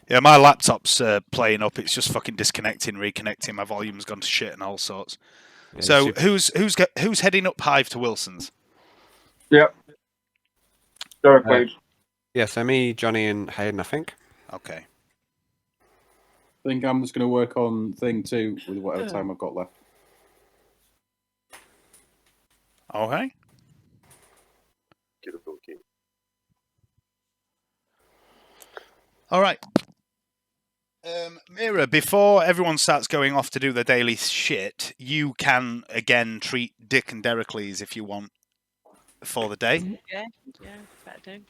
Speaker 3: Yeah, my laptop's playing up. It's just fucking disconnecting, reconnecting. My volume's gone to shit and all sorts. Yeah, so who's heading up Hive to Wilson's?
Speaker 2: Yep. Derek, please.
Speaker 4: Yeah, so me, Johnny, and Hayden, I think.
Speaker 3: Okay.
Speaker 7: I think I'm just going to work on thing 2 with whatever time I've got left.
Speaker 3: Okay. All right. Mira, before everyone starts going off to do their daily shit, you can again treat Dick and Dericles if you want for the day.
Speaker 6: Yeah, better do.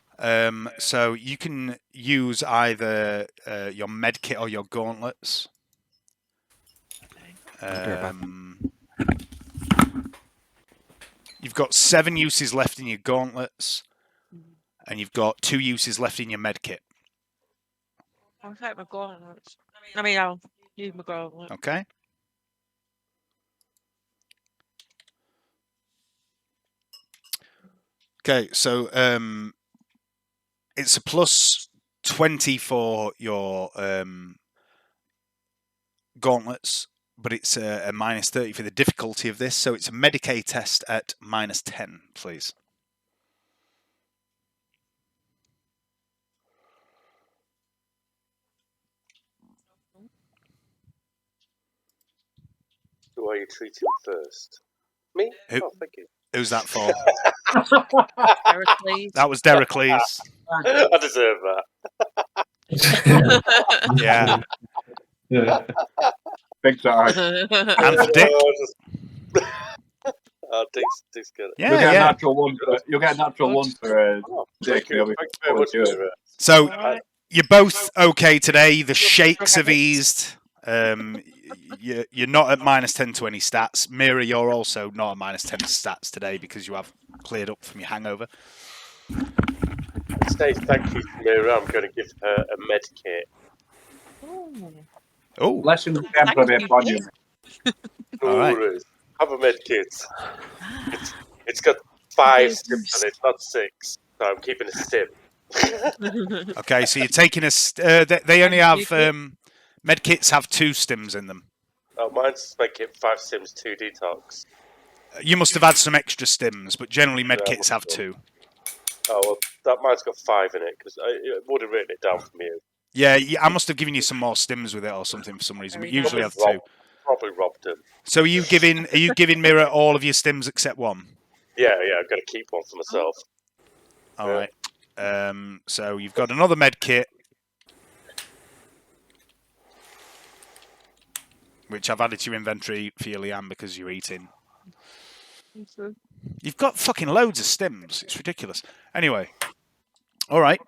Speaker 3: So you can use either your med kit or your gauntlets. You've got 7 uses left in your gauntlets, and you've got 2 uses left in your med kit.
Speaker 6: I'll take my gauntlets. I mean, I'll use my gauntlets.
Speaker 3: Okay. Okay, so it's a plus 20 for your gauntlets, but it's a minus 30 for the difficulty of this, so it's a Medicaid test at minus 10, please.
Speaker 5: Who are you treating first? Me?
Speaker 3: Who,
Speaker 5: oh, thank you.
Speaker 3: Who's that for?
Speaker 6: Dericles.
Speaker 3: That was Dericles.
Speaker 5: I deserve that.
Speaker 3: Yeah.
Speaker 8: Yeah.
Speaker 2: Big time.
Speaker 3: And for Dick.
Speaker 5: Dick's good.
Speaker 3: Yeah,
Speaker 2: You'll get
Speaker 3: yeah.
Speaker 2: a natural one. You'll get a natural one for Dick.
Speaker 5: Thank you very much.
Speaker 3: So you're both okay today. The shakes have eased. You're not at minus 10 to any stats. Mira, you're also not at minus 10 to stats today because you have cleared up from your hangover.
Speaker 5: Say thank you to Mira. I'm going to give her a med kit.
Speaker 3: Oh,
Speaker 2: lesson for the volume.
Speaker 3: All right.
Speaker 5: Have a med kit. It's got 5 stims on it, not 6. So I'm keeping a stim.
Speaker 3: Okay, so you're taking a. They only have med kits have 2 stims in them.
Speaker 5: Oh, mine's med kit 5 stims, 2 detox.
Speaker 3: You must have had some extra stims, but generally medkits have 2.
Speaker 5: Oh, well, that mine's got 5 in it, because it would have written it down from you.
Speaker 3: Yeah, I must have given you some more stims with it or something for some reason, but usually have 2.
Speaker 5: Probably robbed him.
Speaker 3: So are you giving Mirror all of your stims except 1?
Speaker 5: Yeah, I'm going to keep one for myself.
Speaker 3: All right. So you've got another medkit, which I've added to your inventory for your Liam because you're eating. You've got fucking loads of stims. It's ridiculous. Anyway. All right.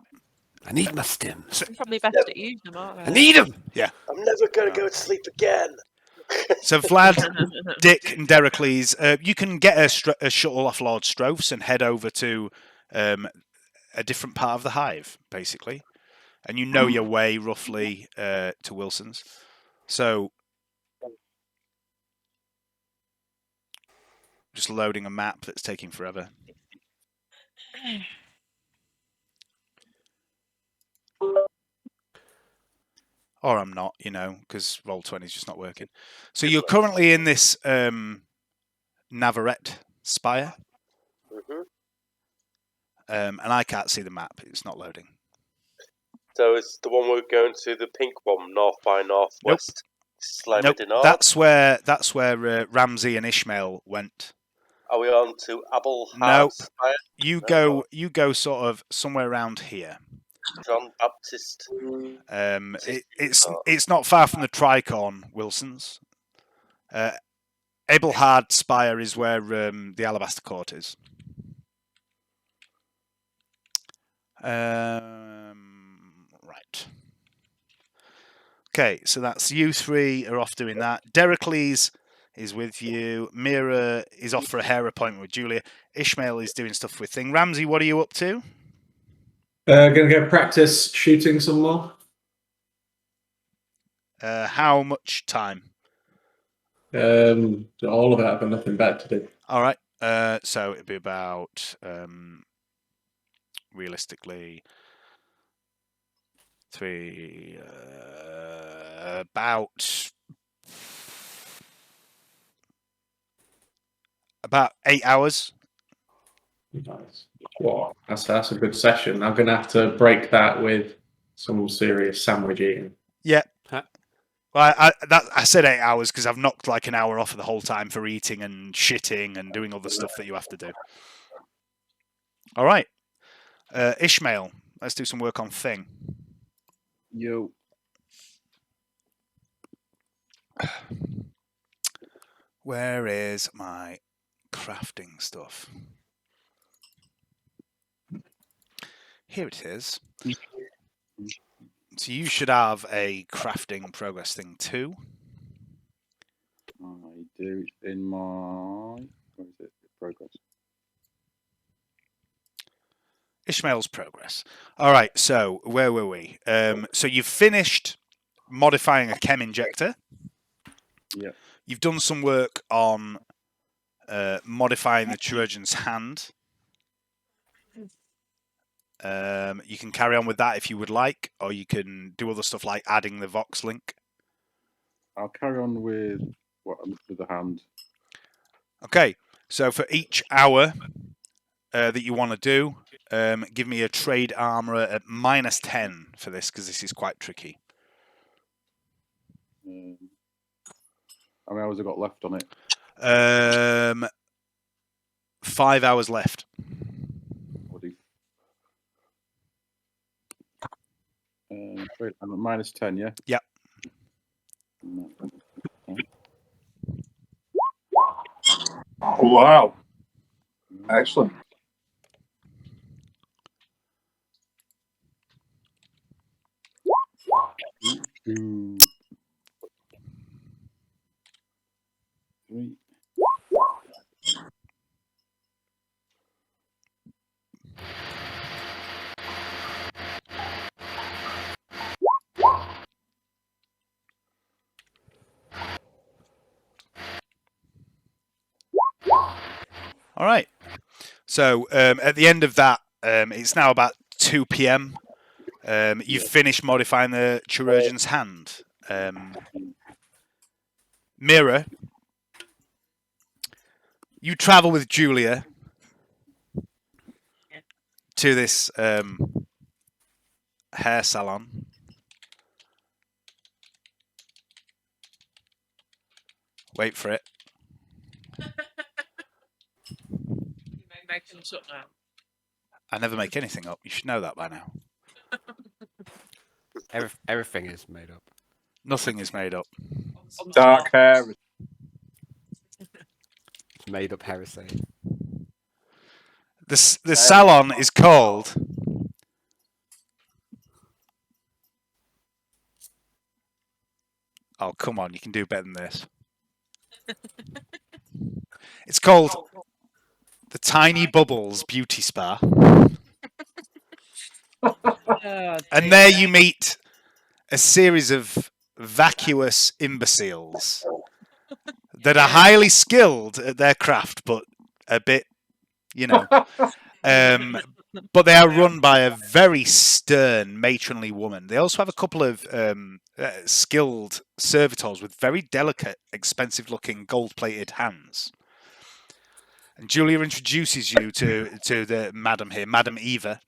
Speaker 1: I need my stims.
Speaker 6: They're probably best at using them, aren't they?
Speaker 1: I need them.
Speaker 3: Yeah.
Speaker 5: I'm never going to go to sleep again.
Speaker 3: So Vlad, Dick, and Dericles, you can get a shuttle off Lord Stroph's and head over to a different part of the hive, basically. And you know your way roughly to Wilson's. So just loading a map that's taking forever. Or I'm not, because Roll20 is just not working. So you're currently in this Navarrete spire.
Speaker 5: Mm-hmm.
Speaker 3: And I can't see the map. It's not loading.
Speaker 5: So it's the one we're going to, the pink one, north by northwest.
Speaker 3: Nope. That's where Ramsey and Ishmael went.
Speaker 5: Are we on to Abel?
Speaker 3: Nope. You go sort of somewhere around here.
Speaker 5: John Baptist.
Speaker 3: It's not far from the Tricorn, Wilson's. Abelhard Spire is where the Alabaster Court is. Right. Okay, so that's you 3 are off doing that. Dericles is with you. Mira is off for a hair appointment with Julia. Ishmael is doing stuff with Thing. Ramsey, what are you up to?
Speaker 8: Gonna go practice shooting some more.
Speaker 3: How much time?
Speaker 8: All of it. I've got nothing better to do.
Speaker 3: All right. So it'd be about realistically about 8 hours.
Speaker 8: Nice. Wow, that's a good session. I'm gonna have to break that with some serious sandwich eating.
Speaker 3: Yeah. Well, I said 8 hours because I've knocked like an hour off of the whole time for eating and shitting and doing all the stuff that you have to do. All right. Ishmael, let's do some work on Thing.
Speaker 7: Yo.
Speaker 3: Where is my crafting stuff? Here it is. So you should have a crafting progress thing too.
Speaker 7: I do. It's in my... Where is it? Progress.
Speaker 3: Ishmael's progress. All right, so where were we? So you've finished modifying a chem injector.
Speaker 7: Yeah.
Speaker 3: You've done some work on modifying the chirurgeon's hand. You can carry on with that if you would like, or you can do other stuff like adding the Vox link.
Speaker 7: I'll carry on with the hand.
Speaker 3: Okay, so for each hour that you want to do, give me a trade armorer at -10 for this, because this is quite tricky.
Speaker 7: How many hours have I got left on it?
Speaker 3: 5 hours left.
Speaker 7: I'm at -10, yeah?
Speaker 3: Yep.
Speaker 2: Wow. Excellent.
Speaker 7: Two, three.
Speaker 3: All right. So at the end of that, it's now about 2 p.m. You've finished modifying the chirurgeon's hand. Mirror, You travel with Julia to this hair salon. Wait for it.
Speaker 6: Make things up now.
Speaker 3: I never make anything up. You should know that by now.
Speaker 4: Everything is made up.
Speaker 3: Nothing is made up.
Speaker 2: Dark hair.
Speaker 4: It's made up heresy.
Speaker 3: The salon is called Oh, come on, you can do better than this. It's called the Tiny Bubbles Beauty Spa. And there you meet a series of vacuous imbeciles that are highly skilled at their craft, but a bit, but they are run by a very stern, matronly woman. They also have a couple of skilled servitors with very delicate, expensive-looking, gold-plated hands. And Julia introduces you to the madam here, Madam Eva.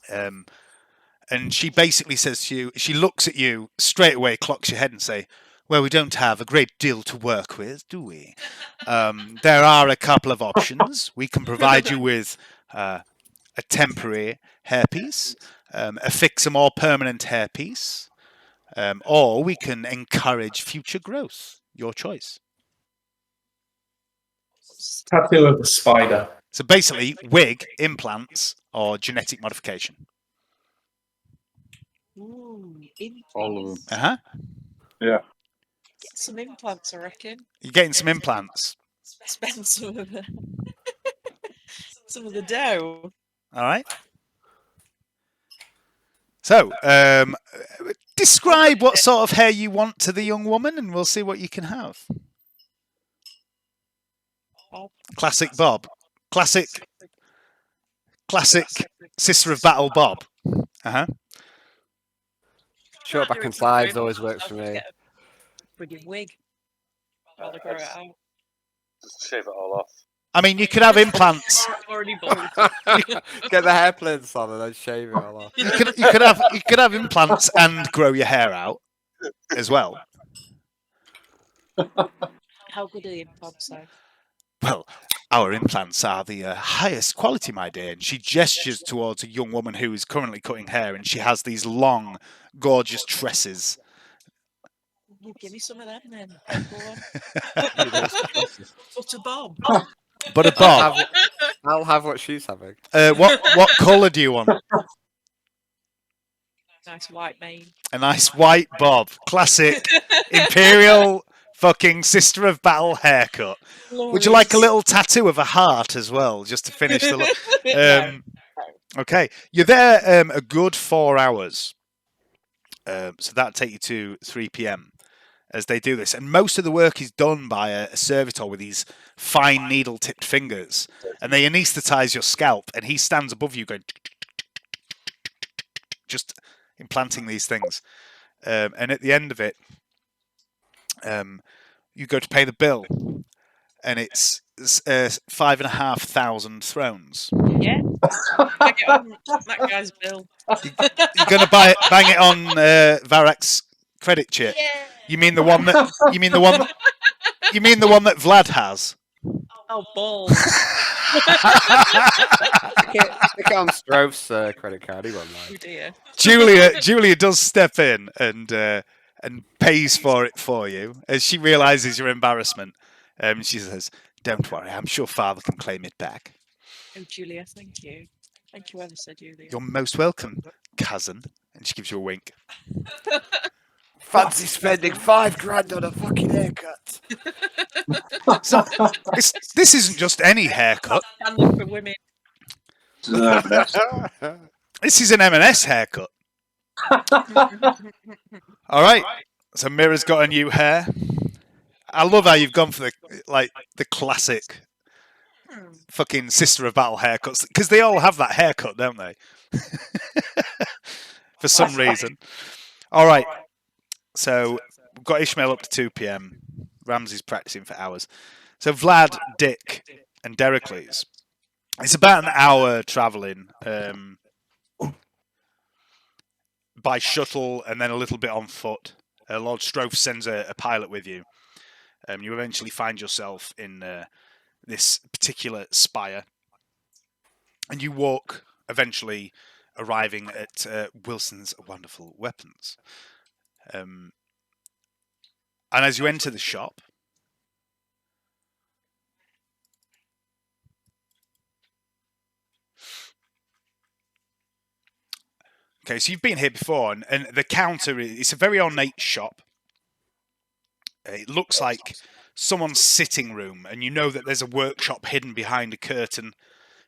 Speaker 3: And she basically says to you, she looks at you straight away, clocks your head and say, well, we don't have a great deal to work with, do we? There are a couple of options. We can provide you with a temporary hairpiece, affix a more permanent hairpiece, or we can encourage future growth. Your choice.
Speaker 8: Tattoo of a spider.
Speaker 3: So basically, wig, implants, or genetic modification.
Speaker 6: Ooh,
Speaker 7: All of them.
Speaker 3: Uh-huh.
Speaker 2: Yeah.
Speaker 6: Get some implants, I reckon.
Speaker 3: You're getting some implants.
Speaker 6: Spend some of the some of the dough.
Speaker 3: All right. So, describe what sort of hair you want to the young woman, and we'll see what you can have.
Speaker 6: Bob.
Speaker 3: Classic Bob. Classic Sister of Battle Bob. Uh-huh.
Speaker 4: Short back and sides always works for me.
Speaker 6: Friggin' wig. Rather grow it out.
Speaker 5: Just shave it all off.
Speaker 3: I mean, you could have implants.
Speaker 6: Already bald.
Speaker 4: Get the hair plates on and then shave it all off.
Speaker 3: You could have implants and grow your hair out as well.
Speaker 6: How good are the implants, though?
Speaker 3: Well, our implants are the highest quality, my dear. And she gestures towards a young woman who is currently cutting hair, and she has these long, gorgeous tresses.
Speaker 6: Well, give me some of them then. Go on. Butter Bob.
Speaker 3: But a Bob.
Speaker 4: I'll have what she's having.
Speaker 3: What colour do you want?
Speaker 6: Nice white mane.
Speaker 3: A nice white Bob. Classic Imperial fucking Sister of Battle haircut. Would you like a little tattoo of a heart as well, just to finish the look? Okay. You're there a good 4 hours. So that'll take you to 3 p.m. as they do this. And most of the work is done by a servitor with these fine needle-tipped fingers. And they anaesthetize your scalp, and he stands above you going... just implanting these things. And at the end of it, you go to pay the bill, and it's 5,500 thrones.
Speaker 6: Yeah. Bang it on that guy's bill.
Speaker 3: You're going to bang it on Varak's credit chip.
Speaker 6: Yeah.
Speaker 3: You mean the one that Vlad has?
Speaker 6: Oh, balls.
Speaker 4: Stick it on Strove's credit card. He won't
Speaker 6: Oh
Speaker 4: lie.
Speaker 6: dear.
Speaker 3: Julia does step in and pays for it for you as she realizes your embarrassment. She says, "Don't worry, I'm sure Father can claim it back."
Speaker 6: Oh, Julia, thank you. Thank you ever so, Julia.
Speaker 3: You're most welcome, cousin. And she gives you a wink.
Speaker 4: Fancy spending $5,000 on a fucking haircut.
Speaker 3: So this isn't just any haircut.
Speaker 6: Stand up for women.
Speaker 3: This is an M&S haircut. All right. So Mira's got a new hair. I love how you've gone for the classic fucking Sister of Battle haircuts, because they all have that haircut, don't they? For some reason. All right. So we've got Ishmael up to 2 p.m. Ramsey's practicing for hours. So Vlad, Dick, and Dericles. It's about an hour travelling by shuttle and then a little bit on foot. Lord Strofe sends a pilot with you. You eventually find yourself in this particular spire. And you walk, eventually arriving at Wilson's Wonderful Weapons. And as you enter the shop, okay, so you've been here before, and the counter, it's a very ornate shop. It looks like someone's sitting room, and you know that there's a workshop hidden behind a curtain.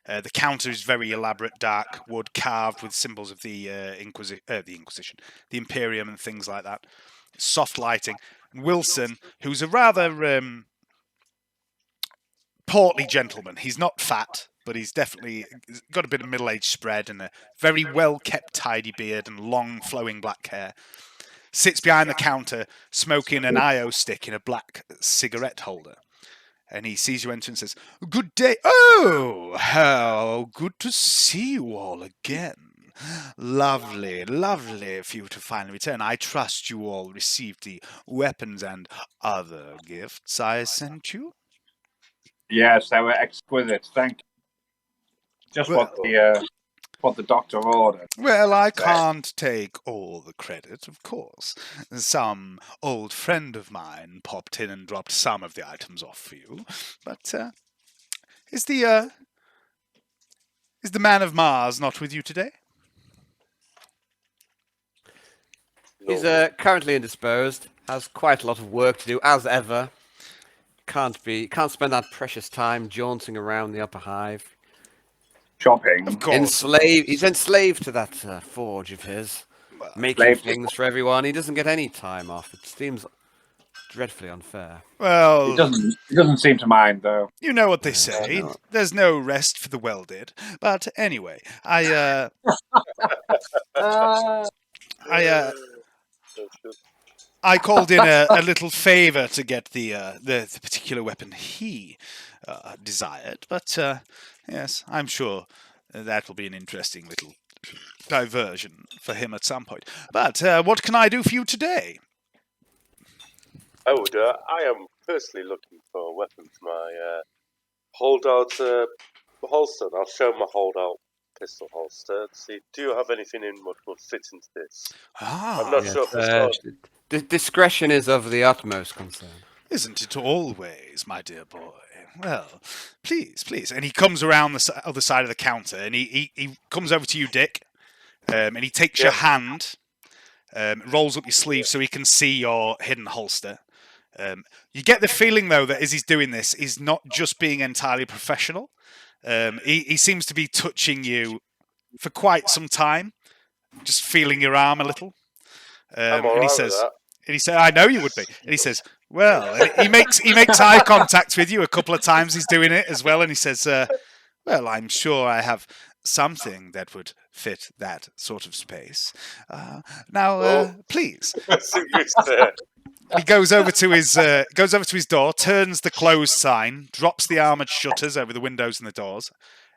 Speaker 3: The counter is very elaborate, dark wood, carved with symbols of the Inquisition, the Imperium, and things like that. Soft lighting. And Wilson, who's a rather portly gentleman. He's not fat, but he's definitely got a bit of middle-aged spread and a very well-kept, tidy beard and long, flowing black hair. Sits behind the counter, smoking an IO stick in a black cigarette holder. And he sees you enter and says, "Good day. Oh, how good to see you all again. Lovely, lovely for you to finally return. I trust you all received the weapons and other gifts I sent you."
Speaker 2: Yes, they were exquisite. Thank you. Just what the doctor ordered.
Speaker 3: Well, I can't take all the credit, of course. Some old friend of mine popped in and dropped some of the items off for you. But is the Man of Mars not with you today?
Speaker 1: He's currently indisposed. Has quite a lot of work to do, as ever. Can't spend that precious time jaunting around the upper hive.
Speaker 2: Shopping.
Speaker 3: Of course.
Speaker 1: He's enslaved to that forge of his, making things for everyone. He doesn't get any time off. It seems dreadfully unfair.
Speaker 3: Well,
Speaker 2: he doesn't seem to mind, though.
Speaker 3: You know what they say. There's no rest for the well-did. But anyway, I called in a little favour to get the particular weapon he desired. But yes, I'm sure that will be an interesting little diversion for him at some point. But what can I do for you today?
Speaker 5: I am personally looking for a weapon for my holdout holster. I'll show my holdout pistol holster. See, do you have anything in what will fit into this? I'm not sure if it's
Speaker 1: discretion is of the utmost concern.
Speaker 3: Isn't it always, my dear boy? Well, please. And he comes around the other side of the counter, and he comes over to you, Dick, and he takes your hand, rolls up your sleeve so he can see your hidden holster. You get the feeling, though, that as he's doing this, he's not just being entirely professional. He seems to be touching you for quite some time, just feeling your arm a little. And he says, "I know you would be." And he says, "Well," and he makes eye contact with you a couple of times. He's doing it as well, and he says, "Well, I'm sure I have something that would fit that sort of space. Now, please." He goes over to his door, turns the closed sign, drops the armoured shutters over the windows and the doors,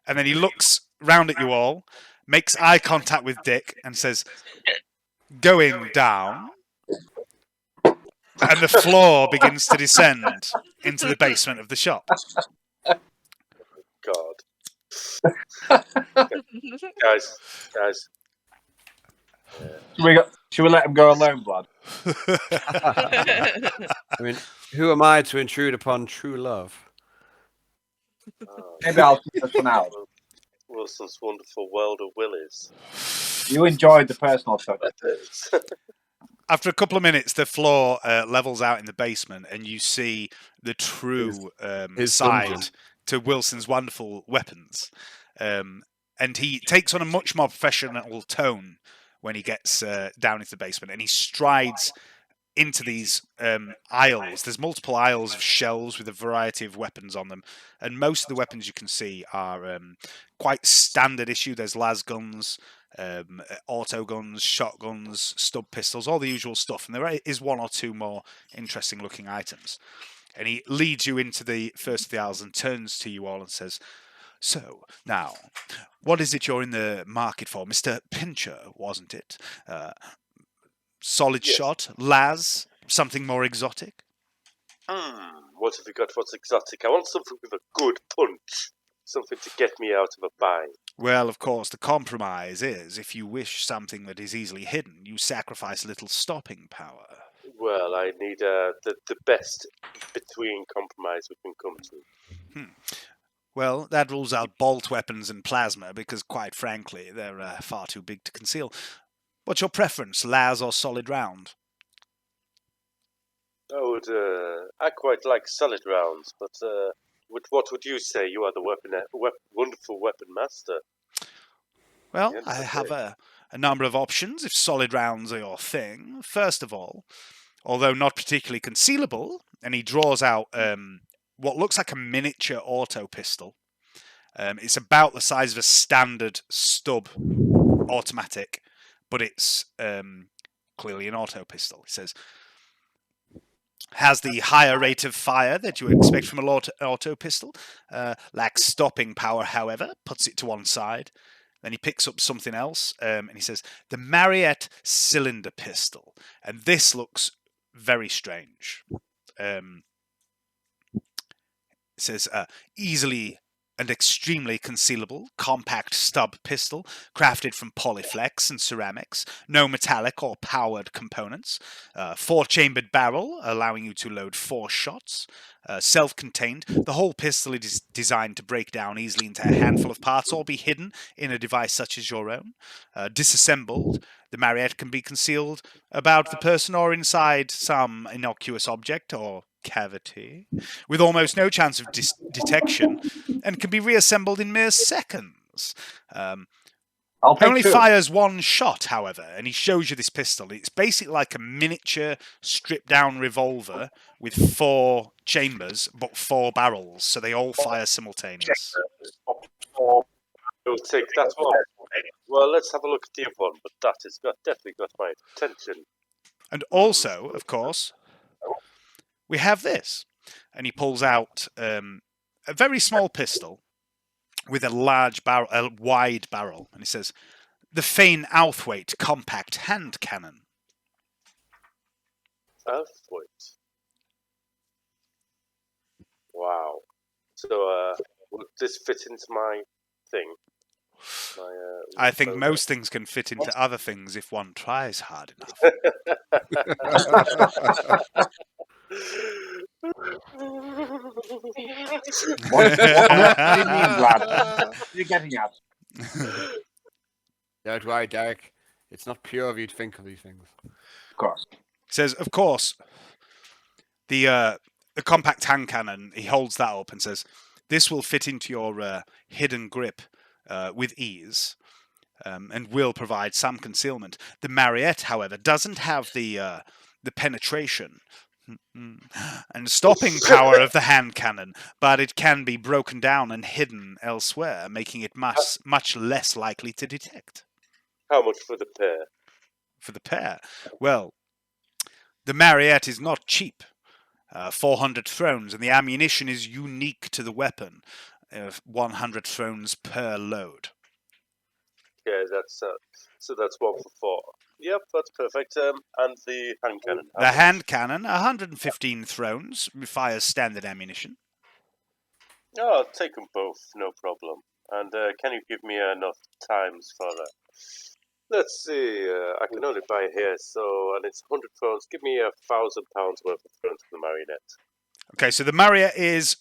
Speaker 3: and then he looks round at you all, makes eye contact with Dick, and says, "Going down." And the floor begins to descend into the basement of the shop.
Speaker 5: God. Guys.
Speaker 2: Should we let him go alone, Blood?
Speaker 1: I mean, who am I to intrude upon true love?
Speaker 2: Maybe I'll keep this one out.
Speaker 5: Wilson's Wonderful World of Willies.
Speaker 2: You enjoyed the personal touch.
Speaker 3: After a couple of minutes, the floor levels out in the basement, and you see the true
Speaker 1: his
Speaker 3: side
Speaker 1: dungeon
Speaker 3: to Wilson's Wonderful Weapons. And he takes on a much more professional tone when he gets down into the basement, and he strides into these aisles. There's multiple aisles of shelves with a variety of weapons on them, and most of the weapons you can see are quite standard issue. There's las guns, auto guns, shotguns, stub pistols, all the usual stuff, and there is one or two more interesting looking items. And he leads you into the first of the aisles and turns to you all and says, "So, now, what is it you're in the market for? Mr. Pincher, wasn't it? Solid
Speaker 5: Yes.
Speaker 3: shot? Laz? Something more exotic?"
Speaker 5: What have you got? What's exotic? I want something with a good punch. Something to get me out of a bind.
Speaker 3: Well, of course, the compromise is, if you wish something that is easily hidden, you sacrifice a little stopping power.
Speaker 5: Well, I need the best between compromise we can come to.
Speaker 3: Well, that rules out bolt weapons and plasma, because, quite frankly, they're far too big to conceal. What's your preference, Laz or solid round?
Speaker 5: I quite like solid rounds, but what would you say? You are the wonderful weapon master.
Speaker 3: Well,
Speaker 5: Yes,
Speaker 3: I
Speaker 5: okay.
Speaker 3: have a number of options if solid rounds are your thing. First of all, although not particularly concealable, and he draws out what looks like a miniature auto pistol. It's about the size of a standard stub automatic, but it's clearly an auto pistol. He says, has the higher rate of fire that you would expect from an auto pistol, lacks stopping power, however, puts it to one side. Then he picks up something else, and he says, the Mariette cylinder pistol. And this looks very strange. It says, easily and extremely concealable, compact stub pistol, crafted from polyflex and ceramics, no metallic or powered components, 4-chambered barrel, allowing you to load 4 shots, self-contained. The whole pistol is designed to break down easily into a handful of parts or be hidden in a device such as your own. Disassembled, the Mariette can be concealed about the person or inside some innocuous object or cavity, with almost no chance of detection, and can be reassembled in mere seconds. Only fires 1 shot, however, and he shows you this pistol. It's basically like a miniature stripped-down revolver with 4 chambers, but 4 barrels, so they all fire simultaneous.
Speaker 5: You'll take that one. Well, let's have a look at the other one, but that has definitely got my attention.
Speaker 3: And also, of course, we have this. And he pulls out a very small pistol with a large barrel, a wide barrel. And he says, the Fein Outhwaite compact hand cannon.
Speaker 5: Outhwaite? Wow. So, would this fit into my thing?
Speaker 3: I think most things can fit into other things if one tries hard enough.
Speaker 2: What do you mean, lad? What are you getting at?
Speaker 1: Don't worry, Derek. It's not pure of you to think of these things.
Speaker 2: Of course.
Speaker 3: He says, of course, the compact hand cannon, he holds that up and says, this will fit into your hidden grip with ease. And will provide some concealment. The Mariette, however, doesn't have the penetration and stopping power of the hand cannon, but it can be broken down and hidden elsewhere, making it much less likely to detect.
Speaker 5: How much for the pair?
Speaker 3: For the pair? Well, the Mariette is not cheap. 400 thrones, and the ammunition is unique to the weapon. 100 thrones per load.
Speaker 5: Yeah, that's so that's 1 for 4. Yep, that's perfect. And the hand cannon.
Speaker 3: The hand cannon, 115 thrones, fires standard ammunition.
Speaker 5: Oh, I'll take them both, no problem. And can you give me enough times for that? Let's see. I can only buy here, and it's 100 thrones. Give me £1,000 worth of thrones for the marionette.
Speaker 3: Okay, so the Mariette is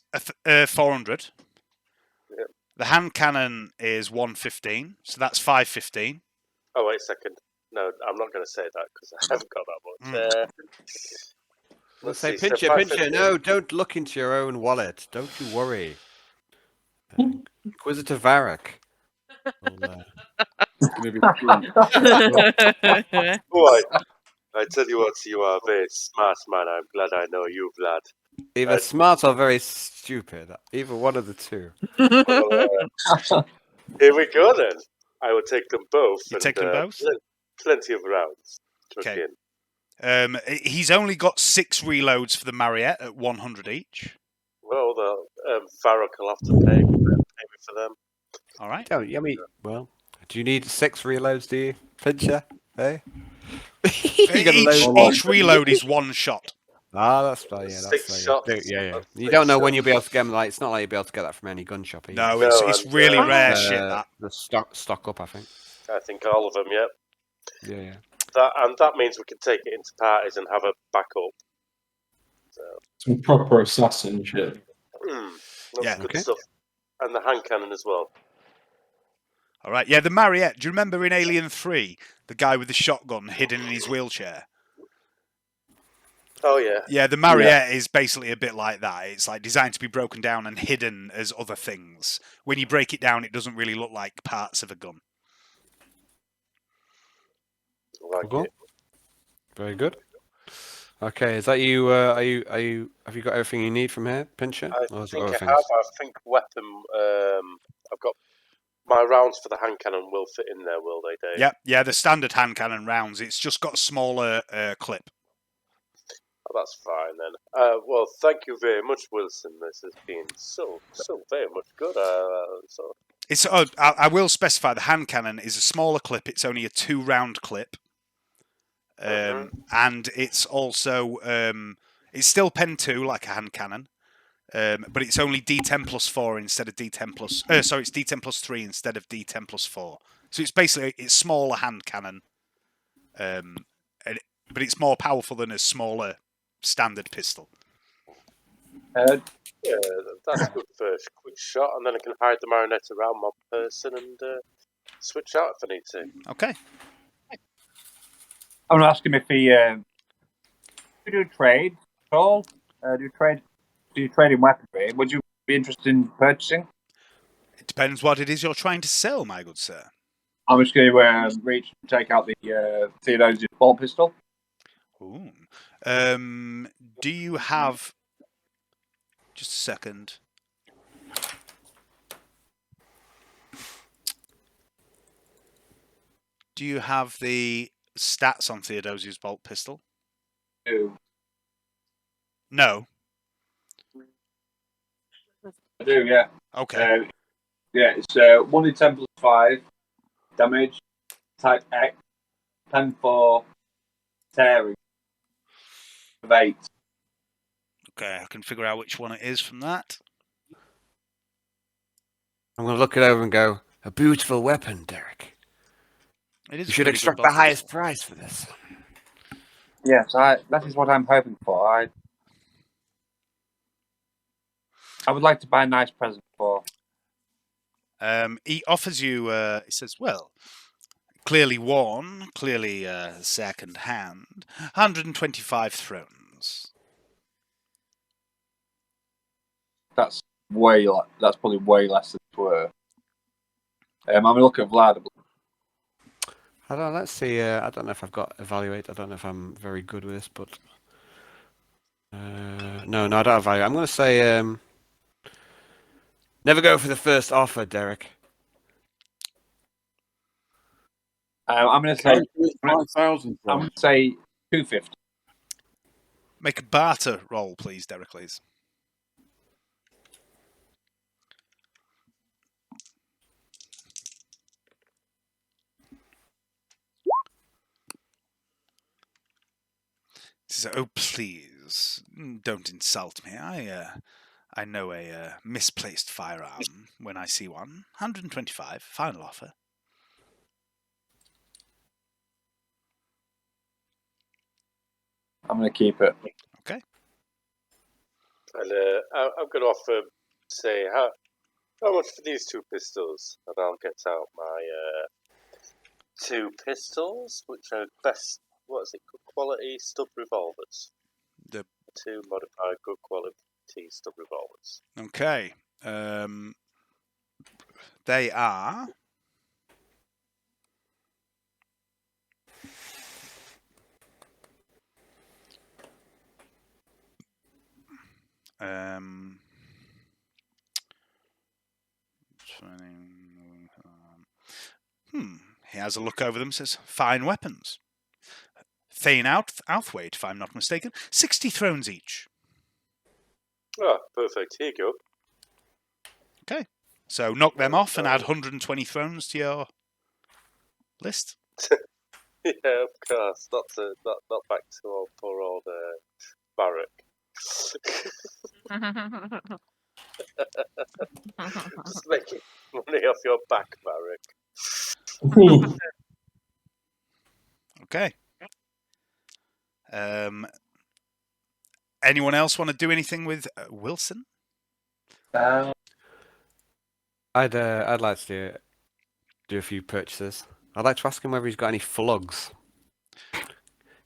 Speaker 3: 400.
Speaker 5: Yep.
Speaker 3: The hand cannon is 115, so that's 515.
Speaker 5: Oh, wait a second. No, I'm not going to say that because I haven't got that much.
Speaker 1: Let's say, Pincher, no, don't look into your own wallet. Don't you worry. Inquisitor Varric.
Speaker 5: Boy, I tell you what, you are a very smart man. I'm glad I know you, Vlad.
Speaker 1: Either smart or very stupid. Either one of the two.
Speaker 5: Well, here we go then. I will take them both.
Speaker 3: You take them both?
Speaker 5: Plenty of rounds.
Speaker 3: Okay. He's only got 6 reloads for the Mariette at 100 each.
Speaker 5: Well, the Varrock will have to pay me for them.
Speaker 3: All right.
Speaker 1: Don't you? I mean, well, do you need 6 reloads? Do you, Fincher? Hey, you got to load.
Speaker 3: Each reload is 1 shot.
Speaker 1: Ah, that's fair. Yeah, that's
Speaker 5: 6
Speaker 1: fair.
Speaker 5: shots.
Speaker 1: Yeah, yeah.
Speaker 5: That's
Speaker 1: You
Speaker 5: 6
Speaker 1: don't know when
Speaker 5: shots.
Speaker 1: you'll be able to get them. Like, it's not like you'll be able to get that from any gun shop. Either.
Speaker 3: No,
Speaker 5: No,
Speaker 3: it's
Speaker 5: and,
Speaker 3: really rare shit. That
Speaker 1: the stock up, I think.
Speaker 5: I think all of them, yeah.
Speaker 1: Yeah, yeah.
Speaker 5: That means we can take it into parties and have a backup. So,
Speaker 8: Some proper assassin shit.
Speaker 5: that's
Speaker 3: Yeah.
Speaker 5: good
Speaker 1: Okay.
Speaker 5: stuff. And the hand cannon as well.
Speaker 3: All right. Yeah, the Mariette. Do you remember in Alien 3, the guy with the shotgun hidden in his wheelchair?
Speaker 5: Oh yeah.
Speaker 3: Yeah, the Mariette is basically a bit like that. It's like designed to be broken down and hidden as other things. When you break it down, it doesn't really look like parts of a gun.
Speaker 5: Like
Speaker 1: Cool.
Speaker 5: it.
Speaker 1: Very good. Okay, is that you? Have you got everything you need from here, Pincher?
Speaker 5: I
Speaker 1: Or has it
Speaker 5: think
Speaker 1: got
Speaker 5: I
Speaker 1: other
Speaker 5: have.
Speaker 1: things?
Speaker 5: I think weapon. I've got my rounds for the hand cannon will fit in there, will they, Dave?
Speaker 3: Yeah, the standard hand cannon rounds. It's just got a smaller clip.
Speaker 5: Oh, that's fine then. Well, thank you very much, Wilson. This has been so very much good.
Speaker 3: It's. I will specify the hand cannon is a smaller clip. It's only a 2-round clip, and it's also it's still Pen 2 like a hand cannon, but it's only D10+4 instead of D10+. Sorry, it's D10+3 instead of D10+4. So it's basically smaller hand cannon, but it's more powerful than a smaller standard pistol.
Speaker 5: Yeah, that's good for a quick shot, and then I can hide the marionette around my person and switch out if I need to.
Speaker 3: Okay.
Speaker 2: I'm gonna ask him if he do trade at all. Do you trade in weaponry? Would you be interested in purchasing?
Speaker 3: It depends what it is you're trying to sell, my good sir.
Speaker 2: I'm just going to reach and take out the Theodosius bolt pistol.
Speaker 3: Ooh. Do you have... Just a second. Do you have the stats on Theodosius bolt pistol? No.
Speaker 2: I do, yeah.
Speaker 3: Okay.
Speaker 2: Yeah, it's 1d10+5 damage, type X, pen 4, tearing of 8.
Speaker 3: Okay, I can figure out which one it is from that.
Speaker 1: I'm going to look it over and go, a beautiful weapon, Derek.
Speaker 3: It is
Speaker 1: You should
Speaker 3: really
Speaker 1: extract
Speaker 3: good
Speaker 1: the
Speaker 3: bolt
Speaker 1: highest
Speaker 3: pistol.
Speaker 1: price for this.
Speaker 2: Yes, that is what I'm hoping for. I would like to buy a nice present for.
Speaker 3: He offers you, he says, well, clearly worn, clearly second hand, 125 thrones.
Speaker 2: That's probably way less than it's worth. I'm going to look at Vlad.
Speaker 1: I don't know, let's see. I don't know if I've got evaluate. I don't know if I'm very good with this, but no, I don't evaluate. I'm going to say never go for the first offer, Derek.
Speaker 2: I'm going to say
Speaker 7: 5,000.
Speaker 2: I'm going to say 250.
Speaker 3: Make a barter roll, please, Dericles. He says, oh, please, don't insult me. I know a misplaced firearm when I see one. 125, final offer.
Speaker 2: I'm going to keep it.
Speaker 3: Okay.
Speaker 5: And I'm going to offer, say, how much for these 2 pistols? And I'll get out my 2 pistols, which are best, what is it, good quality stub revolvers.
Speaker 3: The
Speaker 5: 2 modified good quality stub revolvers.
Speaker 3: Okay. They are... He has a look over them, says, fine weapons. Thane Outhwaite, if I'm not mistaken. 60 thrones each.
Speaker 5: Ah, perfect. Here you go.
Speaker 3: Okay. So knock them off and add 120 thrones to your list.
Speaker 5: Yeah, of course. Not back to our poor old barrack. Just making money off your back, barrack.
Speaker 3: Okay. Anyone else want to do anything with Wilson?
Speaker 1: I'd like to do a few purchases. I'd like to ask him whether he's got any flugs.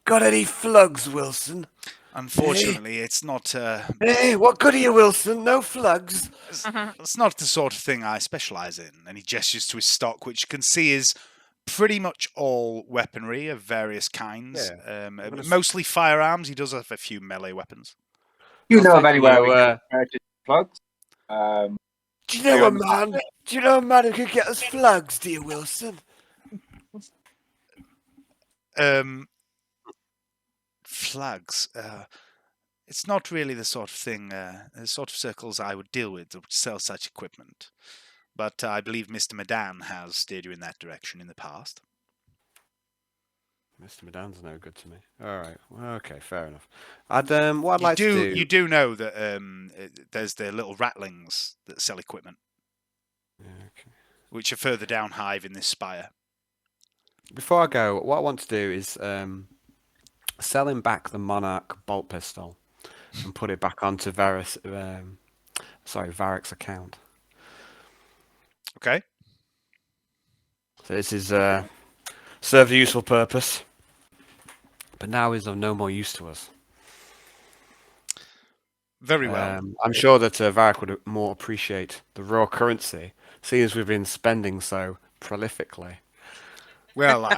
Speaker 1: Got any flugs, Wilson?
Speaker 3: Unfortunately, it's not.
Speaker 1: Hey, what good are you, Wilson? No flugs.
Speaker 3: It's not the sort of thing I specialize in. And he gestures to his stock, which you can see is pretty much all weaponry of various kinds. Mostly firearms. He does have a few melee weapons.
Speaker 2: You know of anywhere we can purchase plugs?
Speaker 1: Do you know a man? Do you know a man who could get us flugs, dear Wilson?
Speaker 3: Flags. It's not really the sort of thing, the sort of circles I would deal with that would sell such equipment. But I believe Mr. Madan has steered you in that direction in the past.
Speaker 1: Mr. Madan's no good to me. All right. Okay, fair enough. What I'd like to do.
Speaker 3: You do know that there's the little ratlings that sell equipment, which are further down Hive in this spire.
Speaker 1: Before I go, what I want to do is sell him back the Monarch bolt pistol and put it back onto Varric's account.
Speaker 3: Okay.
Speaker 1: So this is served a useful purpose, but now is of no more use to us.
Speaker 3: Very well.
Speaker 1: I'm sure that Varric would more appreciate the raw currency, seeing as we've been spending so prolifically.
Speaker 3: Well,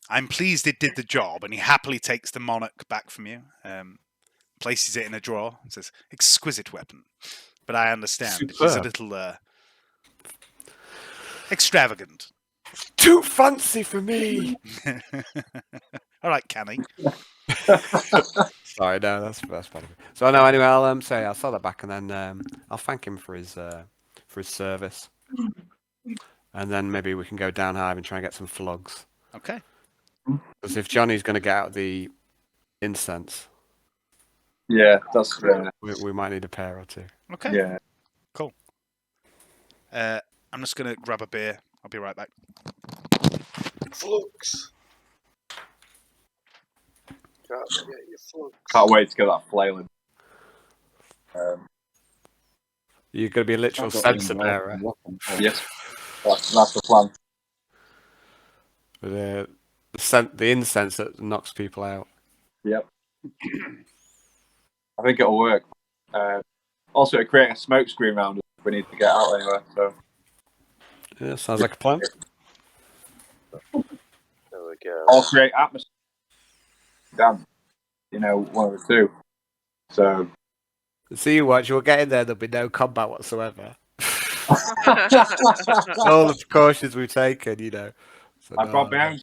Speaker 3: I'm pleased it did the job, and he happily takes the Monarch back from you, places it in a drawer, and says, "Exquisite weapon." But I understand it's a little extravagant.
Speaker 1: Too fancy for me.
Speaker 3: All right, Canny.
Speaker 1: Sorry, no, that's part of it. So no, anyway, I'll sell that back, and then I'll thank him for his service, and then maybe we can go down Hive and try and get some flugs.
Speaker 3: Okay.
Speaker 1: Because if Johnny's going to get out the incense,
Speaker 2: yeah, that's
Speaker 1: we might need a pair or two.
Speaker 3: Okay.
Speaker 2: Yeah.
Speaker 3: Cool. I'm just gonna grab a beer. I'll be right back.
Speaker 5: Flugs. Can't get your flugs.
Speaker 2: Can't wait to get that flailing.
Speaker 1: You're going to be a literal sensor bearer.
Speaker 2: Yes, that's the plan.
Speaker 1: The incense that knocks people out.
Speaker 2: Yep. I think it'll work. Also, to create a smoke screen round us if we need to get out anywhere. So.
Speaker 1: Yeah, sounds like a plan.
Speaker 5: There we go.
Speaker 2: Or create atmosphere. Damn. One of the two. So.
Speaker 1: See you watch, you'll get in there, there'll be no combat whatsoever. All the precautions we've taken, So
Speaker 2: I brought back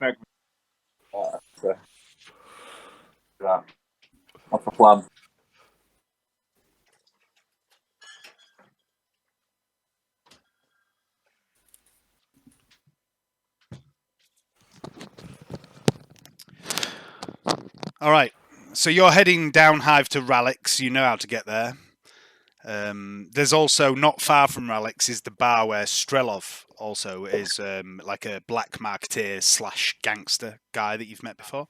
Speaker 2: smoke. That's the plan.
Speaker 3: All right. So you're heading down Hive to Ralix. You know how to get there. There's also, not far from Ralix, is the bar where Strelov also is like a black marketeer / gangster guy that you've met before.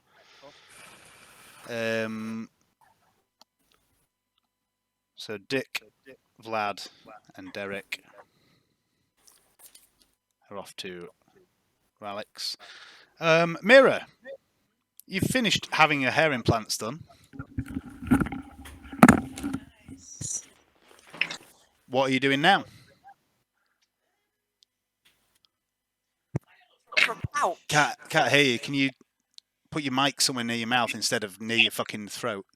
Speaker 3: So Dick, Vlad, and Derek are off to Ralix. Mira, you've finished having your hair implants done. What are you doing now? Can't hear you. Can you put your mic somewhere near your mouth instead of near your fucking throat?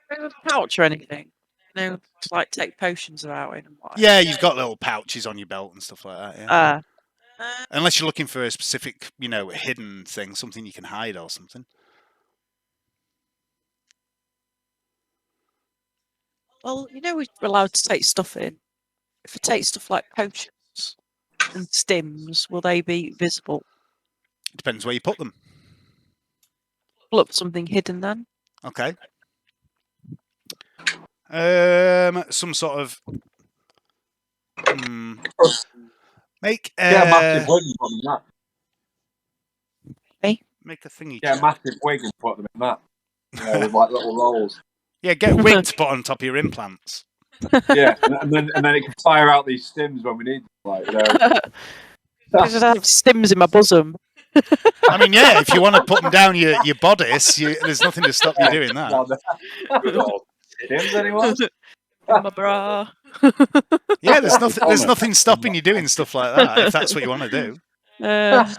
Speaker 6: Do you have a pouch or anything? To like take potions about in and what?
Speaker 3: Yeah, you've got little pouches on your belt and stuff like that. Yeah. Unless you're looking for a specific, hidden thing, something you can hide or something.
Speaker 6: Well, we're allowed to take stuff in. If we take stuff like potions and stims, will they be visible?
Speaker 3: It depends where you put them.
Speaker 6: Pull up something hidden then.
Speaker 3: Okay. Some sort of make
Speaker 2: Get a massive wig and put them in that.
Speaker 3: Make a thingy.
Speaker 2: Get a massive wig and put them in that. With like little rolls.
Speaker 3: Yeah, get a wig to put on top of your implants.
Speaker 2: Yeah, and then it can fire out these stims when we need them. Like,
Speaker 6: I just have stims in my bosom.
Speaker 3: I mean, yeah, if you want to put them down your bodice, there's nothing to stop you doing that.
Speaker 5: Good old
Speaker 2: Stims, anyone?
Speaker 6: My bra.
Speaker 3: Yeah, there's nothing stopping you doing stuff like that if that's what you want to do.
Speaker 6: I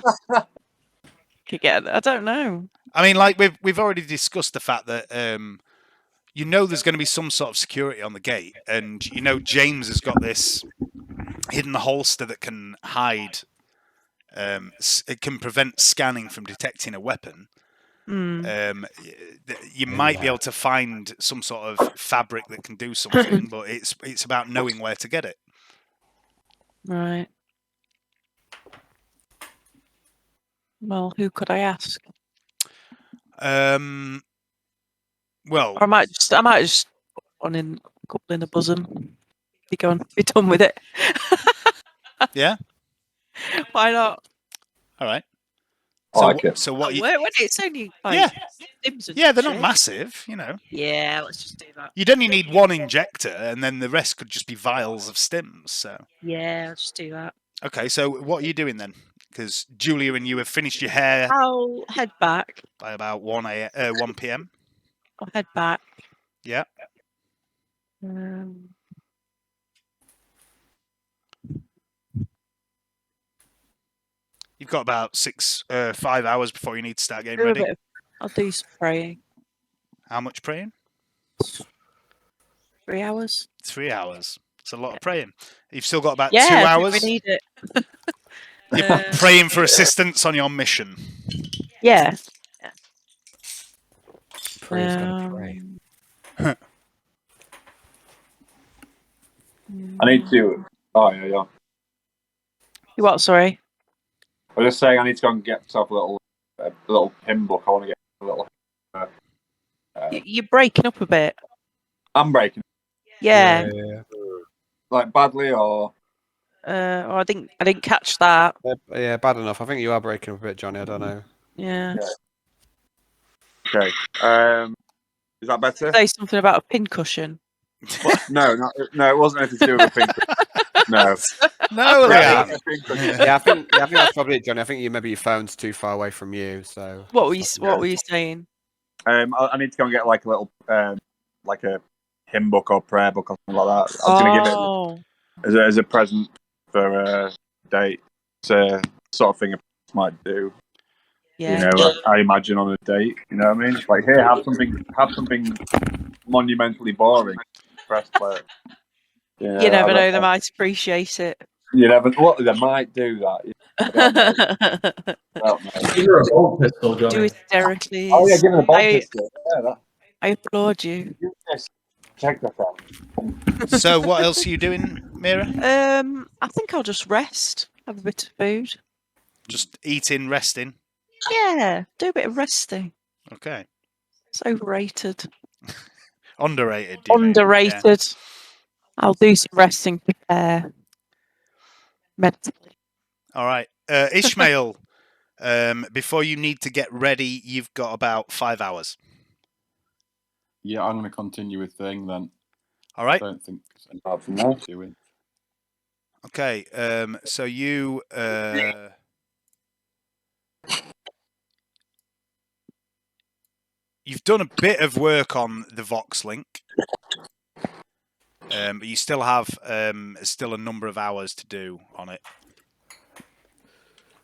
Speaker 6: don't know.
Speaker 3: I mean, like we've already discussed the fact that there's going to be some sort of security on the gate, and James has got this hidden holster that can hide. It can prevent scanning from detecting a weapon. You might be able to find some sort of fabric that can do something, but it's about knowing where to get it.
Speaker 6: Right. Well, who could I ask?
Speaker 3: Well,
Speaker 6: Or I might just put one in a couple in the bosom. Be done with it.
Speaker 3: Yeah.
Speaker 6: Why not?
Speaker 3: All right.
Speaker 2: I like it.
Speaker 3: So what?
Speaker 6: When it's only stims and
Speaker 3: Yeah, they're not
Speaker 6: shit.
Speaker 3: massive,
Speaker 6: Yeah, let's just do that.
Speaker 3: You'd only need one injector, and then the rest could just be vials of stims. So.
Speaker 6: Yeah, let's just do that.
Speaker 3: Okay, so what are you doing then? Because Julia and you have finished your hair
Speaker 6: I'll head back.
Speaker 3: by about 1 p.m.
Speaker 6: I'll head back.
Speaker 3: Yeah. You've got about 5 hours before you need to start getting ready.
Speaker 6: I'll do some praying.
Speaker 3: How much praying?
Speaker 6: 3 hours.
Speaker 3: 3 hours. It's a lot of praying. You've still got about 2
Speaker 6: Yeah,
Speaker 3: hours.
Speaker 6: we need it.
Speaker 3: You're praying for assistance on your mission.
Speaker 6: Yeah.
Speaker 4: Praise God, pray.
Speaker 2: I need to. Oh yeah.
Speaker 6: You what? Sorry.
Speaker 2: I was just saying, I need to go and get myself a little hymn book. I want to get a little.
Speaker 6: You're breaking up a bit.
Speaker 2: I'm breaking.
Speaker 6: Yeah.
Speaker 2: Like badly, or.
Speaker 6: I didn't catch that.
Speaker 4: Yeah, bad enough. I think you are breaking up a bit, Johnny. I don't know.
Speaker 6: Yeah.
Speaker 2: Okay. Is that better?
Speaker 6: Say something about a pincushion.
Speaker 2: No, it wasn't anything to do with a pink. No.
Speaker 3: No,
Speaker 2: Yeah,
Speaker 4: Yeah, I think that's probably it, Johnny. I think maybe your phone's too far away from you. So.
Speaker 6: What were you saying?
Speaker 2: I need to go and get like a little, like a hymn book or prayer book or something like that. I was going to give it as a present for a date. It's a sort of thing a might do.
Speaker 6: Yeah.
Speaker 2: I imagine on a date. You know what I mean? Like, here, have something monumentally boring. Press play. Yeah,
Speaker 6: You never know; they might appreciate it.
Speaker 2: You never. What they might do that. I don't know.
Speaker 7: Give her a bolt pistol, Johnny.
Speaker 6: Do hysterically.
Speaker 2: Oh yeah, give her a bolt pistol. Yeah,
Speaker 6: I applaud you.
Speaker 2: Check that out.
Speaker 3: So what else are you doing, Mira?
Speaker 6: I think I'll just rest. Have a bit of food.
Speaker 3: Just eating, resting.
Speaker 6: Yeah, do a bit of resting.
Speaker 3: Okay.
Speaker 6: It's overrated.
Speaker 3: Underrated.
Speaker 6: Underrated. Yeah. I'll do some resting, prepare mentally.
Speaker 3: All right, Ishmael. Before you need to get ready, you've got about 5 hours.
Speaker 7: Yeah, I'm going to continue with thing then.
Speaker 3: All right.
Speaker 7: I don't think there's anything to doing.
Speaker 3: Okay. So you. You've done a bit of work on the Vox link, but you still have still a number of hours to do on it.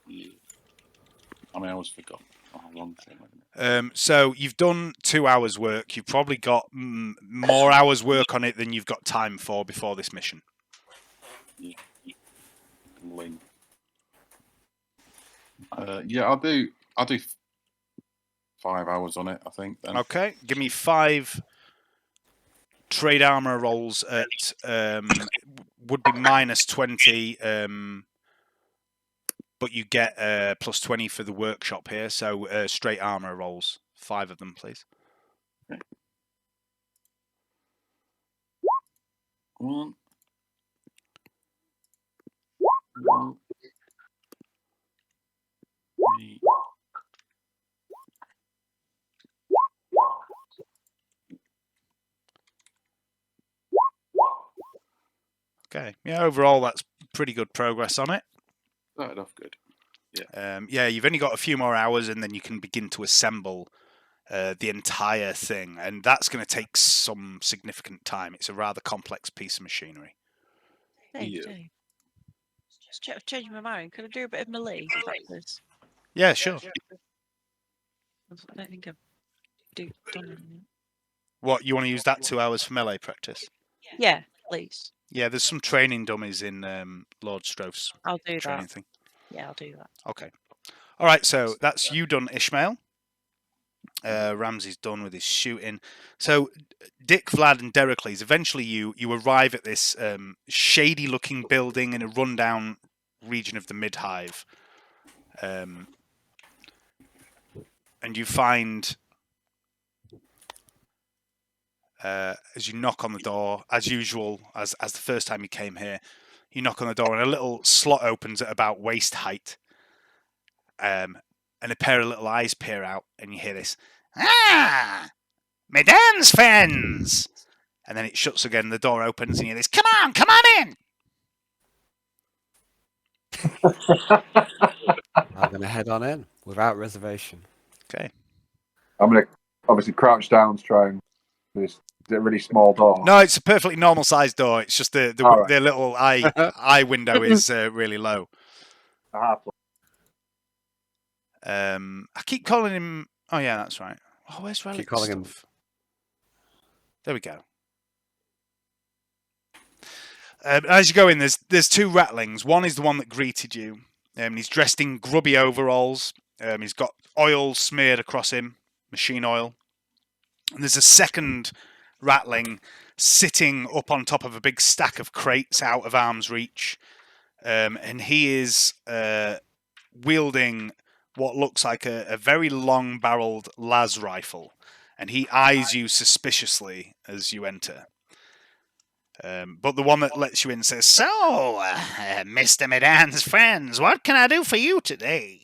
Speaker 7: I mean, I always forgot how long thing.
Speaker 3: So you've done 2 hours work. You've probably got more hours work on it than you've got time for before this mission.
Speaker 7: Yeah. Link. Yeah, I'll do 5 hours on it, I think. Then.
Speaker 3: Okay, give me 5 trade armor rolls at would be -20, but you get +20 for the workshop here. So straight armor rolls, 5 of them, please.
Speaker 7: Okay. 1, 2, 3.
Speaker 3: Okay, yeah, overall that's pretty good progress on it.
Speaker 7: Started off good. Yeah.
Speaker 3: Yeah, you've only got a few more hours, and then you can begin to assemble the entire thing, and that's going to take some significant time. It's a rather complex piece of machinery.
Speaker 6: Dave, just changing my mind. Could I do a bit of melee practice?
Speaker 3: Yeah, sure.
Speaker 6: I don't think I've done it.
Speaker 3: What, you want to use that 2 hours for melee practice?
Speaker 6: Yeah, please.
Speaker 3: Yeah, there's some training dummies in Lord Stroph's
Speaker 6: I'll do
Speaker 3: training
Speaker 6: that.
Speaker 3: thing.
Speaker 6: Yeah, I'll do that.
Speaker 3: Okay. All right, so that's you done, Ishmael. Ramsey's done with his shooting. So Dick, Vlad, and Dericles, eventually you arrive at this shady-looking building in a rundown region of the Mid-Hive. And you find, as you knock on the door, as usual, as the first time you came here, you knock on the door and a little slot opens at about waist height. And a pair of little eyes peer out, and you hear this, "Ah, mesdames, friends!" And then it shuts again, the door opens, and you hear this, come on in!
Speaker 1: I'm going to head on in without reservation.
Speaker 3: Okay.
Speaker 2: I'm going to obviously crouch down to try and this really small door.
Speaker 3: No, it's a perfectly normal sized door. It's just the
Speaker 2: right.
Speaker 3: little eye window is really low. I keep calling him. Oh yeah, that's right. Oh, where's Relic?
Speaker 1: Keep calling him.
Speaker 3: There we go. As you go in, there's 2 rattlings. One is the one that greeted you. He's dressed in grubby overalls. He's got oil smeared across him, machine oil. And there's a second rattling sitting up on top of a big stack of crates out of arm's reach. And he is wielding what looks like a very long-barreled las rifle. And he eyes you suspiciously as you enter. But the one that lets you in says, "So, Mr. Medan's friends, what can I do for you today?"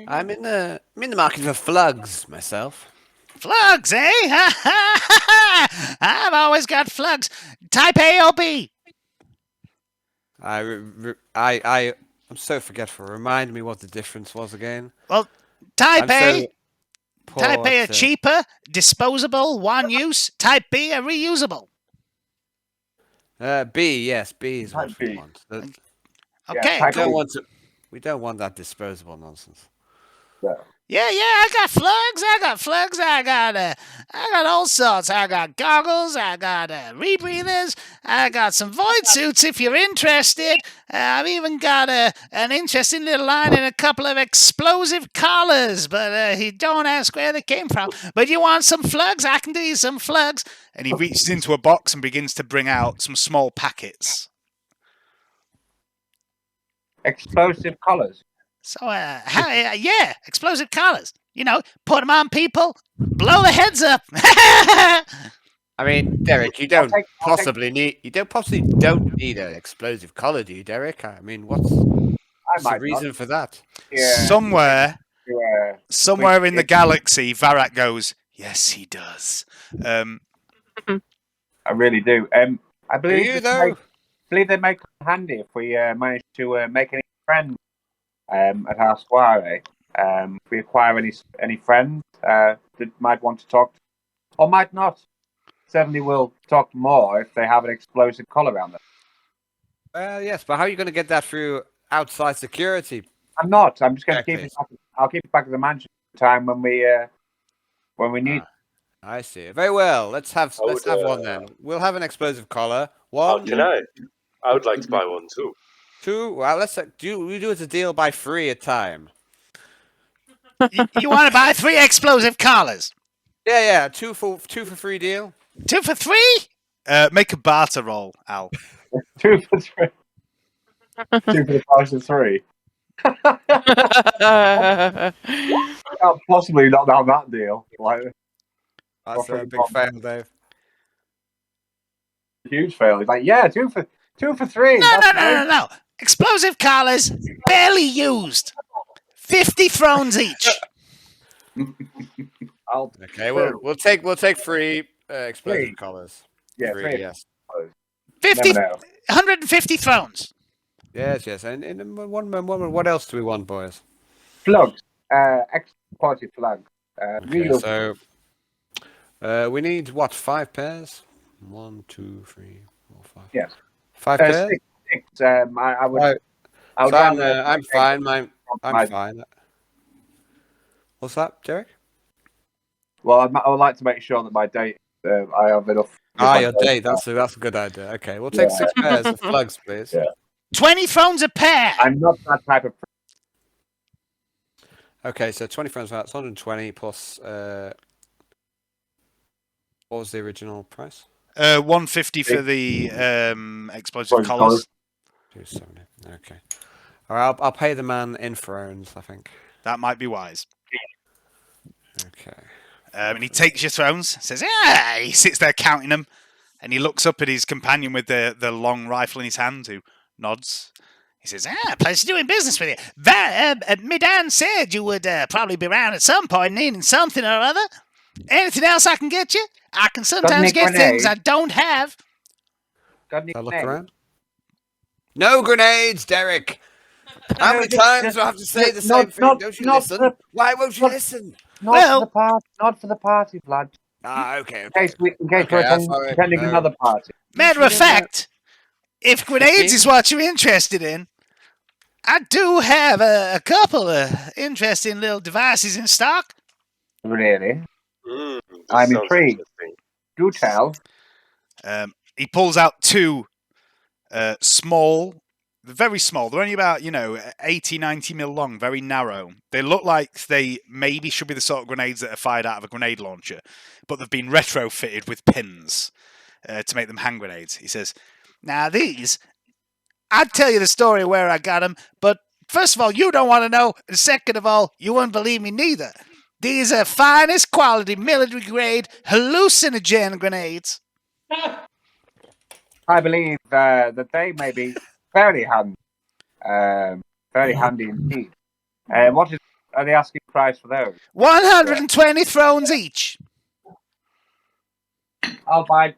Speaker 1: I'm in the market for flugs myself.
Speaker 3: Flugs, eh? I've always got flugs. Type A or B?
Speaker 1: I'm so forgetful. Remind me what the difference was again.
Speaker 3: Well, Type A.
Speaker 1: So
Speaker 3: Type A are cheaper, disposable, one use. Type B are reusable.
Speaker 1: B, yes, B is what we want.
Speaker 3: Okay,
Speaker 1: We don't want that disposable nonsense.
Speaker 3: Yeah, I got flugs. I got all sorts. I got goggles. I got rebreathers. I got some void suits if you're interested. I've even got an interesting little line in a couple of explosive collars, but you don't ask where they came from. But you want some flugs? I can do you some flugs. And he reaches into a box and begins to bring out some small packets.
Speaker 2: Explosive collars.
Speaker 3: So, yeah, explosive collars. You know, put them on people, blow their heads up.
Speaker 1: I mean, Derek, you don't possibly need an explosive collar, do you, Derek? I mean, what's the reason for that?
Speaker 2: Yeah.
Speaker 3: Somewhere in the galaxy, Varak goes, "Yes, he does."
Speaker 2: I really do. I believe they make it handy if we manage to make any friends at our soiree. If we acquire any friends that might want to talk, or might not. Certainly will talk more if they have an explosive collar around them.
Speaker 1: Yes, but how are you going to get that through outside security?
Speaker 2: I'm not. I'm just going to keep it. I'll keep it back at the mansion for the time when we need.
Speaker 1: I see. Very well. Let's have one then. We'll have an explosive collar. One.
Speaker 5: Can I? I would like to buy one too.
Speaker 1: 2. Well, let's we do it a deal by 3 a time.
Speaker 3: You want to buy 3 explosive collars?
Speaker 1: Yeah. 2 for 3 deal.
Speaker 3: 2 for 3? Make a barter roll, Al.
Speaker 2: 2 for 3. 2 for the price of 3. Can't possibly not down that deal. Like,
Speaker 1: That's a big fail, Dave.
Speaker 2: Huge fail. He's like, yeah, 2 for 3.
Speaker 3: No. Explosive collars, barely used. 50 thrones each.
Speaker 1: Okay, we'll take 3 explosive collars.
Speaker 2: Yeah,
Speaker 1: 3,
Speaker 2: 3.
Speaker 1: yes.
Speaker 3: 50, 150 thrones.
Speaker 1: Yes. And one. What else do we want, boys?
Speaker 2: Flags. Extra quality flags.
Speaker 1: Okay, so we need what? 5 pairs? 1, 2, 3, 4, 5.
Speaker 2: Yes.
Speaker 1: 5 pairs.
Speaker 2: 6. I would.
Speaker 1: Right.
Speaker 2: I would
Speaker 1: So
Speaker 2: rather
Speaker 1: I'm fine. I'm
Speaker 2: my-
Speaker 1: fine. What's that, Derek?
Speaker 2: Well, I would like to make sure that my date. I have enough.
Speaker 1: Your date. That's a good idea. Okay, we'll take 6 pairs of flags, please.
Speaker 2: Yeah.
Speaker 3: 20 thrones a pair.
Speaker 2: I'm not that type of.
Speaker 1: Okay, so 20 frames. That's 120 plus. What was the original price?
Speaker 3: 150 for the explosive collars.
Speaker 1: 270. Okay. All right, I'll pay the man in thrones, I think.
Speaker 3: That might be wise.
Speaker 1: Okay.
Speaker 3: And he takes your thrones, says, "Yeah." He sits there counting them, and he looks up at his companion with the long rifle in his hand, who nods. He says, pleasure doing business with you. Midan said you would probably be around at some point needing something or other. Anything else I can get you? I can sometimes get things I don't have.
Speaker 2: Got any
Speaker 1: I look
Speaker 2: grenades?
Speaker 1: around. No grenades, Derek. How many times do I have to say the same thing? Don't you listen? Why won't you listen?
Speaker 2: Not for the party, Vlad.
Speaker 1: Okay.
Speaker 2: In case we're attending another party.
Speaker 3: Matter of fact, if grenades is what you're interested in, I do have a couple of interesting little devices in stock.
Speaker 2: Really? I'm intrigued. Do tell.
Speaker 3: He pulls out 2 small, very small. They're only about, 80, 90 mil long, very narrow. They look like they maybe should be the sort of grenades that are fired out of a grenade launcher, but they've been retrofitted with pins to make them hand grenades. He says, now these, I'd tell you the story where I got them, but first of all, you don't want to know, and second of all, you wouldn't believe me neither. These are finest quality military grade hallucinogen grenades.
Speaker 2: I believe that they may be very handy. Very handy indeed. What are the asking price for those?
Speaker 3: 120 thrones each.
Speaker 2: I'll buy.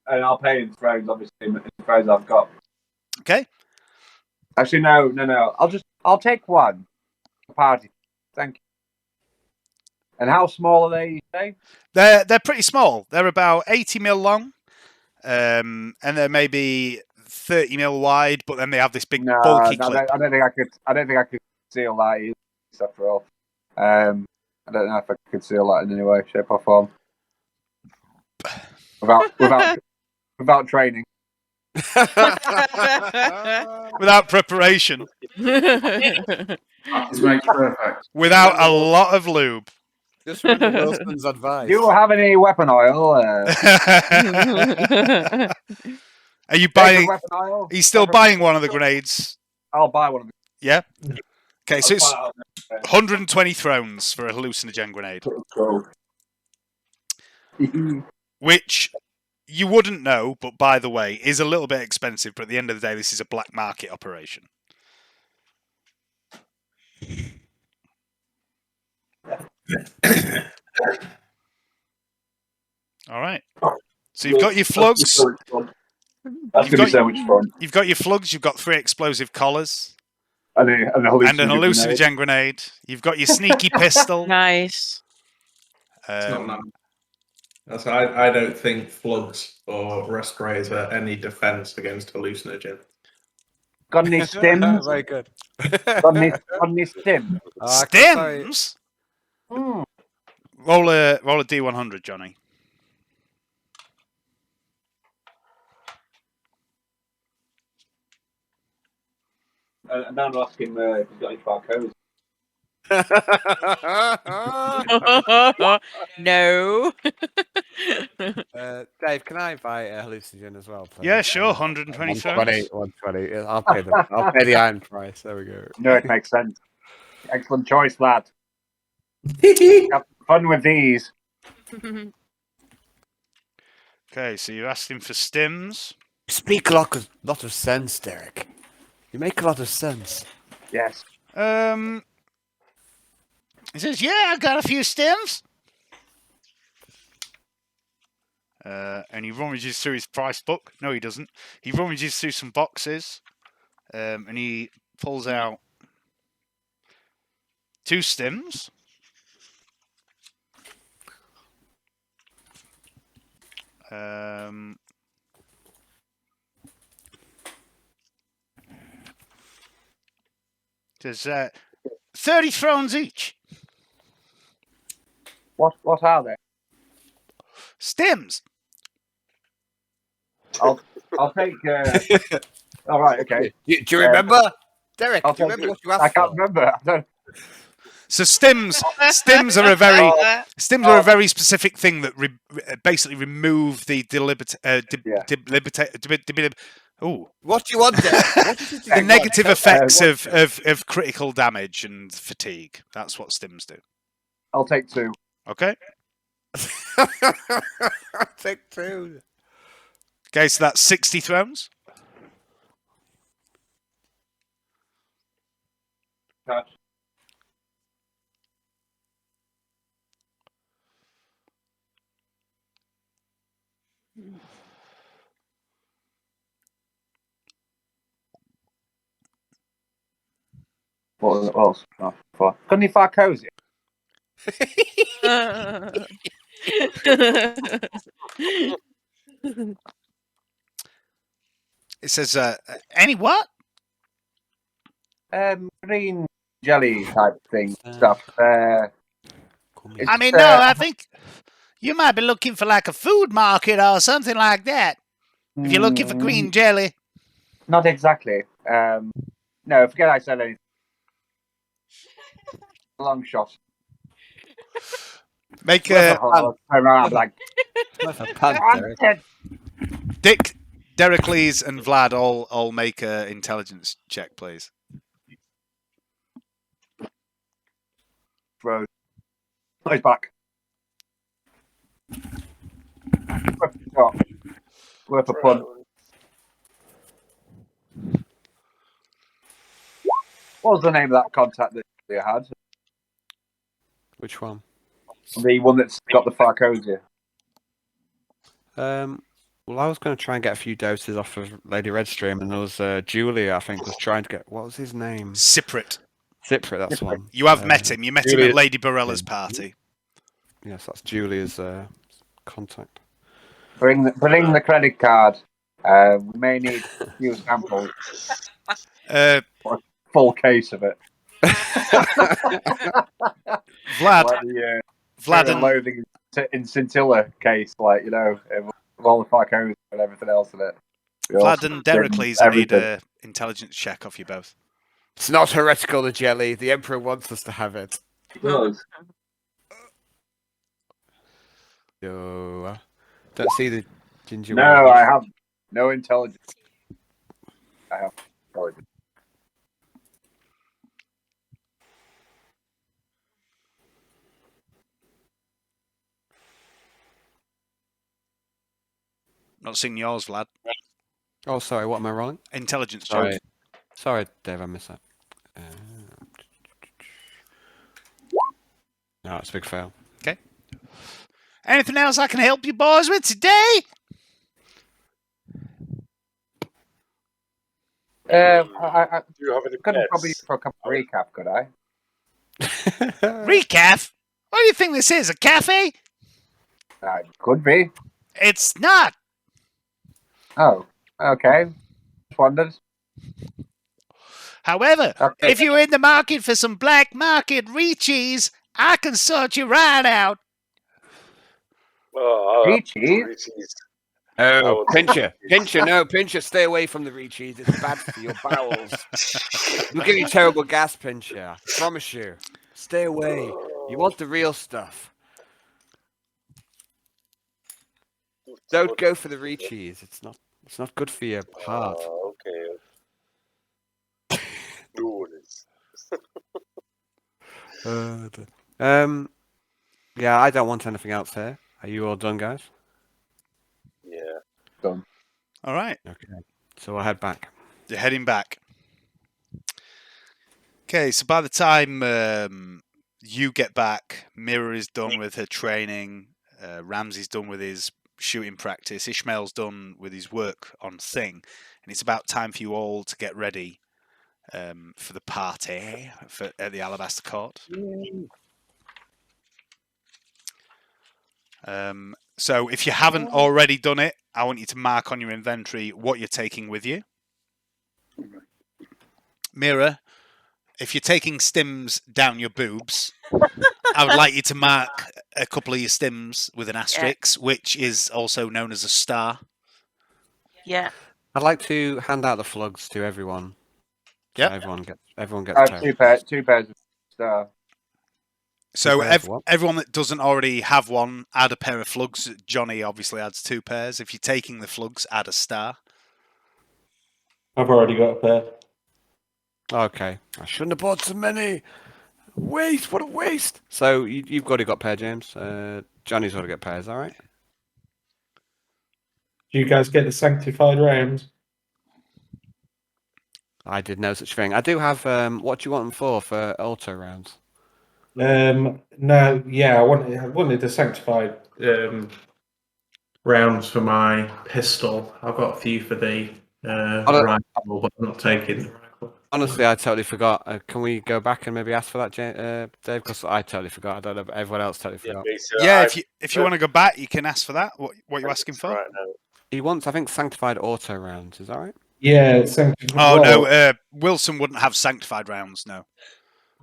Speaker 2: And I'll pay in thrones, obviously, in the thrones I've got.
Speaker 3: Okay.
Speaker 2: Actually, no. I'll take 1. Party. Thank you. And how small are they, you say?
Speaker 3: They're pretty small. They're about 80 mil long, and they're maybe 30 mil wide. But then they have this big bulky clip.
Speaker 2: I don't think I could conceal that either. After all, I don't know if I could conceal that in any way, shape, or form. Without training.
Speaker 3: Without preparation.
Speaker 7: Practice makes perfect.
Speaker 3: Without a lot of lube.
Speaker 1: Just remember Wilson's advice.
Speaker 2: Do you have any weapon oil?
Speaker 3: Are you buying?
Speaker 2: Weapon oil?
Speaker 3: He's still buying one of the grenades.
Speaker 2: I'll buy one of them.
Speaker 3: Yeah. Okay, so it's 120 thrones for a hallucinogen grenade,
Speaker 2: Cool.
Speaker 3: which you wouldn't know, but by the way, is a little bit expensive. But at the end of the day, this is a black market operation. All right. So you've got your flugs.
Speaker 2: That's going to be so much fun.
Speaker 3: You've got your flugs. You've got 3 explosive collars
Speaker 2: And an
Speaker 3: hallucinogen grenade. You've got your sneaky pistol.
Speaker 6: Nice.
Speaker 8: It's not that. That's, I don't think flugs or respirators are any defense against hallucinogen.
Speaker 2: Got any stims?
Speaker 1: Very good.
Speaker 2: got any stims?
Speaker 3: Stems. Roll a D100, Johnny.
Speaker 2: and then I'll ask him if he's got any barcodes.
Speaker 6: No.
Speaker 1: Dave, can I invite Hallucinogen as well, please?
Speaker 3: Yeah, sure. 120 thrones.
Speaker 1: 120. I'll pay the iron price. There we go.
Speaker 2: No, it makes sense. Excellent choice, lad. Have fun with these.
Speaker 3: Okay, so you asked him for stims.
Speaker 1: You speak a lot of sense, Derek. You make a lot of sense.
Speaker 2: Yes.
Speaker 3: He says, "Yeah, I got a few stims." And he rummages through his price book. No, he doesn't. He rummages through some boxes, and he pulls out 2 stims. There's 30 thrones each.
Speaker 2: What are they?
Speaker 3: Stims.
Speaker 2: I'll take. All right. Okay.
Speaker 1: Do you remember, Derek?
Speaker 2: I'll
Speaker 1: Do you
Speaker 2: take
Speaker 1: remember
Speaker 2: it.
Speaker 1: what you asked
Speaker 2: I can't
Speaker 1: for?
Speaker 2: remember. I don't.
Speaker 3: So stims are a very are a very specific thing that basically remove the
Speaker 1: What do you want, Derek? What is it
Speaker 3: the
Speaker 1: you
Speaker 3: negative
Speaker 1: want?
Speaker 3: effects of critical damage and fatigue. That's what stims do.
Speaker 2: I'll take 2.
Speaker 3: Okay.
Speaker 1: Take 2.
Speaker 3: Okay, so that's 60 thrones.
Speaker 2: Touch. What was it? What else? Oh, got any barcodes?
Speaker 3: It says, any what?
Speaker 2: Green jelly type thing stuff.
Speaker 3: I mean, no, I think you might be looking for like a food market or something like that. If you're looking for green jelly.
Speaker 2: Not exactly. No, forget I said anything. Long shot.
Speaker 3: Make a
Speaker 2: like
Speaker 3: Dick, Dericles, and Vlad all make a intelligence check, please.
Speaker 2: Bro, he's back. Worth a punt. What was the name of that contact that you had?
Speaker 1: Which one?
Speaker 2: The one that's got the Farcosia.
Speaker 1: Well, I was going to try and get a few doses off of Lady Redstream, and there was Julia, I think, was trying to get... What was his name?
Speaker 3: Cyprit.
Speaker 1: Cyprit, that's the one.
Speaker 3: You have met him. You met him at Lady Barella's party.
Speaker 1: Yes, that's Julia's contact.
Speaker 2: Bring the credit card. We may need a few samples. Full case of it.
Speaker 3: Vlad
Speaker 2: and loathing in scintilla case, like, you know, with all the Farcos and everything else in it.
Speaker 3: Vlad and Dericles need an intelligence check off you both.
Speaker 1: It's not heretical, the jelly. The Emperor wants us to have it.
Speaker 2: He does.
Speaker 1: Yo, don't see the ginger.
Speaker 2: No, I have no intelligence. I have intelligence.
Speaker 3: Not seeing yours, Vlad.
Speaker 1: Oh, sorry. What am I rolling?
Speaker 3: Intelligence
Speaker 1: Sorry.
Speaker 3: check.
Speaker 1: Sorry, Dave. I missed that. No, it's a big fail.
Speaker 3: Okay. Anything else I can help you boys with today?
Speaker 2: I
Speaker 5: Do you have any
Speaker 2: couldn't
Speaker 5: pets?
Speaker 2: probably for a couple of recap, could I?
Speaker 3: Recaf? What do you think this is? A cafe?
Speaker 2: Could be.
Speaker 3: It's not.
Speaker 2: Oh, okay. Just wondered.
Speaker 3: However,
Speaker 2: Okay.
Speaker 3: if you're in the market for some black market Reechies, I can sort you right out.
Speaker 5: Oh,
Speaker 2: Reechies?
Speaker 5: Reechies.
Speaker 1: Oh, Pincher, Pincher, stay away from the Reachies. It's bad for your bowels. It'll give you terrible gas, Pincher. I promise you. Stay away. You want the real stuff. Don't go for the Reachies. It's not good for your heart.
Speaker 5: Okay. No, it is.
Speaker 1: Yeah, I don't want anything else here. Are you all done, guys?
Speaker 5: Yeah.
Speaker 2: Done.
Speaker 3: All right.
Speaker 1: Okay. So I'll head back.
Speaker 3: You're heading back. Okay, so by the time you get back, Mira is done with her training, Ramsey's done with his shooting practice, Ishmael's done with his work on Thing, and it's about time for you all to get ready for the party at the Alabaster Court. So if you haven't already done it, I want you to mark on your inventory what you're taking with you. Mira, if you're taking stims down your boobs, I would like you to mark a couple of your stims with an asterisk, which is also known as a star.
Speaker 6: Yeah.
Speaker 1: I'd like to hand out the flugs to everyone.
Speaker 3: Yep.
Speaker 1: So everyone gets
Speaker 2: I have two pairs of star.
Speaker 3: So
Speaker 1: what?
Speaker 3: everyone that doesn't already have one, add a pair of flugs. Johnny obviously adds 2 pairs. If you're taking the flugs, add a star.
Speaker 8: I've already got a pair.
Speaker 1: Okay. I shouldn't have bought so many. Waste. What a waste. So you've already got a pair, James. Johnny's already got pairs. All right.
Speaker 8: Do you guys get the sanctified rounds?
Speaker 1: I did no such thing. I do have. What do you want them for auto rounds?
Speaker 8: No, yeah, I wanted the sanctified rounds for my pistol. I've got a few for the rifle, but I'm not taking the rifle.
Speaker 1: Honestly, I totally forgot. Can we go back and maybe ask for that, Dave? Because I totally forgot. I don't know, but everyone else totally forgot.
Speaker 3: Yeah, if you want to go back, you can ask for that. What are you asking for?
Speaker 5: Right now.
Speaker 1: He wants, I think, sanctified auto rounds. Is that right?
Speaker 8: Yeah, sanctified.
Speaker 3: Oh no, Wilson wouldn't have sanctified rounds. No.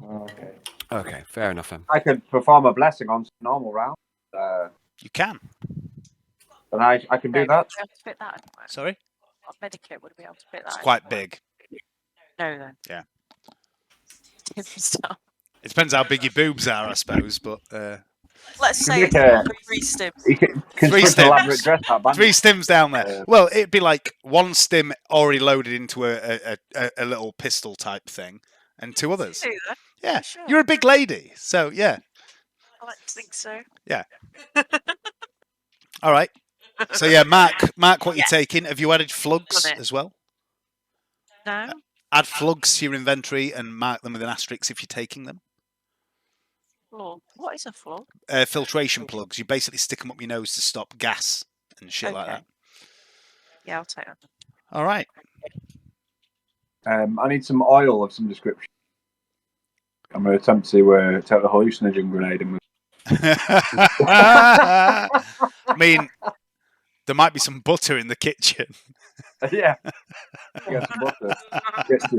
Speaker 8: Okay.
Speaker 1: Okay, fair enough then.
Speaker 2: I could perform a blessing on some normal round.
Speaker 3: You can.
Speaker 2: And I can do that.
Speaker 6: Would we be able to fit that anywhere?
Speaker 3: Sorry?
Speaker 6: What medikit would we be able to fit that?
Speaker 3: It's quite
Speaker 6: anywhere?
Speaker 3: big.
Speaker 6: No, then.
Speaker 3: Yeah.
Speaker 6: Stuff.
Speaker 3: It depends how big your boobs are, I suppose. But
Speaker 6: Let's say it's
Speaker 2: Yeah.
Speaker 6: 3 stims.
Speaker 2: You can
Speaker 3: 3
Speaker 2: switch to elaborate
Speaker 3: stims.
Speaker 2: dress that band.
Speaker 3: 3 stims down there. Well, it'd be like 1 stim already loaded into a little pistol type thing, and 2 others.
Speaker 6: Do that.
Speaker 3: Yeah,
Speaker 6: Sure.
Speaker 3: you're a big lady, so yeah.
Speaker 6: I like to think so.
Speaker 3: Yeah. All right. So yeah, mark what you're taking. Have you added flugs
Speaker 6: Done it.
Speaker 3: as well?
Speaker 6: No?
Speaker 3: Add flugs to your inventory and mark them with an asterisk if you're taking them.
Speaker 6: Flog. What is a flog?
Speaker 3: Filtration plugs. You basically stick them up your nose to stop gas and shit like that.
Speaker 6: Yeah, I'll take that.
Speaker 3: All right.
Speaker 2: I need some oil of some description. I'm going to attempt to take the hallucinogen grenade in with.
Speaker 3: I mean, there might be some butter in the kitchen.
Speaker 2: Yeah. Get some butter. Just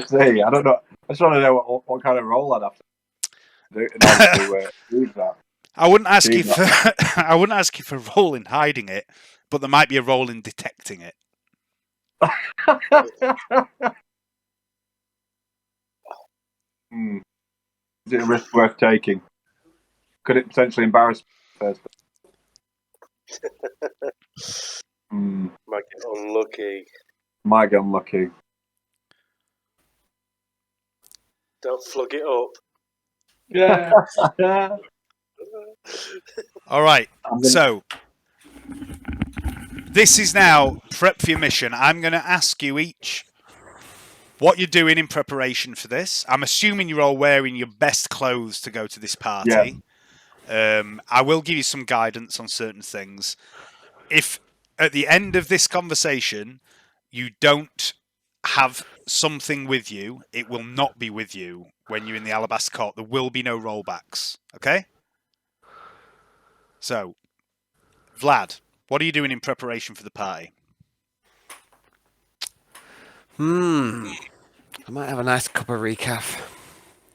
Speaker 2: see. I don't know. I just want to know what kind of roll I'd have to do in order to use that.
Speaker 3: I wouldn't ask you for I wouldn't ask you for a role in hiding it, but there might be a role in detecting it.
Speaker 2: Is it a risk worth taking? Could it potentially embarrass me first?
Speaker 5: Might get unlucky.
Speaker 2: Might get unlucky.
Speaker 5: Don't flug it up.
Speaker 8: Yeah.
Speaker 3: All right. So this is now prep for your mission. I'm going to ask you each what you're doing in preparation for this. I'm assuming you're all wearing your best clothes to go to this party. Yeah. I will give you some guidance on certain things. If at the end of this conversation you don't have something with you, it will not be with you when you're in the Alabaster Court. There will be no rollbacks. Okay? So, Vlad, what are you doing in preparation for the party?
Speaker 1: I might have a nice cup of recaf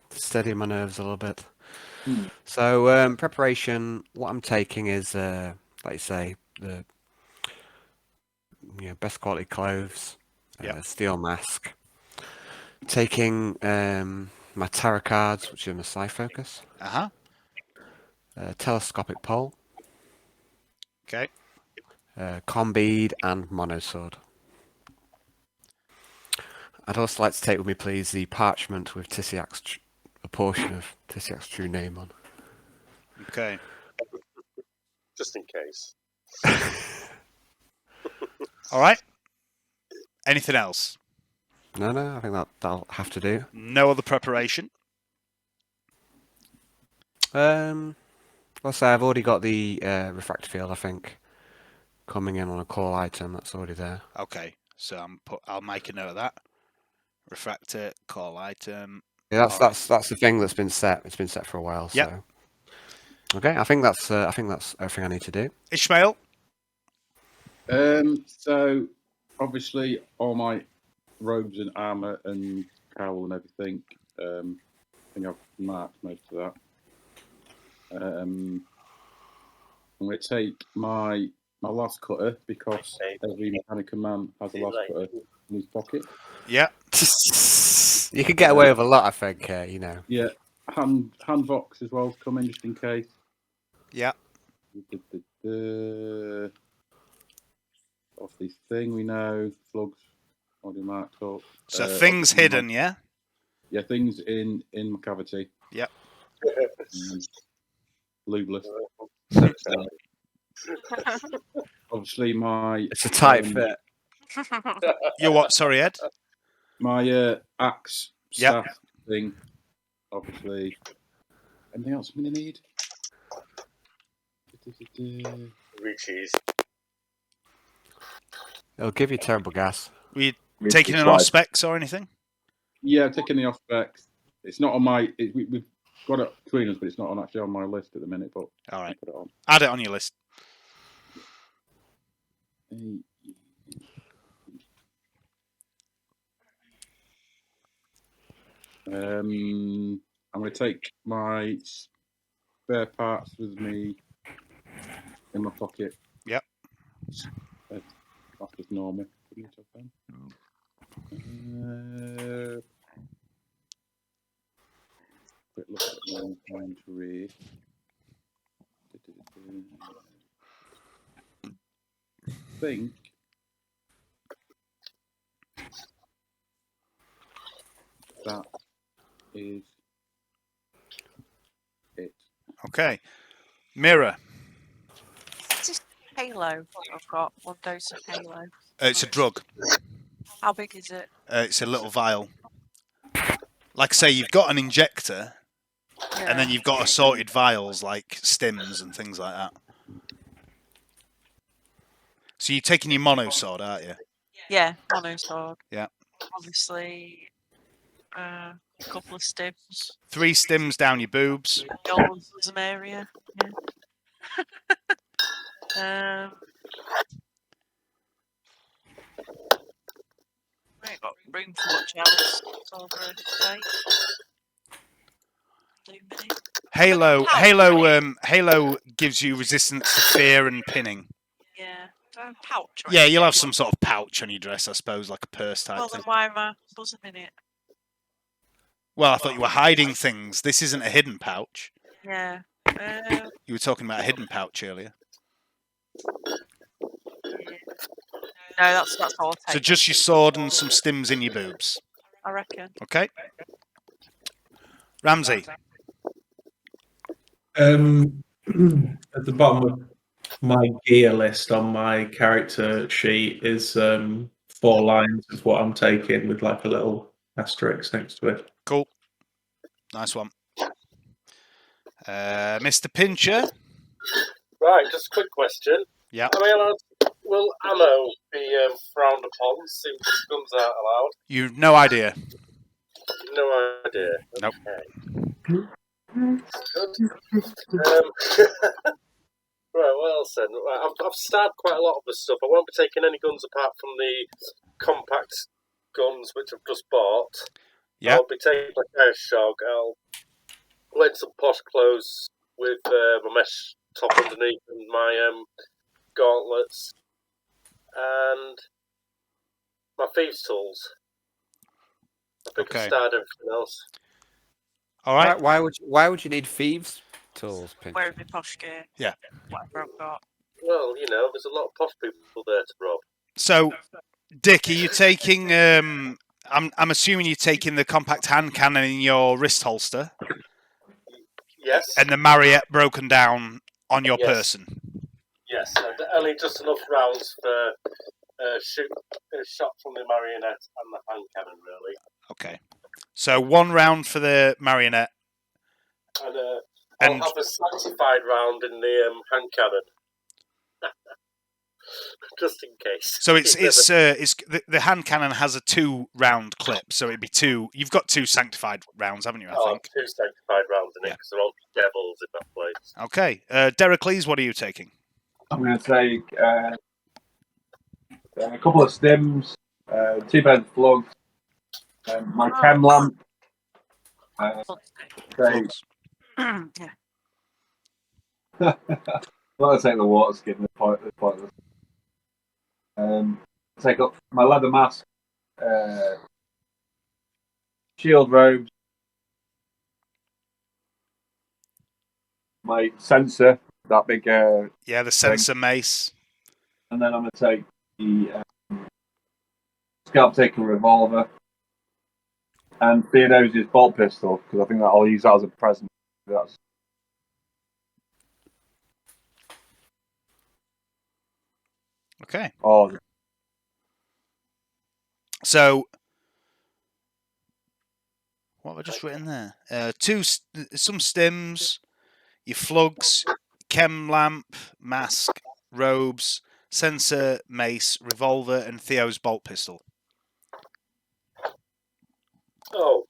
Speaker 1: to steady my nerves a little bit. So, preparation, what I'm taking is, like you say, the best quality clothes,
Speaker 3: Yep.
Speaker 1: steel mask. Taking my tarot cards, which are my psi focus.
Speaker 3: Uh-huh.
Speaker 1: Telescopic pole.
Speaker 3: Okay.
Speaker 1: Combead and monosword. I'd also like to take with me, please, the parchment with Tissiak's a portion of Tissiak's true name on.
Speaker 3: Okay.
Speaker 5: Just in case.
Speaker 3: All right. Anything else?
Speaker 1: No, I think that'll have to do.
Speaker 3: No other preparation?
Speaker 1: I'll say I've already got the refractor field, I think, coming in on a call item. That's already there.
Speaker 3: Okay. So I'll make a note of that. Refractor, call item.
Speaker 1: Yeah,
Speaker 3: All
Speaker 1: that's the thing that's been set. It's been set for a while.
Speaker 3: Yep.
Speaker 1: So. Okay, I think that's everything I need to do.
Speaker 3: Ishmael?
Speaker 7: So obviously all my robes and armor and cowl and everything. I think I've marked most of that. I'm going to take my last cutter because every Mechanicum man has a last cutter in his pocket.
Speaker 3: Yeah.
Speaker 1: You could get away with a lot, I think.
Speaker 7: Yeah, hand vox as well to come in just in case.
Speaker 3: Yeah.
Speaker 7: Off this thing we know, slugs already marked up.
Speaker 3: So things hidden, yeah?
Speaker 7: Yeah, things in my cavity.
Speaker 3: Yep.
Speaker 7: Lubeless. Obviously my...
Speaker 1: It's a tight fit.
Speaker 3: You're what? Sorry, Ed?
Speaker 7: My axe staff thing, obviously. Anything else I'm going to need?
Speaker 5: Reaches.
Speaker 1: It'll give you terrible gas.
Speaker 3: Were you taking an off specs or anything?
Speaker 7: Yeah, taking the off specs. It's not on my... we've got it between us, but it's not actually on my list at the minute. But
Speaker 3: all right,
Speaker 7: put it on.
Speaker 3: Add it on your list.
Speaker 7: I'm going to take my spare parts with me in my pocket.
Speaker 3: Yep.
Speaker 7: That's just normal. Quick look at my inventory. I think that is it.
Speaker 3: Okay. Mirror.
Speaker 6: It's just Halo. I've got 1 dose of Halo.
Speaker 3: It's a drug.
Speaker 6: How big is it?
Speaker 3: It's a little vial. Like I say, you've got an injector, and then you've got assorted vials like stims and things like that. So you're taking your mono sword, aren't you?
Speaker 6: Yeah, mono sword.
Speaker 3: Yeah.
Speaker 6: Obviously, a couple of stims.
Speaker 3: 3 stims down your boobs.
Speaker 6: Orgasm area. Yeah. I ain't got room for much else. It's over a day.
Speaker 3: Halo gives you resistance to fear and pinning.
Speaker 6: Yeah. Do I have a pouch?
Speaker 3: Yeah, you'll have some sort of pouch on your dress, I suppose, like a purse type
Speaker 6: Well,
Speaker 3: thing.
Speaker 6: then why am I buzzing in it?
Speaker 3: Well, I thought you were hiding things. This isn't a hidden pouch.
Speaker 6: Yeah.
Speaker 3: You were talking about a hidden pouch earlier.
Speaker 6: No, that's all.
Speaker 3: So just your sword and some stims in your boobs.
Speaker 6: I reckon.
Speaker 3: Okay. Ramsey.
Speaker 8: At the bottom of my gear list on my character sheet is 4 lines of what I'm taking with like a little asterisk next to it.
Speaker 3: Cool. Nice one. Mr. Pincher.
Speaker 5: Right, just a quick question.
Speaker 3: Yeah.
Speaker 5: Will ammo be frowned upon since guns aren't allowed?
Speaker 3: You've no idea.
Speaker 5: No idea.
Speaker 3: Nope.
Speaker 5: Okay. Good. Right, what else then? Right, I've stabbed quite a lot of the stuff. I won't be taking any guns apart from the compact guns which I've just bought.
Speaker 3: Yeah.
Speaker 5: I'll be taking my cash shog. I'll wear some posh clothes with my mesh top underneath and my gauntlets. and my thieves' tools. I think I've started everything else.
Speaker 3: All right.
Speaker 1: Why would you need thieves' tools, Pinch?
Speaker 6: Wearing my posh gear.
Speaker 3: Yeah.
Speaker 6: Whatever I've got.
Speaker 5: Well, there's a lot of posh people there to rob.
Speaker 3: So, Dick, are you taking? I'm assuming you're taking the compact hand cannon in your wrist holster.
Speaker 5: Yes.
Speaker 3: And the Mariette broken down on your person.
Speaker 5: Yes, and only just enough rounds for shoot a shot from the marionette and the hand cannon, really.
Speaker 3: Okay. So 1 round for the marionette.
Speaker 5: And I'll have a sanctified round in the hand cannon. Just in case.
Speaker 3: So it's the hand cannon has a 2-round clip, so it'd be 2. You've got 2 sanctified rounds, haven't you? I think
Speaker 5: 2 sanctified rounds in it because they're all devils in that place.
Speaker 3: Okay, Dericles, what are you taking?
Speaker 2: I'm going to take a couple of stims, 2 pairs of plugs, my chem lamp.
Speaker 3: Plugs.
Speaker 6: Yeah.
Speaker 2: Well, I'll take the water skin. The pointless. Take up my leather mask, shield robes, my sensor, that big.
Speaker 3: The sensor mace.
Speaker 2: And then I'm going to take the scalp taker revolver and Theodosia's bolt pistol because I think that I'll use that as a present. That's
Speaker 3: okay.
Speaker 2: Oh.
Speaker 3: So, what have I just written there? Some stims, your flugs, chem lamp, mask, robes, sensor, mace, revolver, and Theo's bolt pistol.
Speaker 5: Oh.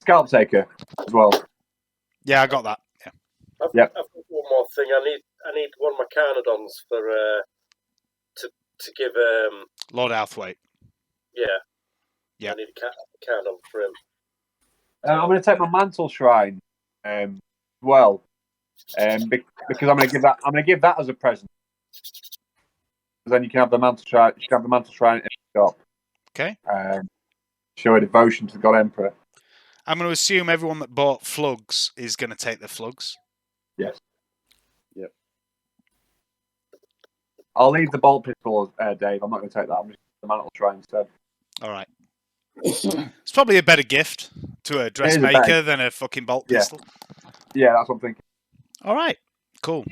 Speaker 2: Scalp taker as well.
Speaker 3: Yeah, I got that. Yeah.
Speaker 5: I've got one more thing. I need one of my Carnodons for to give
Speaker 3: Lord Althwaite.
Speaker 5: Yeah.
Speaker 3: Yeah.
Speaker 5: I need a Carnodon for him.
Speaker 2: I'm going to take my mantle shrine, because I'm going to give that as a present. Because then you can have the mantle shrine. You can have the mantle shrine in the shop.
Speaker 3: Okay.
Speaker 2: Show a devotion to the God Emperor.
Speaker 3: I'm going to assume everyone that bought flugs is going to take the flugs.
Speaker 2: Yes. Yep. I'll leave the bolt pistol, Dave. I'm not going to take that. I'm just going to the mantle shrine instead.
Speaker 3: All right. It's probably a better gift to a dressmaker than a fucking bolt pistol.
Speaker 2: Yeah, that's what I'm thinking.
Speaker 3: All right. Cool.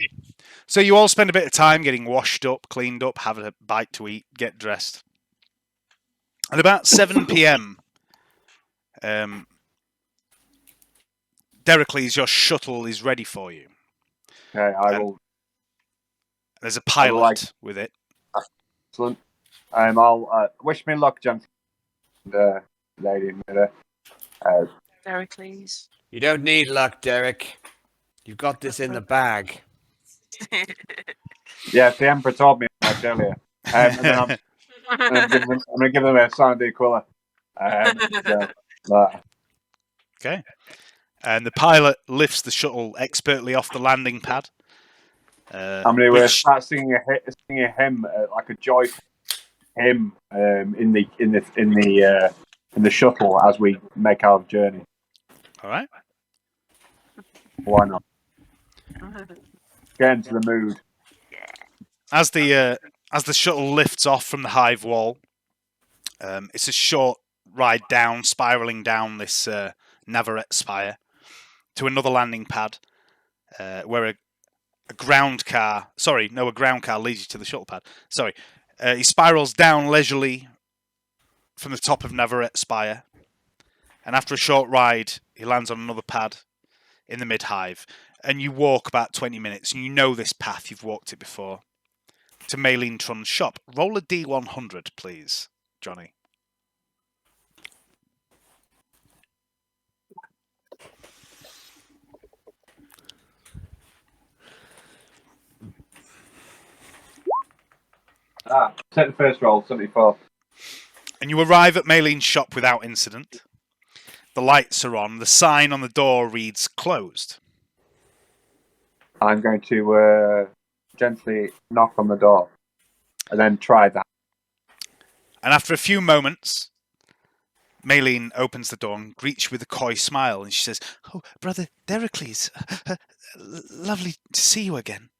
Speaker 3: So you all spend a bit of time getting washed up, cleaned up, have a bite to eat, get dressed. At about 7 p.m., Dericles, your shuttle is ready for you.
Speaker 2: Okay, I will.
Speaker 3: There's a pilot with it.
Speaker 2: Excellent. I'll wish me luck, gentlemen. Lady in there.
Speaker 6: Dericles.
Speaker 1: You don't need luck, Derek. You've got this in the bag.
Speaker 2: Yeah, the Emperor told me earlier. And then I'm going to give them a sign of the Aquila.
Speaker 3: Okay. And the pilot lifts the shuttle expertly off the landing pad.
Speaker 2: I'm going to start singing a hymn, like a joyful hymn, in the shuttle as we make our journey.
Speaker 3: All right.
Speaker 2: Why not? Get into the mood.
Speaker 3: As the shuttle lifts off from the hive wall, it's a short ride down, spiraling down this Navarrete spire to another landing pad, where a ground car leads you to the shuttle pad. Sorry, he spirals down leisurely from the top of Navarrete spire, and after a short ride, he lands on another pad in the mid-hive, and you walk about 20 minutes, and you know this path, you've walked it before, to Maylene Trun's shop. Roll a D100, please, Johnny.
Speaker 2: Take the first roll, 74.
Speaker 3: And you arrive at Maylene's shop without incident. The lights are on. The sign on the door reads closed.
Speaker 2: I'm going to gently knock on the door and then try that.
Speaker 3: And after a few moments, Maylene opens the door and greets you with a coy smile, and she says, "Oh, Brother Dericles, lovely to see you again."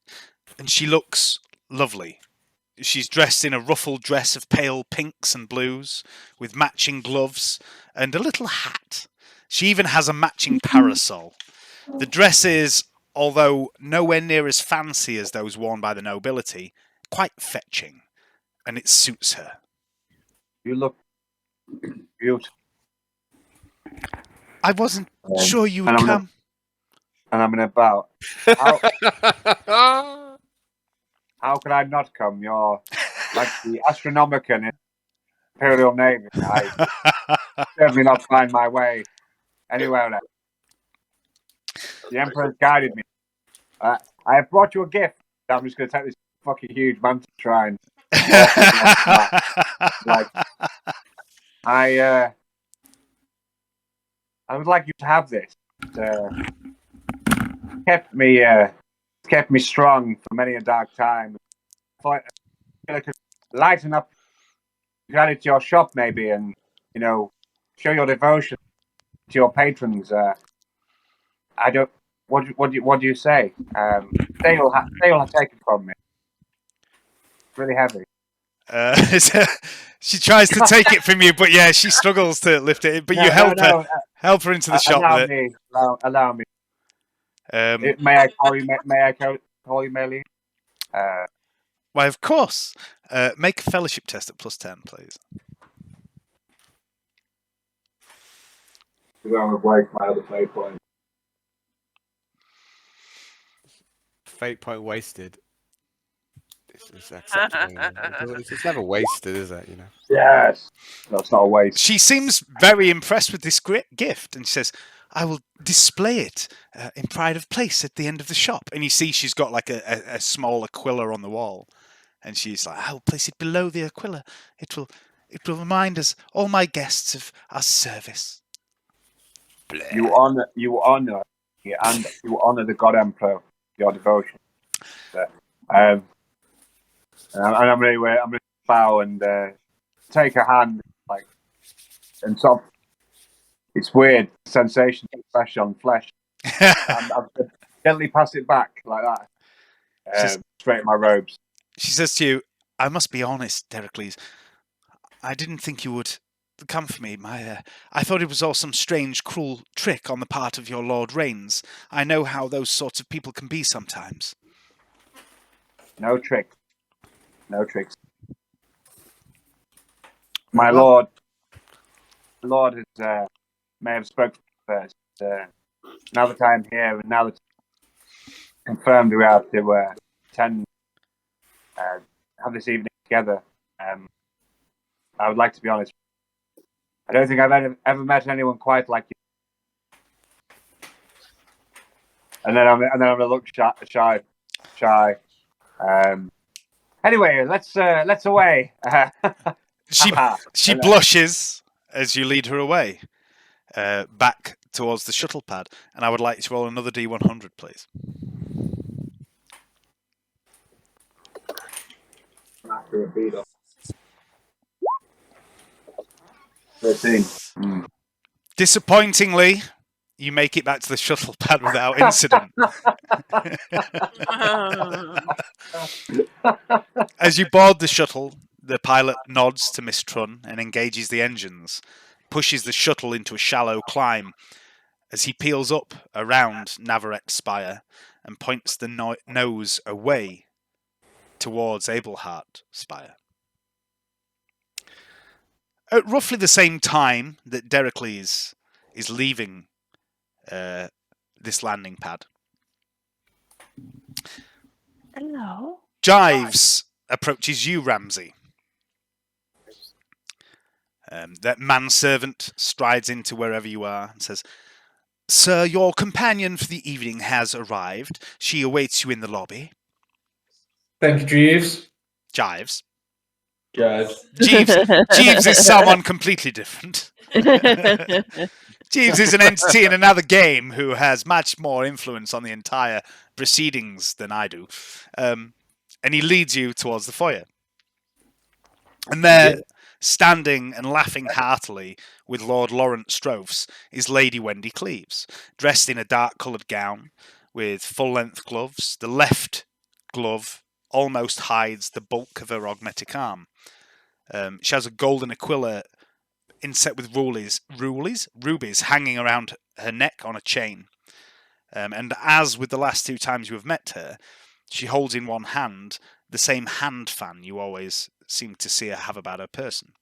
Speaker 3: And she looks lovely. She's dressed in a ruffled dress of pale pinks and blues, with matching gloves and a little hat. She even has a matching parasol. The dress is, although nowhere near as fancy as those worn by the nobility, quite fetching, and it suits her.
Speaker 2: You look beautiful.
Speaker 3: I wasn't sure you would come.
Speaker 2: And I'm gonna bow. How could I not come? You're like the Astronomicon in Imperial Navy. I certainly not find my way anywhere else. The Emperor's guided me. I have brought you a gift. I'm just going to take this fucking huge mantis shrine. Like, I would like you to have this. Kept me strong for many a dark time. I could lighten up, add it to your shop maybe, and show your devotion to your patrons. I don't. What do you say? They will have taken from me. It's really heavy.
Speaker 3: She tries to take it from you, but yeah, she struggles to lift it. But you help her into the shop with it.
Speaker 2: Allow me. May I call you Maylene?
Speaker 3: Why, of course. Make a fellowship test at +10, please.
Speaker 2: I'm going to break my other fate point.
Speaker 1: Fate point wasted. This is acceptable. It's never wasted, is it?
Speaker 2: Yes. That's not a waste.
Speaker 3: She seems very impressed with this great gift, and she says, "I will display it in pride of place at the end of the shop." And you see she's got like a small aquila on the wall, and she's like, "I will place it below the aquila. It will remind us, all my guests, of our service."
Speaker 2: You honor and you honor the God Emperor, your devotion. And I'm gonna bow and take a hand, and sort of, it's weird sensation of flesh on flesh. And I'll gently pass it back like that, straight in my robes.
Speaker 3: She says to you, "I must be honest, Dericles. I didn't think you would come for me. I thought it was all some strange, cruel trick on the part of your Lord Rains. I know how those sorts of people can be sometimes."
Speaker 2: No tricks. My Lord has may have spoken first. Now that I'm here, and now that confirmed we have to attend, have this evening together, I would like to be honest. I don't think I've ever met anyone quite like you. And then I'm gonna look shy. Anyway, let's away.
Speaker 3: She blushes as you lead her away, back towards the shuttle pad, and I would like to roll another D100, please.
Speaker 2: After a beat up. 13.
Speaker 3: Disappointingly, you make it back to the shuttle pad without incident. As you board the shuttle, the pilot nods to Miss Trun and engages the engines, pushes the shuttle into a shallow climb as he peels up around Navaret Spire and points the nose away towards Abelhart Spire. At roughly the same time that Dericles is leaving this landing pad,
Speaker 6: Hello.
Speaker 3: Jives approaches you, Ramsey. That manservant strides into wherever you are and says, "Sir, your companion for the evening has arrived. She awaits you in the lobby."
Speaker 8: Thank you, Jeeves.
Speaker 3: Jives.
Speaker 8: Jeeves.
Speaker 3: Jeeves is someone completely different. Jeeves is an entity in another game who has much more influence on the entire proceedings than I do. And he leads you towards the foyer. And there, Standing and laughing heartily with Lord Lawrence Strophs is Lady Wendy Cleves, dressed in a dark-coloured gown with full-length gloves. The left glove almost hides the bulk of her augmetic arm. She has a golden aquila inset with rubies hanging around her neck on a chain. And as with the last 2 times you have met her, she holds in one hand the same hand fan you always seem to see her have about her person.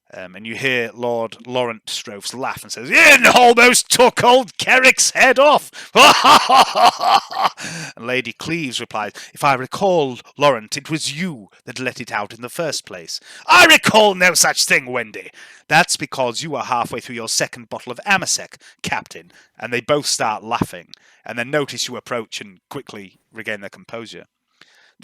Speaker 3: And you hear Lord Laurent Strophs laugh and says, "You almost took old Kerrick's head off!" And Lady Cleves replies, "If I recall, Laurent, it was you that let it out in the first place." "I recall no such thing, Wendy." "That's because you were halfway through your second bottle of Amasec, Captain." And they both start laughing, and then notice you approach and quickly regain their composure.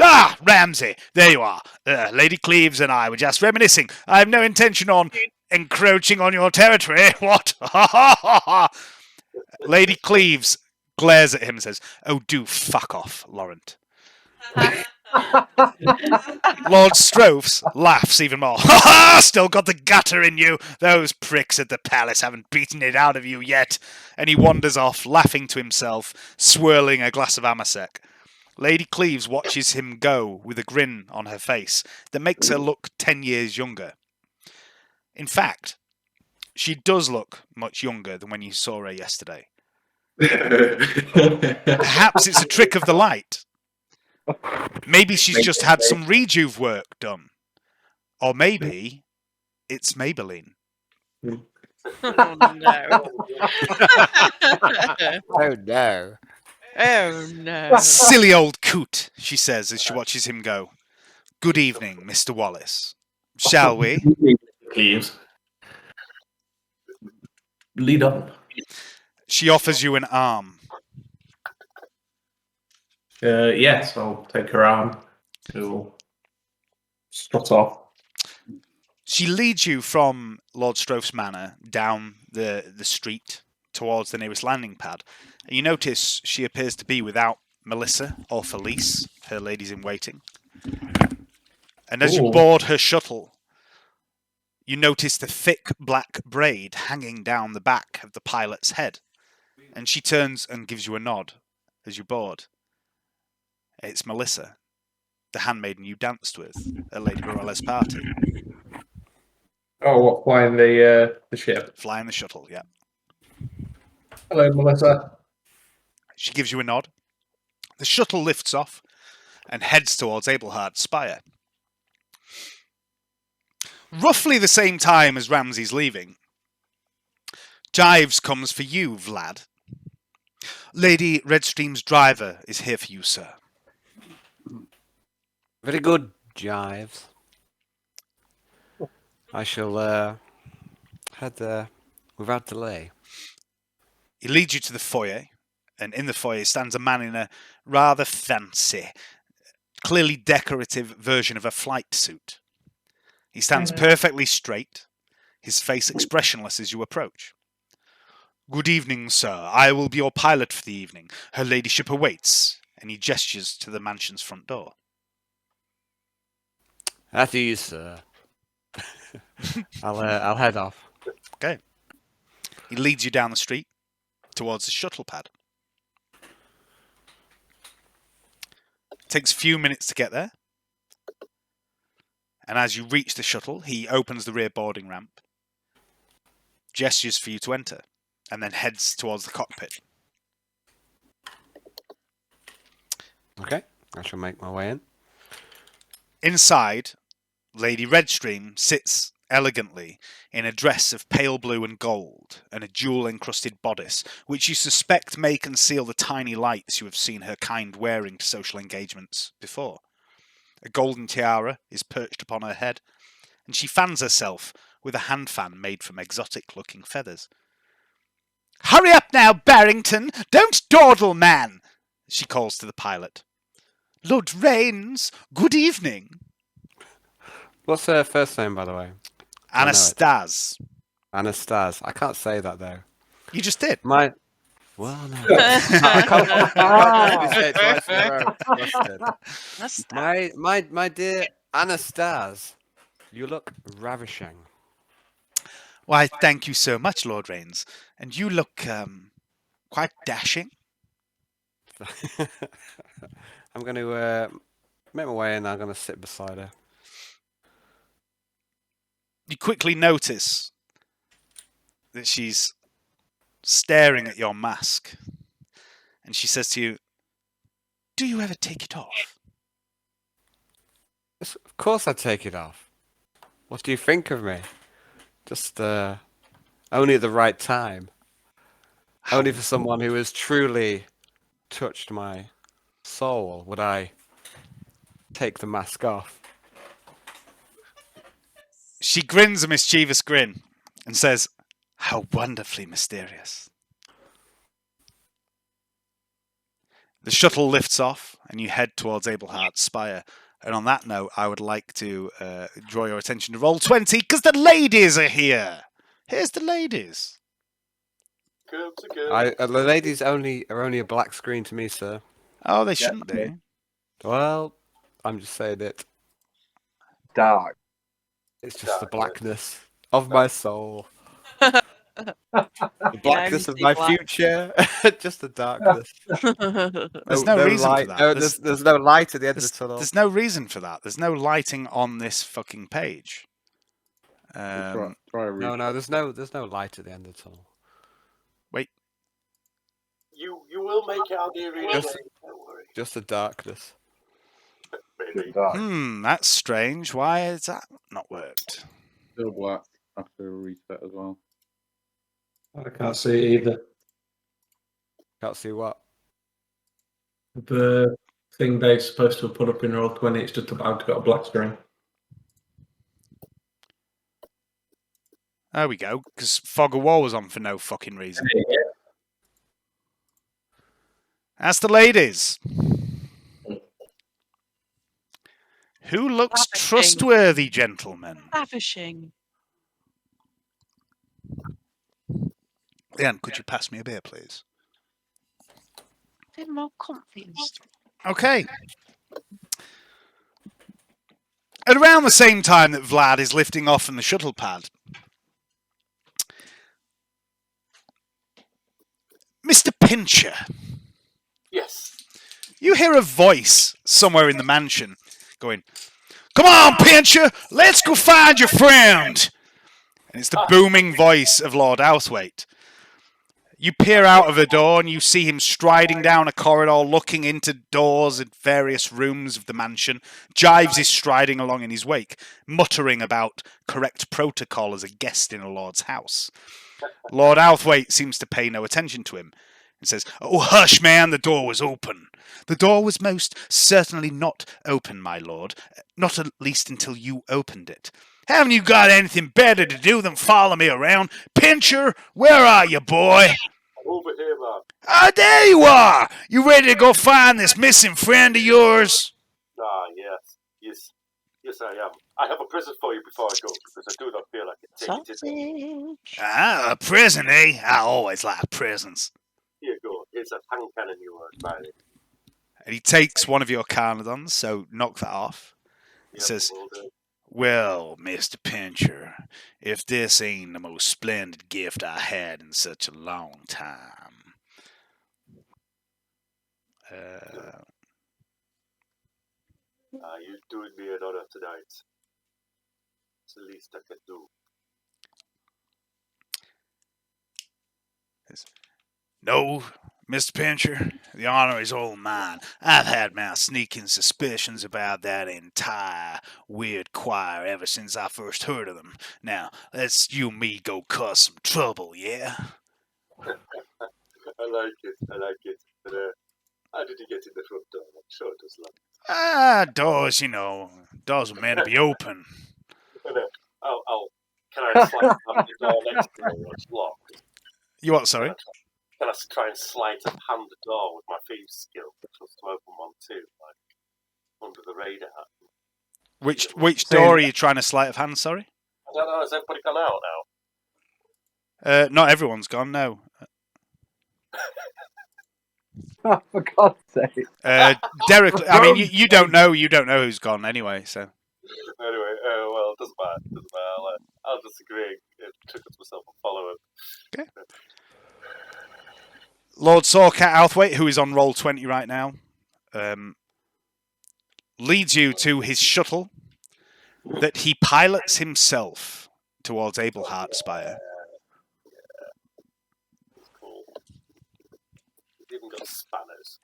Speaker 3: "Ah, Ramsay, there you are. Lady Cleves and I were just reminiscing. I have no intention on encroaching on your territory." "What?" Lady Cleves glares at him and says, "Oh, do fuck off, Laurent." Lord Strophs laughs even more. "Ha ha! Still got the gutter in you. Those pricks at the palace haven't beaten it out of you yet." And he wanders off, laughing to himself, swirling a glass of Amasec. Lady Cleves watches him go with a grin on her face that makes her look 10 years younger. In fact, she does look much younger than when you saw her yesterday. Perhaps it's a trick of the light. Maybe she's just had some rejuve work done. Or maybe it's Maybelline.
Speaker 6: Oh no.
Speaker 1: Oh no.
Speaker 6: Oh no.
Speaker 3: "Silly old coot," she says as she watches him go. "Good evening, Mr. Wallace. Shall we?"
Speaker 8: Please. Lead on.
Speaker 3: She offers you an arm.
Speaker 8: Yes, I'll take her arm. She'll strut off.
Speaker 3: She leads you from Lord Stroph's manor down the street towards the nearest landing pad. And you notice she appears to be without Melissa or Felice, her ladies in waiting. And as you
Speaker 8: Ooh.
Speaker 3: board her shuttle, you notice the thick black braid hanging down the back of the pilot's head. And she turns and gives you a nod as you board. It's Melissa, the handmaiden you danced with at Lady Barella's party.
Speaker 8: Oh, what, flying the ship?
Speaker 3: Flying the shuttle, yeah.
Speaker 8: Hello, Melissa.
Speaker 3: She gives you a nod. The shuttle lifts off and heads towards Abelhard's spire. Roughly the same time as Ramsay's leaving, Jives comes for you, Vlad. "Lady Redstream's driver is here for you, sir."
Speaker 1: Very good, Jives. I shall head there without delay.
Speaker 3: He leads you to the foyer, and in the foyer stands a man in a rather fancy, clearly decorative version of a flight suit. He stands perfectly straight, his face expressionless as you approach. "Good evening, sir. I will be your pilot for the evening. Her ladyship awaits," and he gestures to the mansion's front door.
Speaker 1: At ease, sir. I'll head off.
Speaker 3: Okay. He leads you down the street towards the shuttle pad. Takes a few minutes to get there. And as you reach the shuttle, he opens the rear boarding ramp, gestures for you to enter, and then heads towards the cockpit.
Speaker 1: Okay, I shall make my way in.
Speaker 3: Inside, Lady Redstream sits elegantly in a dress of pale blue and gold and a jewel-encrusted bodice, which you suspect may conceal the tiny lights you have seen her kind wearing to social engagements before. A golden tiara is perched upon her head, and she fans herself with a hand fan made from exotic-looking feathers. "Hurry up now, Barrington! Don't dawdle, man!" she calls to the pilot. "Lord Rains, good evening."
Speaker 1: What's her first name, by the way?
Speaker 3: Anastas.
Speaker 1: Anastas. I can't say that though.
Speaker 3: You just did.
Speaker 1: Well, no. I can't say it twice in a row. Busted.
Speaker 6: That's
Speaker 1: My dear Anastas. You look ravishing.
Speaker 3: Why, thank you so much, Lord Rains. And you look quite dashing.
Speaker 1: I'm going to make my way in. I'm going to sit beside her.
Speaker 3: You quickly notice that she's staring at your mask. And she says to you, do you ever take it off?
Speaker 1: Yes, of course I take it off. What do you think of me? Just only at the right time. Only for someone who has truly touched my soul would I take the mask off.
Speaker 3: She grins a mischievous grin and says, how wonderfully mysterious. The shuttle lifts off and you head towards Abelhart's spire. And on that note, I would like to draw your attention to roll 20 because the ladies are here. Here's the ladies.
Speaker 1: The ladies are only a black screen to me, sir.
Speaker 3: Oh, they shouldn't be.
Speaker 1: Well, I'm just saying it.
Speaker 2: Dark.
Speaker 1: It's just the blackness of my soul. The blackness of my future. Just the darkness.
Speaker 3: There's no reason
Speaker 1: light.
Speaker 3: for that.
Speaker 1: No, there's no light at the end of the tunnel.
Speaker 3: There's no reason for that. There's no lighting on this fucking page.
Speaker 7: Try a read.
Speaker 1: No, there's no light at the end of the tunnel.
Speaker 3: Wait.
Speaker 5: You will make it out the arena. Don't worry.
Speaker 1: Just the darkness.
Speaker 3: That's strange. Why has that not worked?
Speaker 7: Still black after a reset as well.
Speaker 8: I can't see it either.
Speaker 1: Can't see what?
Speaker 8: The thing they're supposed to have put up in roll 20, it's just about to got a black screen.
Speaker 3: There we go, because Fog of War was on for no fucking reason. That's the ladies. Who looks trustworthy, gentlemen?
Speaker 6: Ravishing.
Speaker 3: Leanne, could you pass me a beer, please?
Speaker 6: Feel more confidence.
Speaker 3: Okay. At around the same time that Vlad is lifting off from the shuttle pad, Mr. Pincher.
Speaker 5: Yes.
Speaker 3: You hear a voice somewhere in the mansion going, come on, Pincher, let's go find your friend. And it's the booming voice of Lord Outhwaite. You peer out of the door and you see him striding down a corridor, looking into doors at various rooms of the mansion. Jives is striding along in his wake, muttering about correct protocol as a guest in a lord's house. Lord Outhwaite seems to pay no attention to him and says, oh, hush, man, the door was open. The door was most certainly not open, my lord, not at least until you opened it. Haven't you got anything better to do than follow me around? Pincher, where are you, boy?
Speaker 5: I'm over here, man.
Speaker 3: Ah, there you are! You ready to go find this missing friend of yours?
Speaker 5: Ah, yes, I am. I have a present for you before I go, because I do not feel like it. Take it.
Speaker 3: Ah, a present, eh? I always like presents.
Speaker 5: Here you go. Here's a hand cannon you were admiring.
Speaker 3: And he takes one of your carnadons, so knock that off. He says, well, Mr. Pincher, if this ain't the most splendid gift I had in such a long time.
Speaker 5: You're doing me an honor tonight. It's the least I can do.
Speaker 3: No, Mr. Pincher, the honor is all mine. I've had my sneaking suspicions about that entire weird choir ever since I first heard of them. Now, let's you and me go cause some trouble, yeah?
Speaker 5: I like it. But how did you get in the front door? I'm sure it was locked.
Speaker 3: Doors, doors are meant to be open.
Speaker 5: Can I slide up the door next to me when it's locked?
Speaker 3: You what, sorry?
Speaker 5: Can I try and sleight of hand the door with my thieves' skill? Just to open one too, like under the radar.
Speaker 3: Which door are you trying to sleight of hand, sorry?
Speaker 5: I don't know, has everybody gone out now?
Speaker 3: Not everyone's gone, no.
Speaker 2: Oh, for God's sake.
Speaker 3: Derek, I mean, you don't know who's gone anyway, so.
Speaker 5: Anyway, well, doesn't matter. Doesn't matter. I'll just agree and chuckle to myself and follow him.
Speaker 3: Okay. Lord Sorcat Althwaite, who is on roll 20 right now, leads you to his shuttle that he pilots himself towards Abelhart Spire.
Speaker 5: It's cool. He's even got spanners.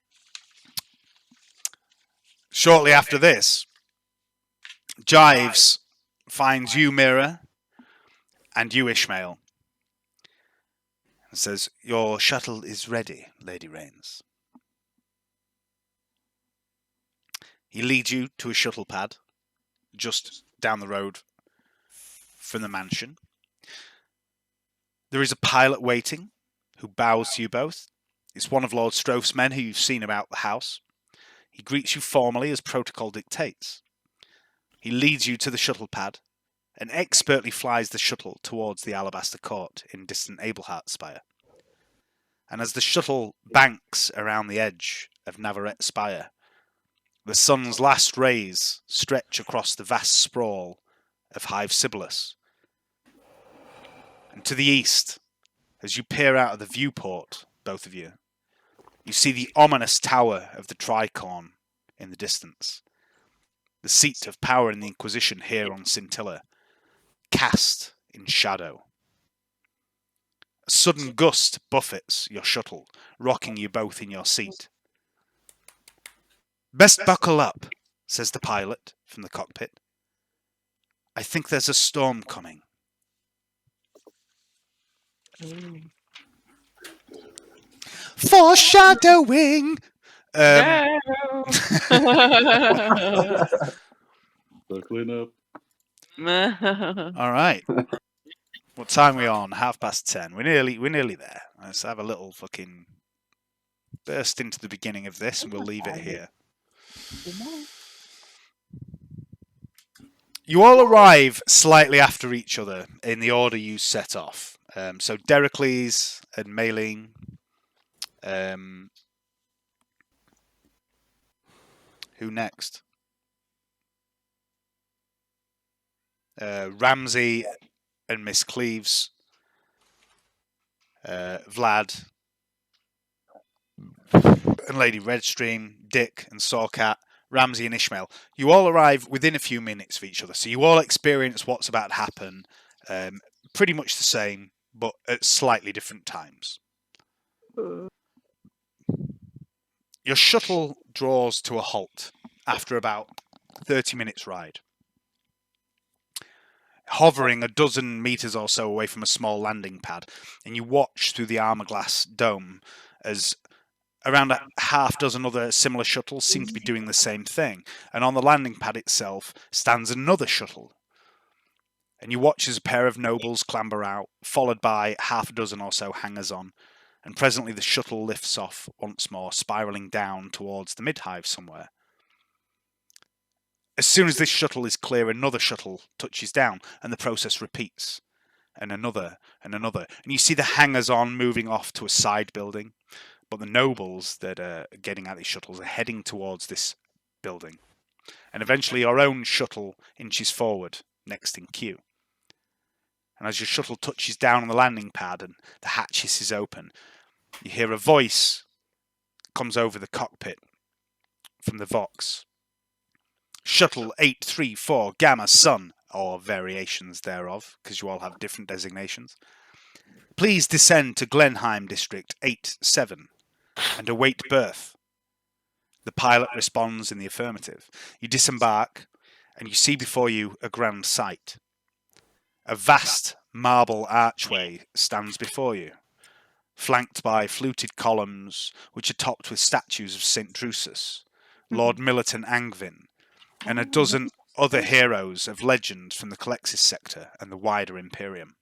Speaker 3: Shortly after this, Jives finds you, Mira, and you, Ishmael, and says, "Your shuttle is ready, Lady Rains." He leads you to a shuttle pad just down the road from the mansion. There is a pilot waiting who bows to you both. It's one of Lord Stroph's men who you've seen about the house. He greets you formally as protocol dictates. He leads you to the shuttle pad and expertly flies the shuttle towards the Alabaster Court in distant Abelhart Spire. And as the shuttle banks around the edge of Navarrete Spire, the sun's last rays stretch across the vast sprawl of Hive Sibyllus. And to the east, as you peer out of the viewport, both of you, you see the ominous tower of the Tricorn in the distance, the seat of power in the Inquisition here on Scintilla, cast in shadow. A sudden gust buffets your shuttle, rocking you both in your seat. "Best buckle up," says the pilot from the cockpit. "I think there's a storm coming." Foreshadowing!
Speaker 6: No.
Speaker 7: Buckling up.
Speaker 3: All right. What time are we on? 10:30. We're nearly there. Let's have a little fucking burst into the beginning of this, and we'll leave it here. You all arrive slightly after each other in the order you set off. So Dericles and Maylene. Who next? Ramsey and Miss Cleves. Vlad and Lady Redstream, Dick and Sorcat, Ramsey and Ishmael. You all arrive within a few minutes of each other, so you all experience what's about to happen pretty much the same, but at slightly different times. Your shuttle draws to a halt after about 30 minutes ride. Hovering a dozen meters or so away from a small landing pad, and you watch through the armor-glass dome as around a half dozen other similar shuttles seem to be doing the same thing, and on the landing pad itself stands another shuttle. And you watch as a pair of nobles clamber out, followed by half a dozen or so hangers-on, and presently the shuttle lifts off once more, spiralling down towards the mid-hive somewhere. As soon as this shuttle is clear, another shuttle touches down, and the process repeats. And another, and another. And you see the hangers-on moving off to a side building, but the nobles that are getting out these shuttles are heading towards this building. And eventually your own shuttle inches forward, next in queue. And as your shuttle touches down on the landing pad and the hatch hisses open, you hear a voice comes over the cockpit from the Vox. "Shuttle 834 Gamma Sun," or variations thereof, because you all have different designations. "Please descend to Glenheim District 87 and await berth." The pilot responds in the affirmative. You disembark, and you see before you a grand sight. A vast marble archway stands before you, flanked by fluted columns which are topped with statues of St. Drusus, Lord Militant Angvin, and a dozen other heroes of legend from the Calexis sector and the wider Imperium.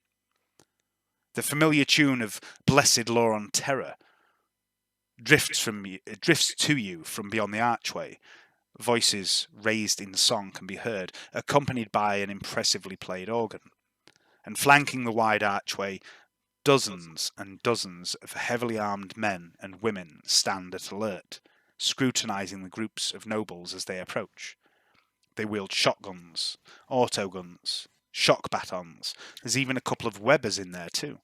Speaker 3: The familiar tune of Blessed Lauron Terror drifts to you from beyond the archway. Voices raised in song can be heard, accompanied by an impressively played organ. And flanking the wide archway, dozens and dozens of heavily armed men and women stand at alert, scrutinizing the groups of nobles as they approach. They wield shotguns, auto guns, shock batons. There's even a couple of webbers in there too.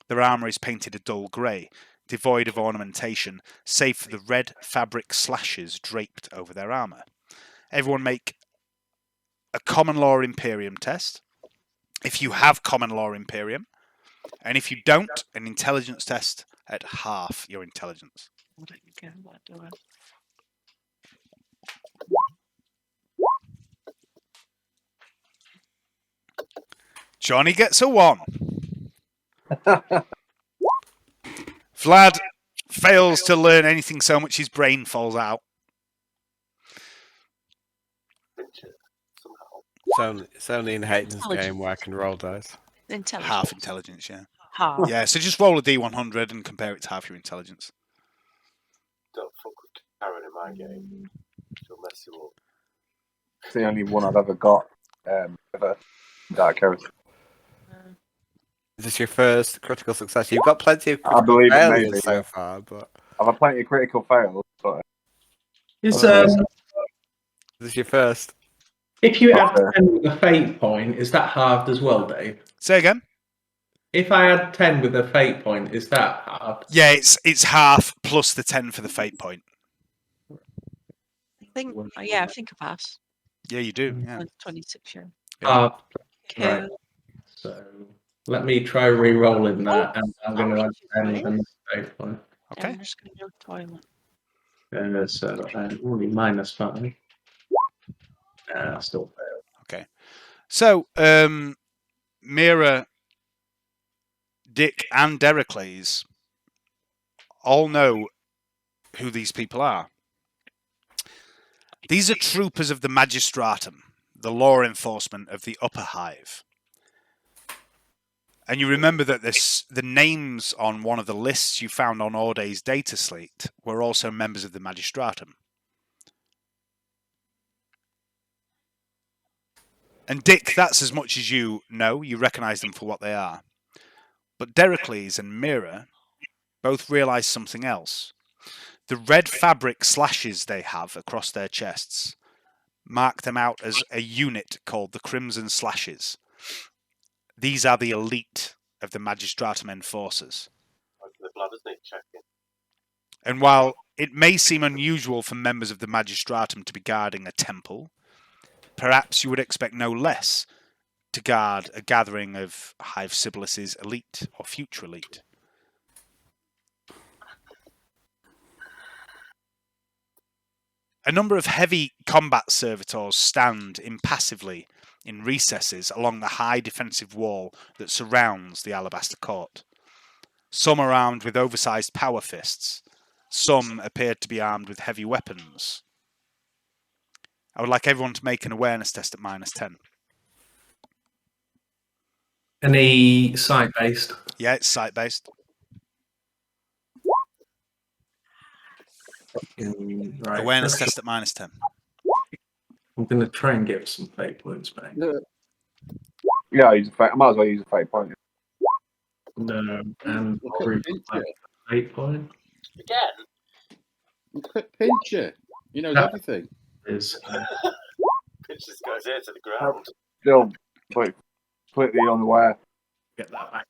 Speaker 3: Their armour is painted a dull grey, devoid of ornamentation, save for the red fabric slashes draped over their armour. Everyone make a common law Imperium test. If you have common law Imperium, and if you don't, an intelligence test at half your intelligence. Johnny gets a 1. Vlad fails to learn anything so much his brain falls out.
Speaker 1: It's only in Hayden's game where I can roll dice.
Speaker 3: Half intelligence, yeah.
Speaker 6: Half.
Speaker 3: Yeah, so just roll a D100 and compare it to half your intelligence.
Speaker 5: Don't fuck with Karen in my game. She'll mess you up.
Speaker 2: It's the only one I've ever got. Ever. Dark Heresy.
Speaker 1: Is this your first critical success? You've got plenty of
Speaker 2: I
Speaker 1: critical
Speaker 2: believe it may
Speaker 1: failures
Speaker 2: be,
Speaker 1: so
Speaker 2: yeah.
Speaker 1: far, but
Speaker 2: I've had plenty of critical fails, but
Speaker 8: Is
Speaker 1: is this your first?
Speaker 8: if you add 10 with a fate point, is that halved as well, Dave?
Speaker 3: Say again?
Speaker 8: If I add 10 with a fate point, is that halved?
Speaker 3: Yeah, it's half plus the 10 for the fate point.
Speaker 6: I think I think I pass.
Speaker 3: Yeah, you do. Yeah.
Speaker 6: 26, yeah.
Speaker 8: Halved.
Speaker 6: Okay.
Speaker 8: Right. So let me try re-rolling that, and I'm going to add 10 with a fate point.
Speaker 3: Okay.
Speaker 6: I'm just going to go to the toilet.
Speaker 8: So only -5. Still fail.
Speaker 3: Okay. So, Mira, Dick, and Dericles all know who these people are. These are troopers of the Magistratum, the law enforcement of the Upper Hive. And you remember that the names on one of the lists you found on Orday's data slate were also members of the Magistratum. And Dick, that's as much as you know. You recognise them for what they are. But Dericles and Mira both realise something else. The red fabric slashes they have across their chests mark them out as a unit called the Crimson Slashes. These are the elite of the Magistratum Enforcers.
Speaker 5: The blood, isn't it? Checking.
Speaker 3: And while it may seem unusual for members of the Magistratum to be guarding a temple, perhaps you would expect no less to guard a gathering of Hive Sibilus's elite or future elite. A number of heavy combat servitors stand impassively in recesses along the high defensive wall that surrounds the Alabaster Court. Some are armed with oversized power fists. Some appear to be armed with heavy weapons. I would like everyone to make an awareness test at -10.
Speaker 8: Any site-based?
Speaker 3: Yeah, it's site-based.
Speaker 8: Right.
Speaker 3: Awareness test at -10.
Speaker 8: I'm going to try and get some fate points back.
Speaker 2: yeah, I might as well use a fate point.
Speaker 8: No, and fate point
Speaker 5: Again?
Speaker 7: Look at Pincher. He knows everything.
Speaker 8: is
Speaker 5: Pitch this guy's ear to the ground.
Speaker 2: Still completely unaware.
Speaker 8: get that back.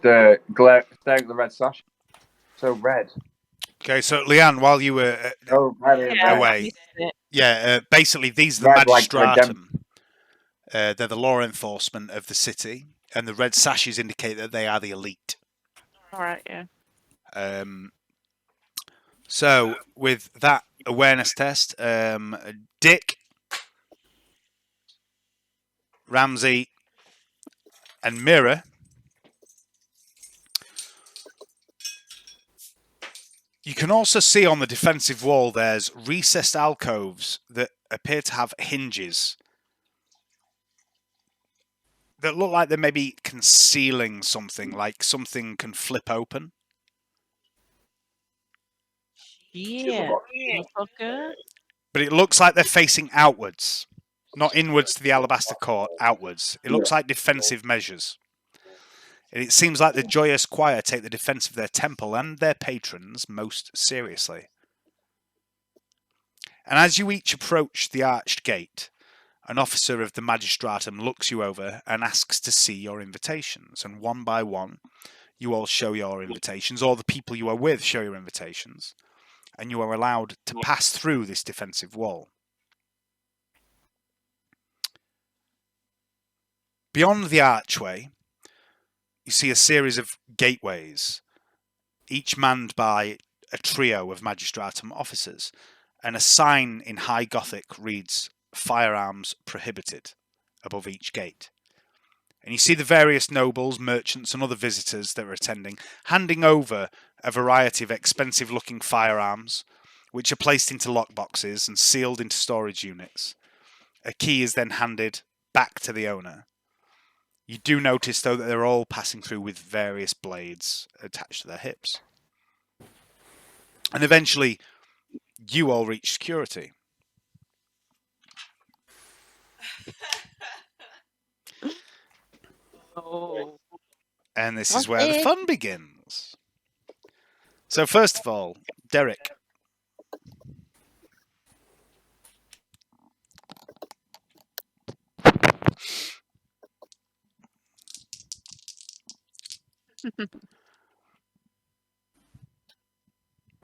Speaker 2: The glare, staring at the red sash. So red.
Speaker 3: Okay, so Leanne, while you were
Speaker 2: Oh, red.
Speaker 3: away, basically these are the
Speaker 2: Red, like
Speaker 3: Magistratum. They're the law enforcement of the city, and the red sashes indicate that they are the elite.
Speaker 6: All right, yeah.
Speaker 3: So with that awareness test, Dick, Ramsey, and Mira you can also see on the defensive wall there's recessed alcoves that appear to have hinges that look like they may be concealing something, like something can flip open.
Speaker 6: Yeah. Motherfucker.
Speaker 3: But it looks like they're facing outwards, not inwards to the Alabaster Court, outwards. It looks like defensive measures. And it seems like the Joyous Choir take the defense of their temple and their patrons most seriously. And as you each approach the arched gate, an officer of the magistratum looks you over and asks to see your invitations. And one by one, you all show your invitations, or the people you are with show your invitations, and you are allowed to pass through this defensive wall. Beyond the archway, you see a series of gateways, each manned by a trio of magistratum officers, and a sign in High Gothic reads, "Firearms prohibited," above each gate. And you see the various nobles, merchants, and other visitors that are attending, handing over a variety of expensive-looking firearms, which are placed into lockboxes and sealed into storage units. A key is then handed back to the owner. You do notice, though, that they're all passing through with various blades attached to their hips. And eventually, you all reach security.
Speaker 6: Oh.
Speaker 3: And this is where the fun begins. So first of all, Derek.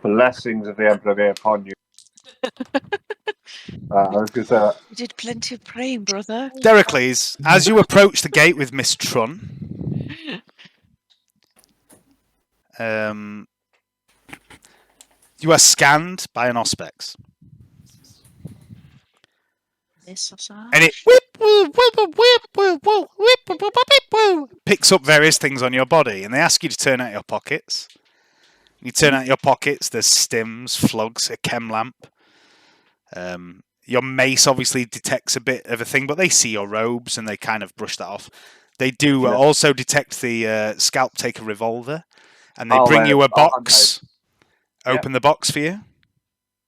Speaker 2: Blessings of the Emperor be upon you. I was going to say that.
Speaker 9: You did plenty of praying, brother.
Speaker 3: Dericles, as you approach the gate with Miss Trun, you are scanned by an Auspex. And it picks up various things on your body, and they ask you to turn out your pockets. You turn out your pockets, there's stims, flogs, a chem lamp. Your mace obviously detects a bit of a thing, but they see your robes and they kind of brush that off. They do also detect the scalp taker revolver, and they bring you a box. Open the box for you.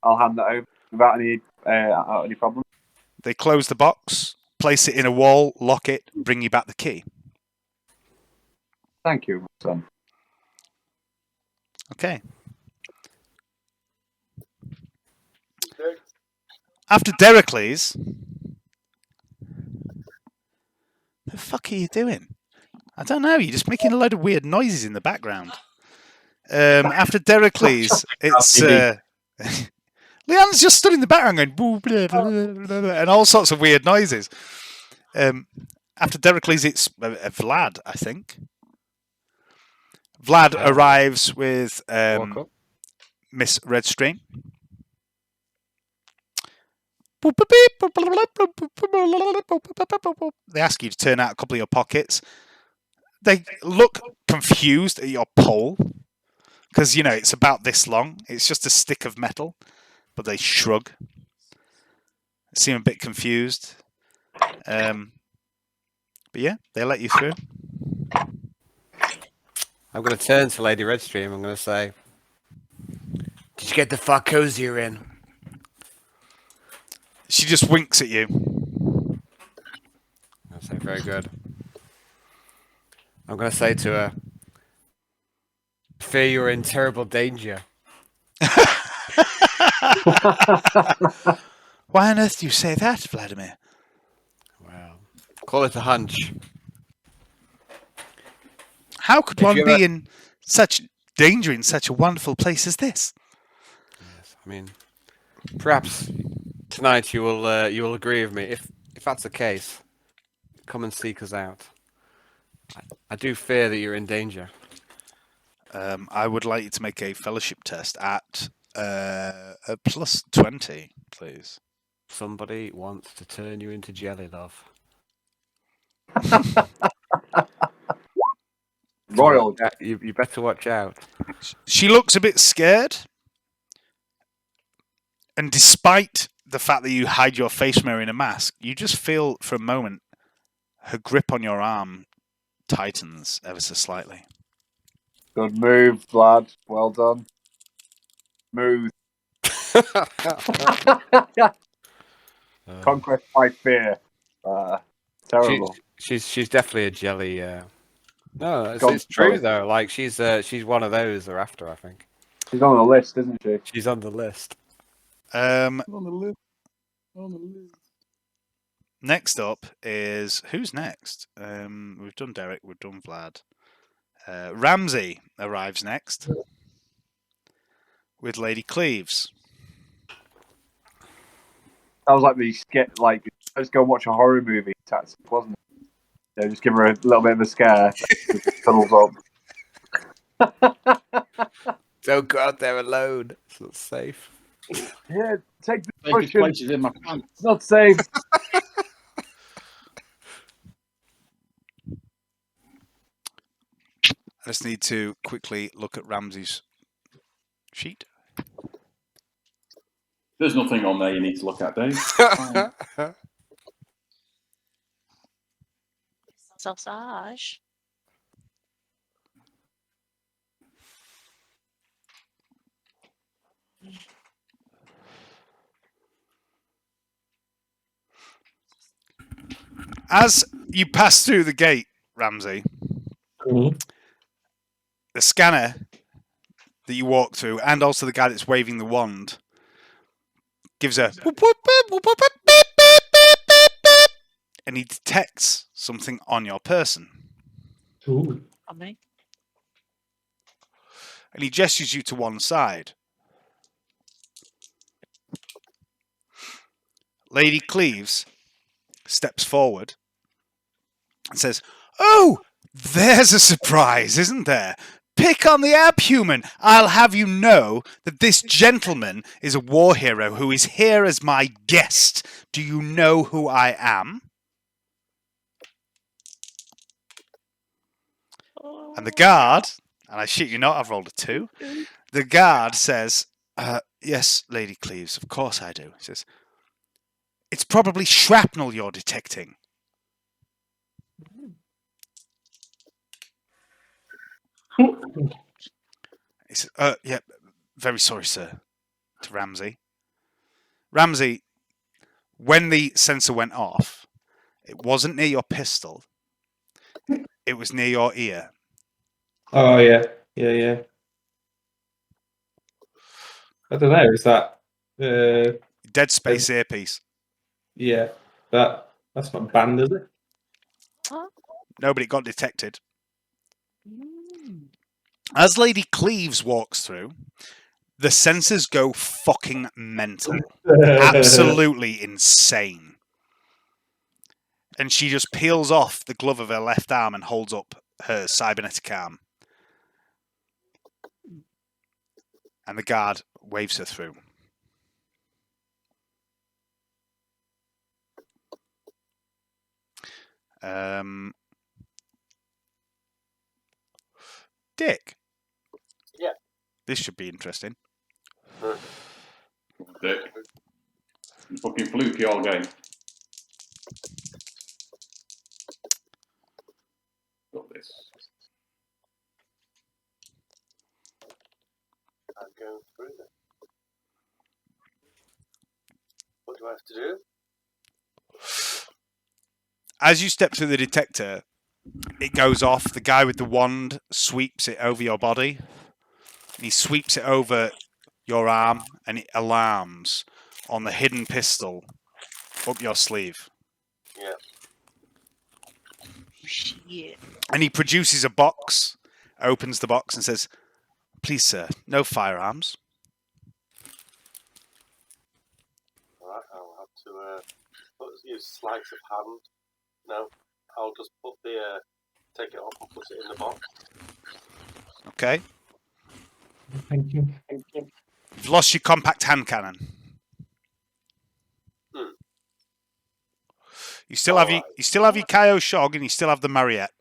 Speaker 2: I'll hand that over without any problem.
Speaker 3: They close the box, place it in a wall, lock it, bring you back the key.
Speaker 2: Thank you, son.
Speaker 3: Okay. After Dericles, the fuck are you doing? I don't know. You're just making a load of weird noises in the background. After Dericles, it's Leanne's just stood in the background going boo, blah, blah, blah, blah, and all sorts of weird noises. After Dericles, it's Vlad, I think. Vlad arrives with Miss Redstream. They ask you to turn out a couple of your pockets. They look confused at your pole because, it's about this long. It's just a stick of metal, but they shrug. They seem a bit confused. But yeah, they let you through.
Speaker 4: I'm going to turn to Lady Redstream. I'm going to say, "Did you get the fuckos you're in?"
Speaker 3: She just winks at you.
Speaker 4: I'll say, "Very good." I'm going to say to her, "Fear you're in terrible danger."
Speaker 3: Why on earth do you say that, Vladimir?
Speaker 4: Well, call it a hunch.
Speaker 3: How could one be in such danger in such a wonderful place as this?
Speaker 4: Yes, I mean, perhaps tonight you will agree with me. If that's the case, come and seek us out. I do fear that you're in danger.
Speaker 3: I would like you to make a fellowship test at a +20, please.
Speaker 4: Somebody wants to turn you into jelly, love.
Speaker 2: Royal.
Speaker 4: You better watch out.
Speaker 3: She looks a bit scared. And despite the fact that you hide your face from her in a mask, you just feel for a moment her grip on your arm tightens ever so slightly.
Speaker 2: Good move, Vlad. Well done. Smooth. Conquest by fear. Terrible.
Speaker 4: She's definitely a jelly. No, it's true though. Like she's one of those they're after. I think
Speaker 2: she's on the list, isn't she?
Speaker 4: she's on the list.
Speaker 3: Um,
Speaker 7: On the list. On the list.
Speaker 3: next up is who's next? We've done Derek. We've done Vlad. Ramsey arrives next with Lady Cleves.
Speaker 2: That was like the skit. Like, let's go watch a horror movie tactic, wasn't it? Yeah, just give her a little bit of a scare. Cuddles up.
Speaker 1: Don't go out there alone. It's not safe.
Speaker 2: Yeah, take the
Speaker 7: Safest
Speaker 2: cushion.
Speaker 7: places in my pants.
Speaker 2: It's not safe.
Speaker 3: I just need to quickly look at Ramsey's sheet.
Speaker 7: There's nothing on there you need to look at, Dave.
Speaker 9: Sausage.
Speaker 3: As you pass through the gate, Ramsey,
Speaker 8: Mhm.
Speaker 3: the scanner that you walk through, and also the guy that's waving the wand, gives a whoop, whoop, beep, whoop, whoop, beep, beep, beep, beep, beep, beep, and he detects something on your person.
Speaker 8: Ooh.
Speaker 9: On me.
Speaker 3: And he gestures you to one side. Lady Cleves steps forward and says, "Oh, there's a surprise, isn't there? Pick on the abhuman. I'll have you know that this gentleman is a war hero who is here as my guest. Do you know who I am?" And the guard, and I shit you not, I've rolled a 2. The guard says, "Yes, Lady Cleves, of course I do." He says, "It's probably shrapnel you're detecting." He says, "Yeah, very sorry, sir," to Ramsey. Ramsey, when the sensor went off, it wasn't near your pistol. It was near your ear.
Speaker 8: Oh yeah, yeah. I don't know. Is that?
Speaker 3: Dead Space earpiece.
Speaker 8: Yeah, that's not banned, is it?
Speaker 3: No, but it got detected. As Lady Cleves walks through, the sensors go fucking mental. Absolutely insane. And she just peels off the glove of her left arm and holds up her cybernetic arm. And the guard waves her through. Dick.
Speaker 5: Yeah.
Speaker 3: This should be interesting.
Speaker 7: Dick. You fucking fluky all game. Got this.
Speaker 5: I'm going through them. What do I have to do?
Speaker 3: As you step through the detector, it goes off. The guy with the wand sweeps it over your body. He sweeps it over your arm, and it alarms on the hidden pistol up your sleeve.
Speaker 5: Yeah.
Speaker 9: Shit.
Speaker 3: And he produces a box, opens the box, and says, "Please, sir, no firearms."
Speaker 5: Alright, I'll have to use sleight of hand. No, I'll just put take it off and put it in the box.
Speaker 3: Okay.
Speaker 8: Thank you.
Speaker 3: You've lost your compact hand cannon. You still have your Kaio Shog, and you still have the Mariette.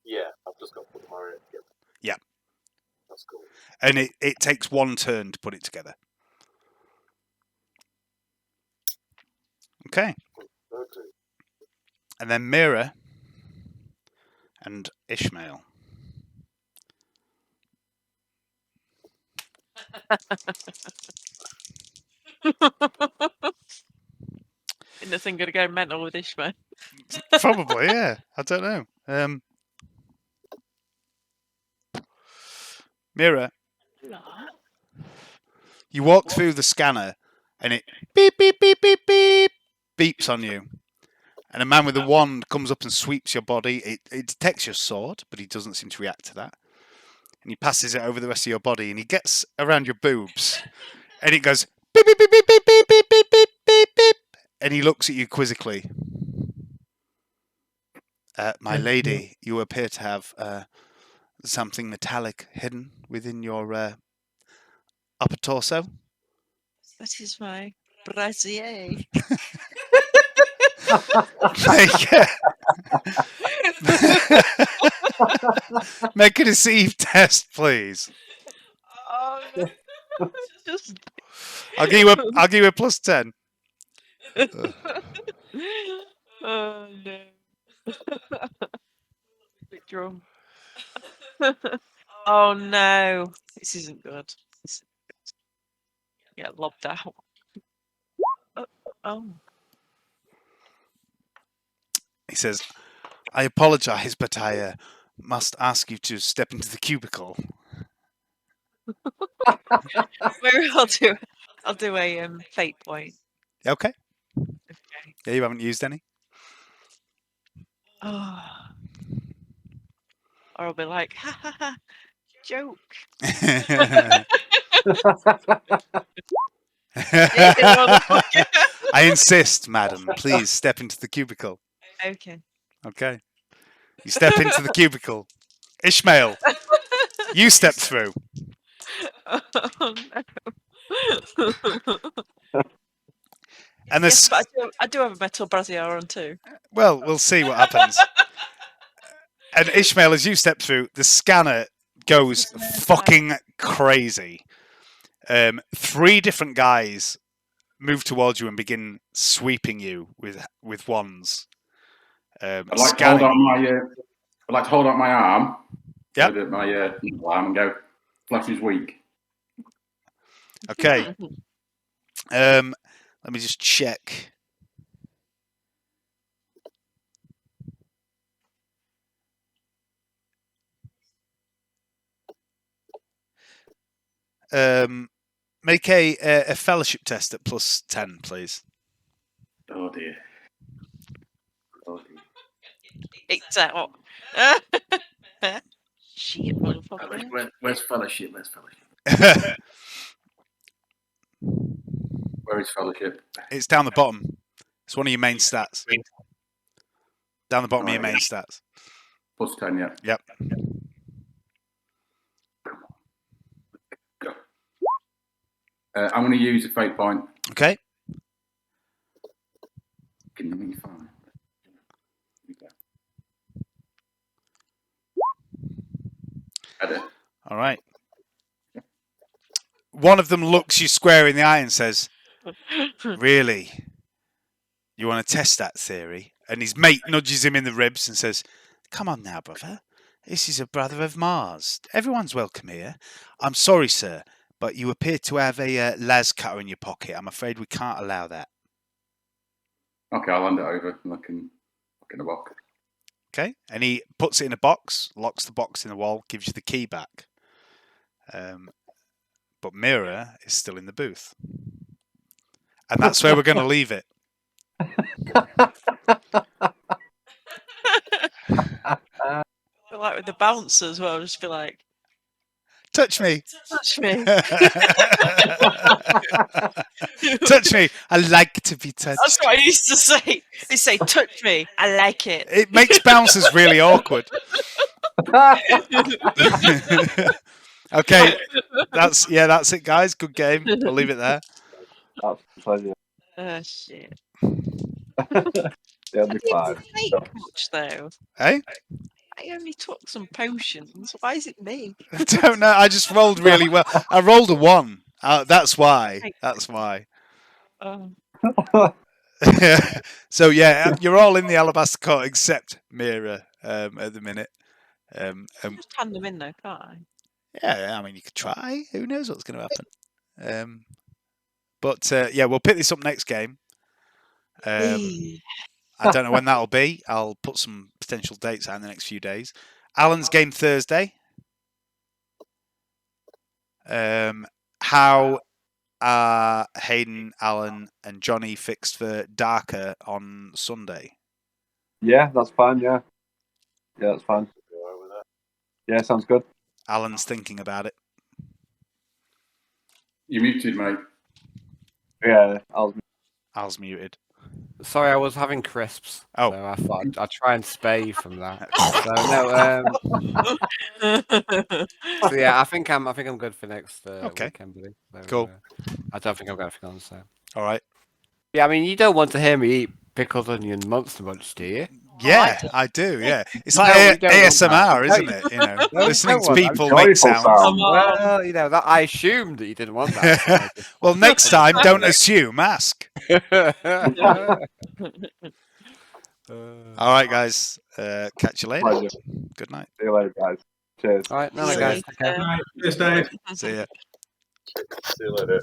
Speaker 5: Yeah, I've just got to put the Mariette together.
Speaker 3: Yeah.
Speaker 5: That's cool.
Speaker 3: And it takes one turn to put it together. Okay.
Speaker 5: Okay.
Speaker 3: And then Mira and Ishmael.
Speaker 6: Isn't this thing going to go mental with Ishmael?
Speaker 3: Probably, yeah. I don't know. Mira, you walk through the scanner and it beep beep beep beep beep beeps on you. And a man with a wand comes up and sweeps your body. It detects your sword, but he doesn't seem to react to that. And he passes it over the rest of your body, and he gets around your boobs, and it goes beep beep beep beep beep beep beep beep beep beep beep. And he looks at you quizzically. My lady, you appear to have something metallic hidden within your upper torso.
Speaker 6: That is my brassiere.
Speaker 3: Make a deceive test, please.
Speaker 6: Oh, no. Just...
Speaker 3: I'll give you a plus 10.
Speaker 6: Oh no. Bit drunk. Oh no. This isn't good. Get lobbed out. Oh.
Speaker 3: He says, I apologise, but I must ask you to step into the cubicle.
Speaker 6: Maybe I'll do a fate point.
Speaker 3: Okay.
Speaker 6: Okay.
Speaker 3: Yeah, you haven't used any?
Speaker 6: Oh. Or I'll be like, ha ha ha, joke.
Speaker 3: I insist, madam. Please step into the cubicle.
Speaker 6: Okay.
Speaker 3: Okay. You step into the cubicle. Ishmael, you step through.
Speaker 6: Oh no.
Speaker 3: And
Speaker 6: Yes, but I do have a metal brassiere on too.
Speaker 3: Well, we'll see what happens. And Ishmael, as you step through, the scanner goes fucking crazy. 3 different guys move towards you and begin sweeping you with wands.
Speaker 7: I'd like to hold out my arm.
Speaker 3: Yep.
Speaker 7: My arm and go. Flesh is weak.
Speaker 3: Okay. Let me just check. Make a fellowship test at plus 10, please.
Speaker 7: Oh dear.
Speaker 3: It's
Speaker 6: out. Shit, motherfucker.
Speaker 7: Where's fellowship? Where is fellowship?
Speaker 3: It's down the bottom. It's one of your main stats. Down the bottom of your main stats.
Speaker 7: Plus 10, yeah.
Speaker 3: Yep.
Speaker 7: Go. I'm going to use a fate point.
Speaker 3: Okay.
Speaker 7: Give me 5.
Speaker 3: All right. One of them looks you square in the eye and says, really? You want to test that theory? And his mate nudges him in the ribs and says, come on now, brother. This is a brother of Mars. Everyone's welcome here. I'm sorry, sir, but you appear to have a las cutter in your pocket. I'm afraid we can't allow that.
Speaker 7: Okay, I'll hand it over and I can look in the box.
Speaker 3: Okay, and he puts it in a box, locks the box in the wall, gives you the key back. But Mira is still in the booth. And that's where we're going to leave it.
Speaker 6: Like with the bouncer as well, just be like,
Speaker 3: touch me.
Speaker 6: Touch me.
Speaker 3: Touch me. I like to be touched.
Speaker 6: That's what I used to say. They say, touch me. I like it.
Speaker 3: It makes bouncers really awkward. Okay. That's it, guys. Good game. We'll leave it there.
Speaker 2: That's a pleasure.
Speaker 6: Oh, shit.
Speaker 2: They'll be fine.
Speaker 6: Much, though.
Speaker 3: Hey?
Speaker 6: I only took some potions. Why is it me?
Speaker 3: I don't know. I just rolled really well. I rolled a 1. That's why. That's why.
Speaker 6: Oh.
Speaker 3: So yeah, you're all in the Alabaster Court except Mira at the minute.
Speaker 6: Just hand them in though, can't I?
Speaker 3: Yeah, I mean you could try. Who knows what's going to happen? But yeah, we'll pick this up next game. I don't know when that'll be. I'll put some potential dates out in the next few days. Alan's game Thursday. How are Hayden, Alan, and Johnny fixed for darker on Sunday?
Speaker 2: Yeah, that's fine. Yeah, that's fine. Yeah, sounds good.
Speaker 3: Alan's thinking about it.
Speaker 7: You're muted, mate.
Speaker 2: Yeah,
Speaker 3: Al's muted.
Speaker 1: Sorry, I was having crisps.
Speaker 3: Oh.
Speaker 1: So I thought I'd try and spare you from that. So yeah, I think I'm good for next
Speaker 3: Okay.
Speaker 1: weekend, buddy. So,
Speaker 3: Cool.
Speaker 1: I don't think I've got anything on. So
Speaker 3: All right.
Speaker 1: yeah, I mean, you don't want to hear me eat pickled onion monster munch, do you?
Speaker 3: Yeah, I do. Yeah, it's
Speaker 1: No,
Speaker 3: like
Speaker 1: you don't want
Speaker 3: ASMR,
Speaker 1: that.
Speaker 3: isn't it? You know,
Speaker 1: No, you
Speaker 3: listening
Speaker 1: don't
Speaker 3: to
Speaker 1: want that.
Speaker 3: people
Speaker 2: Joyful
Speaker 3: make sounds.
Speaker 2: sound.
Speaker 1: Well, you know that I assumed that you didn't want that. So I just-
Speaker 3: Well, next time, don't assume. Ask. All right, guys. Catch you later.
Speaker 2: Pleasure.
Speaker 3: Good night.
Speaker 2: See you later, guys. Cheers.
Speaker 1: All right, no,
Speaker 6: See you
Speaker 1: guys. Take care.
Speaker 6: later.
Speaker 8: Cheers, Dave.
Speaker 3: See ya.
Speaker 5: See you later.